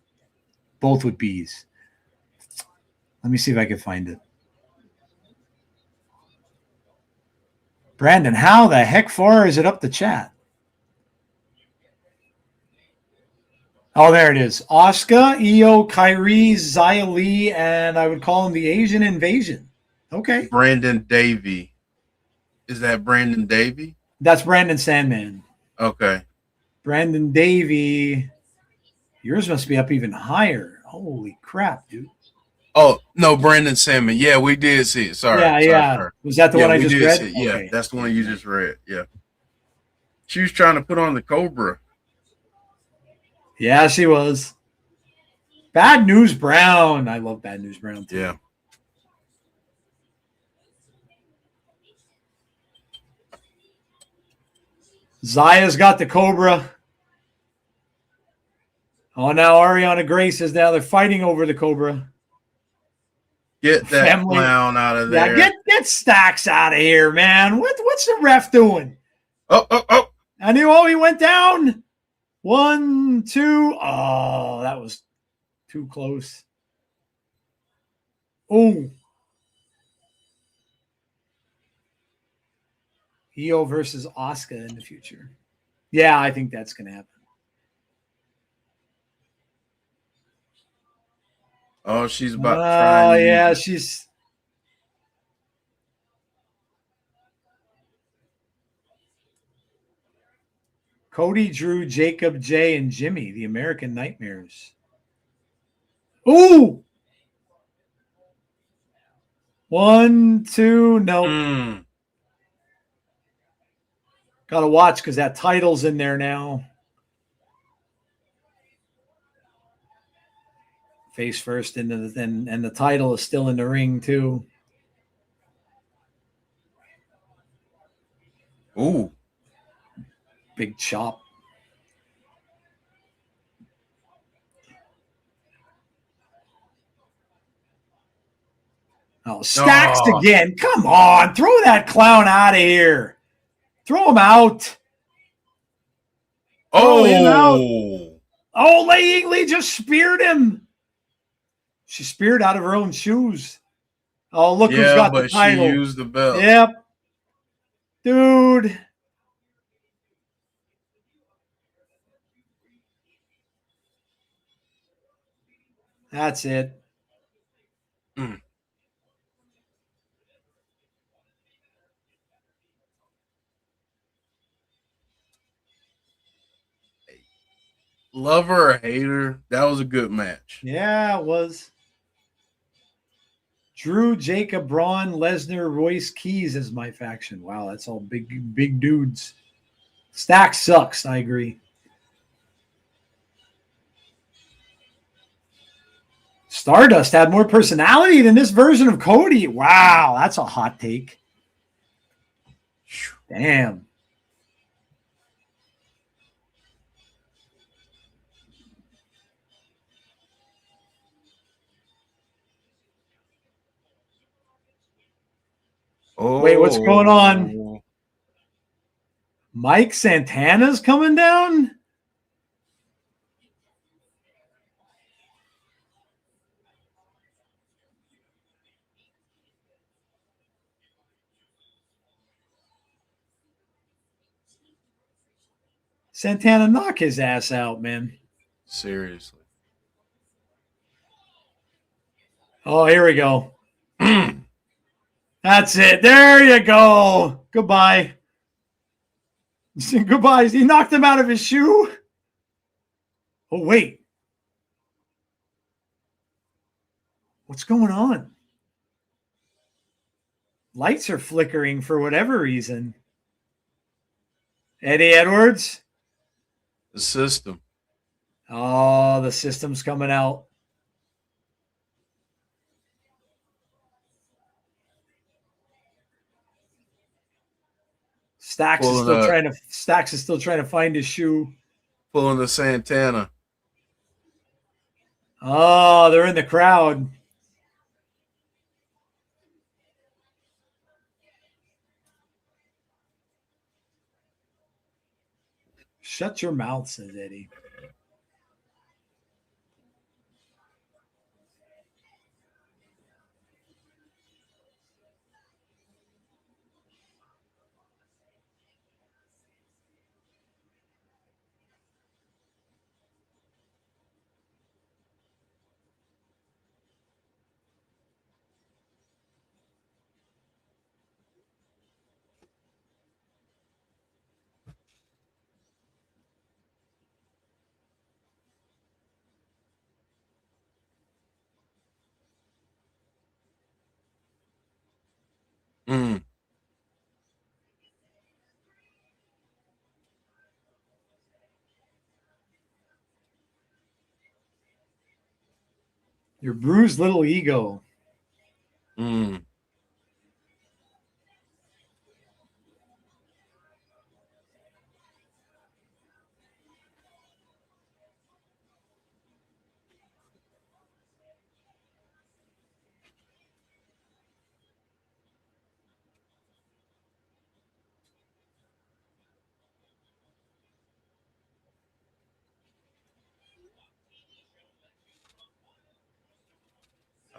Both with B's. Let me see if I can find it. Brandon, how the heck far is it up the chat? Oh, there it is. Asuka, Io, Kyrie, Xia Li, and I would call him the Asian Invasion. Okay. Brandon Davey. Is that Brandon Davey? That's Brandon Sandman. Okay. Brandon Davey. Yours must be up even higher. Holy crap, dude. Oh, no, Brandon Salmon. Yeah, we did see it. Sorry. Sorry. Was that the one I just read? Yeah, okay. That's the one you just read. Yeah. She was trying to put on the Cobra. Yeah, she was. Bad News Brown. I love Bad News Brown, too. Yeah. Zaya's got the Cobra. Oh, now Arianna Grace is now they're fighting over the Cobra. Get that clown out of there. Yeah, get Stax out of here, man. What's the ref doing? Oh. And he went down. 1, 2. Oh, that was too close. Oh. Io versus Asuka in the future. Yeah, I think that's going to happen. Oh, she's about to try. Oh, yeah, she's. Cody, Drew, Jacob, Jay, and Jimmy, the American Nightmares. Ooh! 1, 2, no. Mm. Got to watch because that title's in there now. Face first, and the title is still in the ring too. Ooh. Big chop. Oh, Stacks again. Come on. Throw that clown out of here. Throw him out. Throw him out. Oh, Lei Yingli just speared him. She speared out of her own shoes. Oh, look who's got the title. She used the belt. Yep. Dude. That's it. Mm. Lover or hater, that was a good match. Yeah, it was. Drew, Jacob, Braun, Lesnar, Royce, Keys is my faction. Wow, that's all big dudes. Stack sucks. I agree. Stardust had more personality than this version of Cody. Wow, that's a hot take. Damn. Oh. Wait, what's going on? Mike Santana's coming down? Santana, knock his ass out, man. Seriously. Oh, here we go. That's it. There you go. Goodbye. Goodbye. He knocked him out of his shoe. Oh, wait. What's going on? Lights are flickering for whatever reason. Eddie Edwards. The system. Oh, the system's coming out. Stacks is still trying to find his shoe. Pulling the Santana. Oh, they're in the crowd. Shut your mouth, says Eddie. Mm. Your bruised little ego. Mm.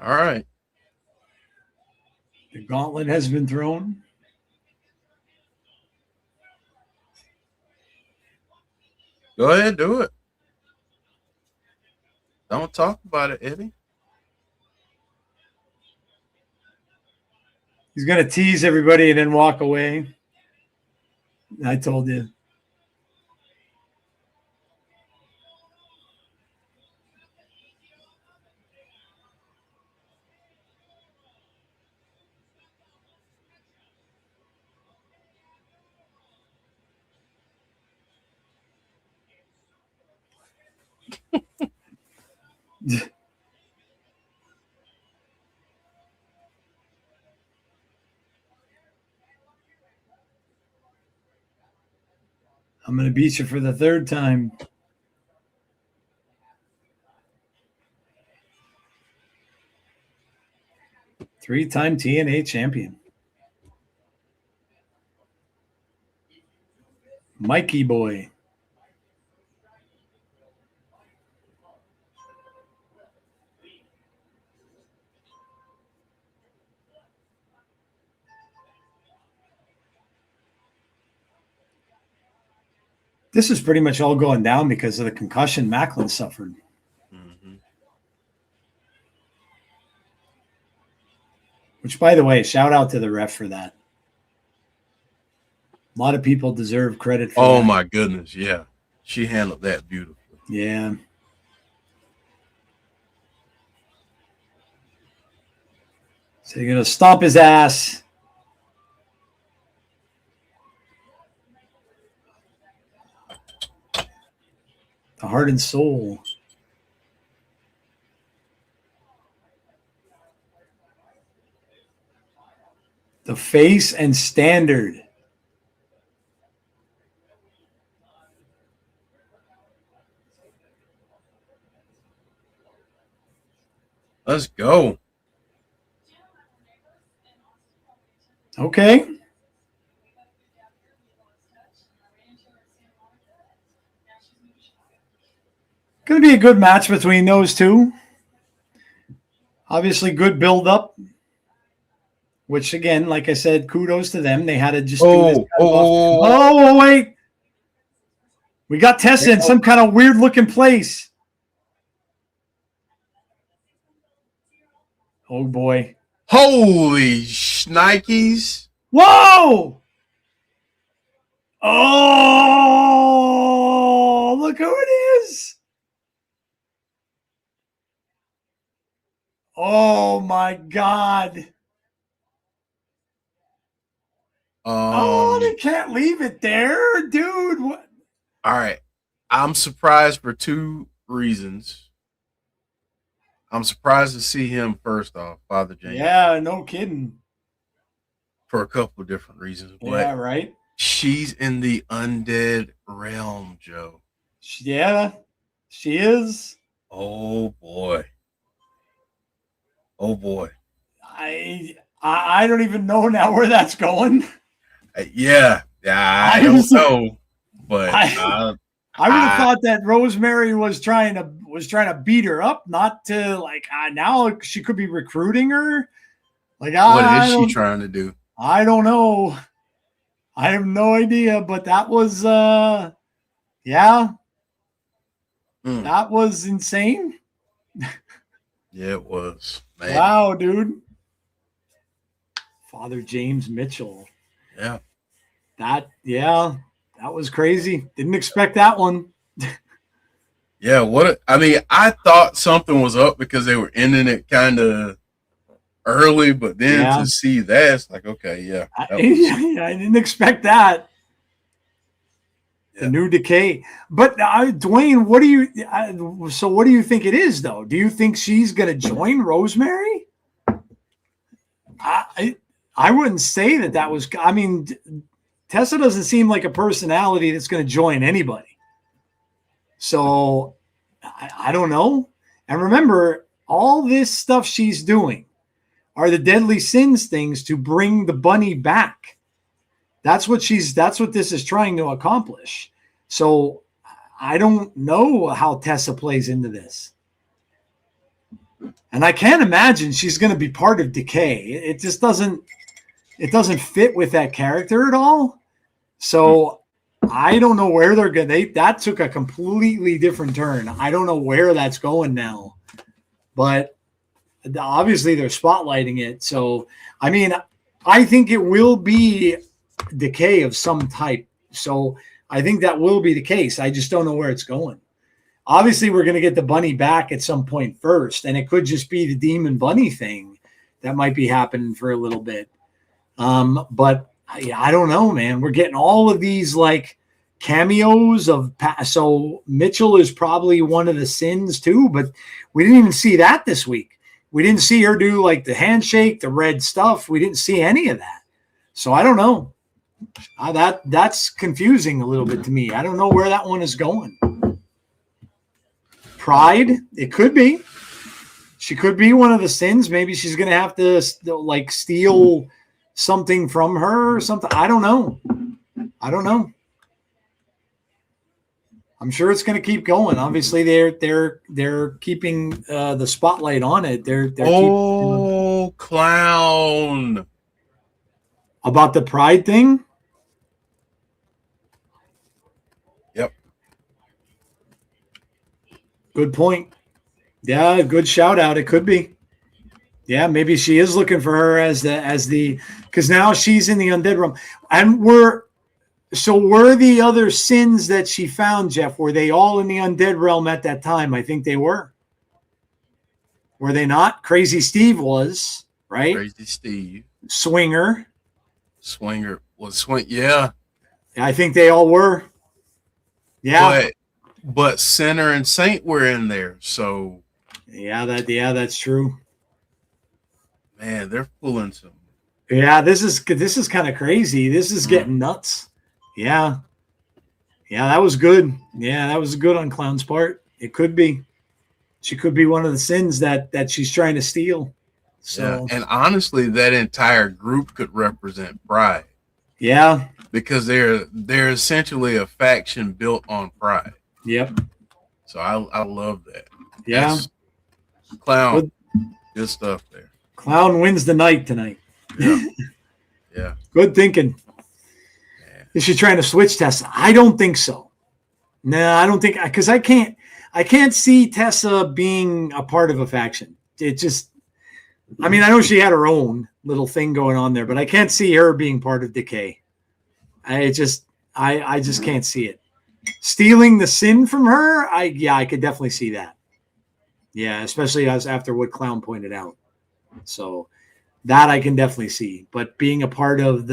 All right. The gauntlet has been thrown. Go ahead, do it. Don't talk about it, Eddie. He's going to tease everybody and then walk away. I told you. I'm going to beat you for the third time. Three-time TNA champion. Mikey boy. This is pretty much all going down because of the concussion Macklin suffered. Mm-hmm. Which, by the way, shout out to the ref for that. A lot of people deserve credit for that. Oh, my goodness. Yeah. She handled that beautifully. Yeah. So you're going to stomp his ass. The heart and soul. The face and standard. Let's go. Okay. Going to be a good match between those two. Obviously, good build-up. Which, again, like I said, kudos to them. They had to just do this. Oh, wait. We got Tessa in some kind of weird-looking place. Oh, boy. Holy shnikes. Whoa! Oh, look who it is. Oh, my God. Oh, they can't leave it there, dude. What? All right. I'm surprised for two reasons. I'm surprised to see him first off, Father James. Yeah, no kidding. For a couple of different reasons. But yeah, right. She's in the undead realm, Joe. Yeah, she is. Oh boy. Oh boy. I don't even know now where that's going. Yeah, I don't know, but I would have thought that Rosemary was trying to beat her up, not to like now she could be recruiting her. Like, what is she trying to do? I don't know. I have no idea, but that was that was insane. Yeah, it was. Man. Wow, dude. Father James Mitchell. Yeah. That was crazy. Didn't expect that one. Yeah, I thought something was up because they were ending it kind of early, but then to see that, it's like, okay, yeah. I didn't expect that. Yeah. The new Decay. But Dwayne, what do you think it is, though? Do you think she's going to join Rosemary? I wouldn't say that was, I mean, Tessa doesn't seem like a personality that's going to join anybody. So I don't know. And remember, all this stuff she's doing are the Deadly Sins things to bring the bunny back. That's what this is trying to accomplish. So I don't know how Tessa plays into this. And I can't imagine she's going to be part of Decay. It just doesn't fit with that character at all. So I don't know where they're going. That took a completely different turn. I don't know where that's going now, but obviously they're spotlighting it. So, I mean, I think it will be Decay of some type. So I think that will be the case. I just don't know where it's going. Obviously, we're going to get the bunny back at some point first, and it could just be the demon bunny thing that might be happening for a little bit. But I don't know, man. We're getting all of these like cameos of so Mitchell is probably one of the sins too, but we didn't even see that this week. We didn't see her do like the handshake, the red stuff. We didn't see any of that. So I don't know. That's confusing a little bit to me. I don't know where that one is going. Pride, it could be. She could be one of the sins. Maybe she's going to have to like steal something from her or something. I don't know. I'm sure it's going to keep going. Obviously, they're keeping the spotlight on it. They're clown about the Pride thing. Yep. Good point. Yeah, good shout out. It could be. Yeah, maybe she is looking for her as the because now she's in the undead realm, and were the other sins that she found, Jeff? Were they all in the undead realm at that time? I think they were. Were they not? Crazy Steve was, right? Crazy Steve. Swinger was swing. Yeah, I think they all were. Yeah, but Sinner and Saint were in there, so. Yeah, that's true. Man, they're pulling some. Yeah, this is kind of crazy. This is getting nuts. Yeah, that was good. Yeah, that was good on Clown's part. It could be. She could be one of the sins that she's trying to steal. So, yeah. And honestly, that entire group could represent Pride. Yeah, because they're essentially a faction built on pride. Yep. So I love that. Yeah. That's Clown. Good stuff there. Clown wins the night tonight. Yeah. Yeah. Good thinking. Yeah. Is she trying to switch Tessa? I don't think so. No, I don't think, because I can't see Tessa being a part of a faction. It just, I mean, I know she had her own little thing going on there, but I can't see her being part of Decay. I just can't see it. Stealing the sin from her, I could definitely see that. Yeah, especially as after what Clown pointed out. So that I can definitely see. But being a part of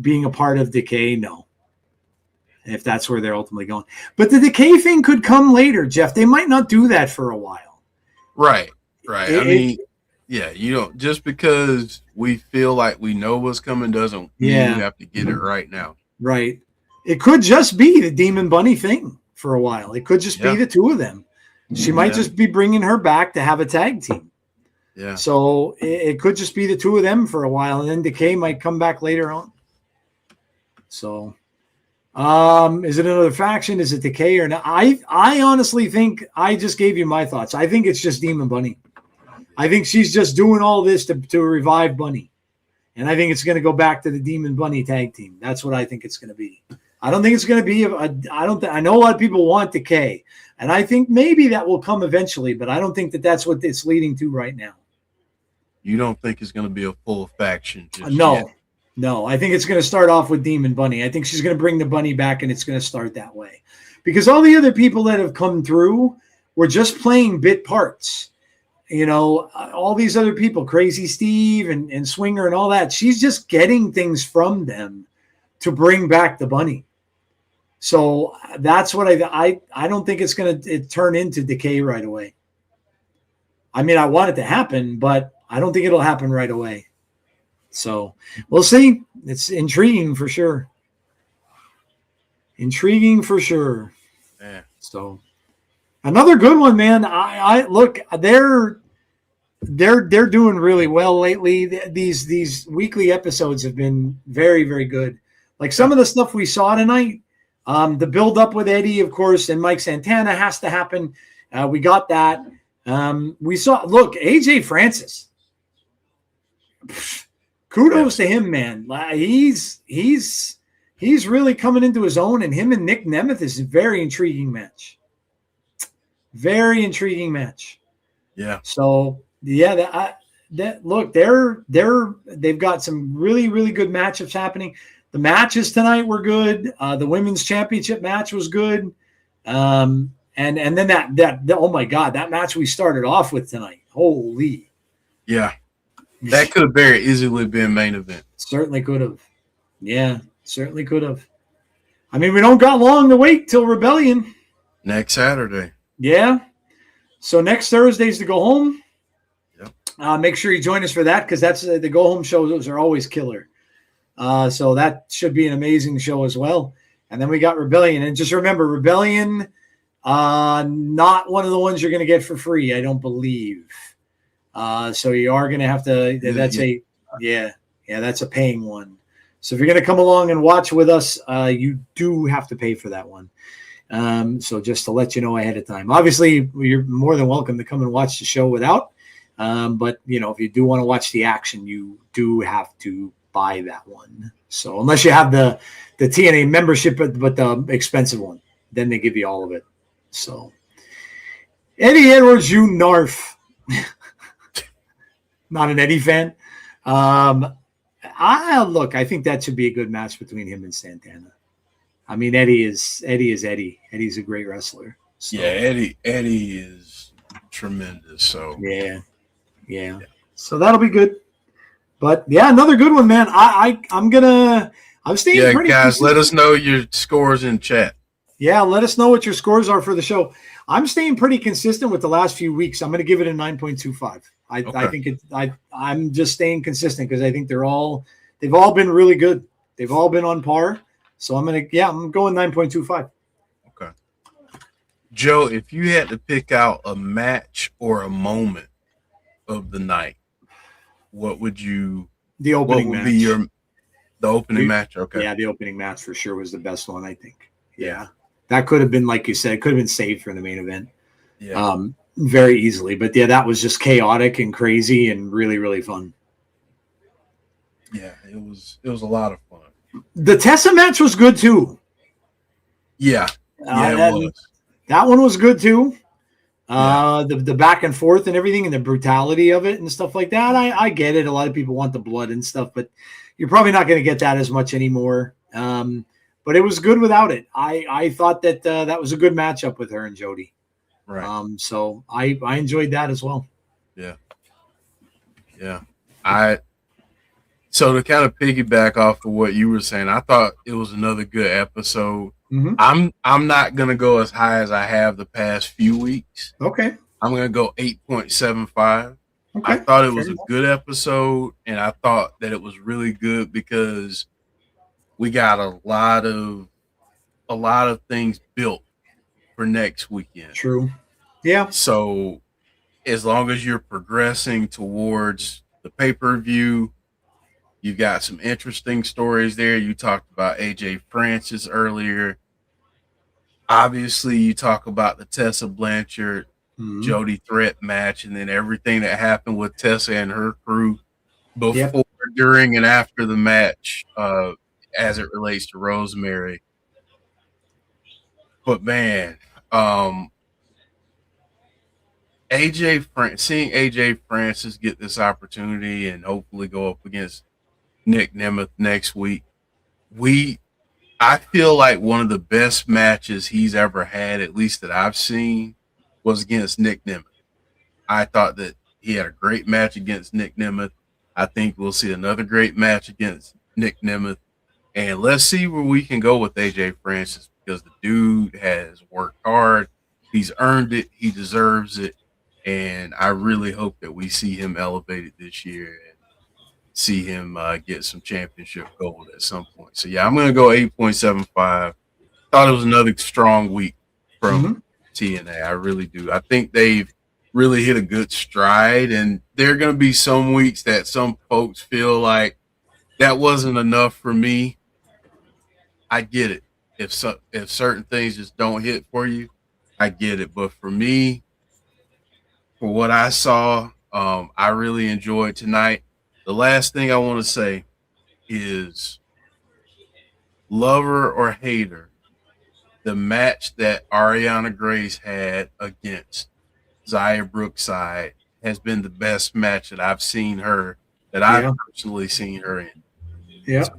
Decay, no. If that's where they're ultimately going. But the Decay thing could come later, Jeff. They might not do that for a while. Right. I mean, yeah, you don't, just because we feel like we know what's coming doesn't mean you have to get it right now. Right. It could just be the Demon Bunny thing for a while. It could just be the two of them. She might just be bringing her back to have a tag team. Yeah. So it could just be the two of them for a while, and then Decay might come back later on. So, is it another faction? Is it Decay or not? I honestly think, I just gave you my thoughts. I think it's just Demon Bunny. I think she's just doing all this to revive Bunny. And I think it's going to go back to the Demon Bunny tag team. That's what I think it's going to be. I don't think it's going to be, I know a lot of people want Decay. And I think maybe that will come eventually, but I don't think that's what it's leading to right now. You don't think it's going to be a full faction? No. I think it's going to start off with Demon Bunny. I think she's going to bring the Bunny back, and it's going to start that way. Because all the other people that have come through were just playing bit parts. You know, all these other people, Crazy Steve and Swinger and all that, she's just getting things from them to bring back the Bunny. So that's what I don't think it's going to turn into Decay right away. I mean, I want it to happen, but I don't think it'll happen right away. So we'll see. It's intriguing for sure. Yeah. So another good one, man. I look, they're doing really well lately. These weekly episodes have been very, very good. Like some of the stuff we saw tonight, the build up with Eddie, of course, and Mike Santana has to happen. We got that. We saw, look, AJ Francis. Kudos to him, man. He's really coming into his own, and him and Nick Nemeth is a very intriguing match. Very intriguing match. Yeah. So yeah, look, they've got some really, really good matchups happening. The matches tonight were good. The women's championship match was good. And then that oh my God, that match we started off with tonight. Holy. Yeah. That could have very easily been main event. Certainly could have. Yeah, certainly could have. I mean, we don't got long to wait till Rebellion. Next Saturday. Yeah. So next Thursday's the go home. Yep. Make sure you join us for that because that's the go home shows are always killer. So that should be an amazing show as well. And then we got Rebellion. And just remember, Rebellion, not one of the ones you're going to get for free, I don't believe. So you are going to have to, that's a paying one. So if you're going to come along and watch with us, you do have to pay for that one. So just to let you know ahead of time. Obviously, you're more than welcome to come and watch the show without. But, if you do want to watch the action, you do have to buy that one. So unless you have the TNA membership, but the expensive one, then they give you all of it. So Eddie Edwards, you narf. Not an Eddie fan. I think that should be a good match between him and Santana. I mean, Eddie is Eddie. Eddie's a great wrestler. So. Yeah, Eddie is tremendous. So yeah. So that'll be good. But yeah, another good one, man. I'm staying pretty. Yeah, guys, let us know your scores in chat. Yeah, let us know what your scores are for the show. I'm staying pretty consistent with the last few weeks. I'm going to give it a 9.25. I think I'm just staying consistent because I think they've all been really good. They've all been on par. So I'm going 9.25. Okay. Joe, if you had to pick out a match or a moment of the night, what would you? The opening match. The opening match. Okay. Yeah, the opening match for sure was the best one, I think. Yeah. That could have been, like you said, it could have been saved for the main event. Yeah. Very easily. But yeah, that was just chaotic and crazy and really, really fun. Yeah, it was a lot of fun. The Tessa match was good too. Yeah. It was. That one was good too. The back and forth and everything and the brutality of it and stuff like that. I get it. A lot of people want the blood and stuff, but you're probably not going to get that as much anymore. But it was good without it. I thought that that was a good matchup with her and Jody. Right. So I enjoyed that as well. Yeah. Yeah. So to kind of piggyback off of what you were saying, I thought it was another good episode. Mm-hmm. I'm not gonna go as high as I have the past few weeks. Okay. I'm gonna go 8.75. Okay. I thought it was a good episode, and I thought that it was really good because we got a lot of things built for next weekend. True. Yeah. So as long as you're progressing towards the pay-per-view, you got some interesting stories there. You talked about AJ Francis earlier. Obviously, you talk about the Tessa Blanchard Jody threat match, and then everything that happened with Tessa and her crew before, during, and after the match, as it relates to Rosemary. But man, seeing AJ Francis get this opportunity and hopefully go up against Nick Nemeth next week, I feel like one of the best matches he's ever had, at least that I've seen, was against Nick Nemeth. I thought that he had a great match against Nick Nemeth. I think we'll see another great match against Nick Nemeth. And let's see where we can go with AJ Francis, because the dude has worked hard. He's earned it. He deserves it. And I really hope that we see him elevated this year and see him get some championship gold at some point. So, yeah, I'm going to go 8.75. Thought it was another strong week from TNA. I really do. I think they've really hit a good stride, and there are going to be some weeks that some folks feel like that wasn't enough for me. I get it. If certain things just don't hit for you, I get it. But for me, for what I saw, I really enjoyed tonight. The last thing I want to say is, lover or hater, the match that Arianna Grace had against Zaya Brookside has been the best match that I've seen her, that I've personally seen her in. Yeah. So,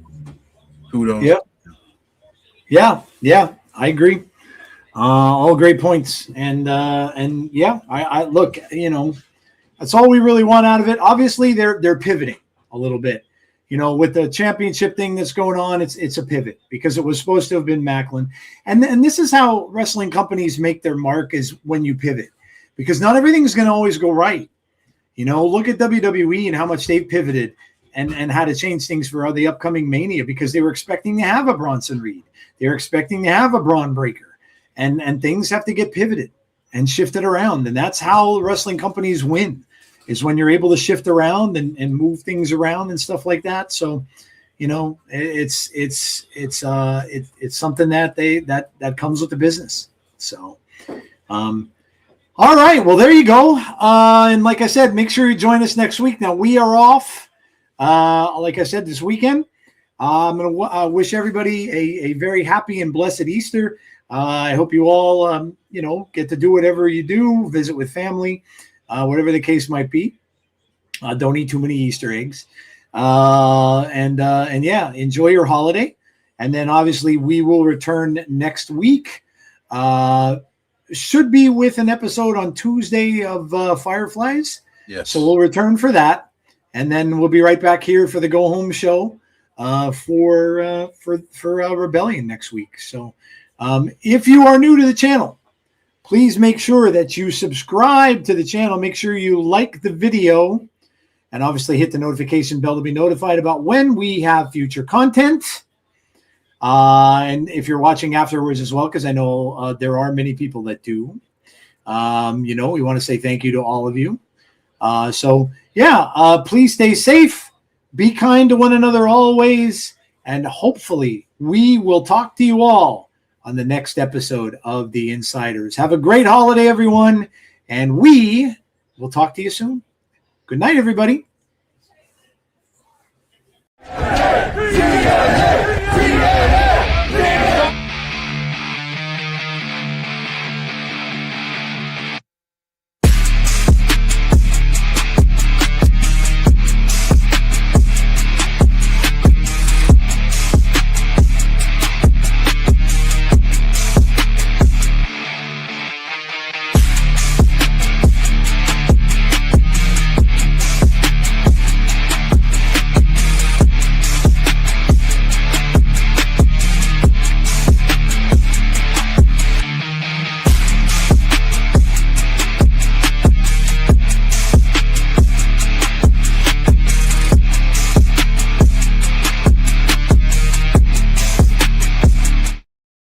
kudos. Yeah, I agree. All great points. And yeah, I look, that's all we really want out of it. Obviously they're pivoting a little bit. with the championship thing that's going on, it's a pivot because it was supposed to have been Macklin. And this is how wrestling companies make their mark, is when you pivot, because not everything's going to always go right. Look at WWE and how much they've pivoted and how to change things for the upcoming Mania, because they were expecting to have a Bronson Reed. They were expecting to have a Braun Breaker, and things have to get pivoted and shifted around. And that's how wrestling companies win, is when you're able to shift around and move things around and stuff like that. So, it's something that comes with the business. So, all right, well, there you go. And like I said, make sure you join us next week. Now we are off, like I said, this weekend. I'm going to wish everybody a very happy and blessed Easter. I hope you all, get to do whatever you do, visit with family, whatever the case might be. Don't eat too many Easter eggs. And yeah, enjoy your holiday. And then obviously we will return next week. Should be with an episode on Tuesday of Fireflies. Yes. So we'll return for that. And then we'll be right back here for the go home show for Rebellion next week. So if you are new to the channel, please make sure that you subscribe to the channel. Make sure you like the video and obviously hit the notification bell to be notified about when we have future content. And if you're watching afterwards as well, because I know there are many people that do, we want to say thank you to all of you. So yeah, please stay safe, be kind to one another always, and hopefully we will talk to you all on the next episode of The Insiders. Have a great holiday, everyone, and we will talk to you soon. Good night, everybody. Hey,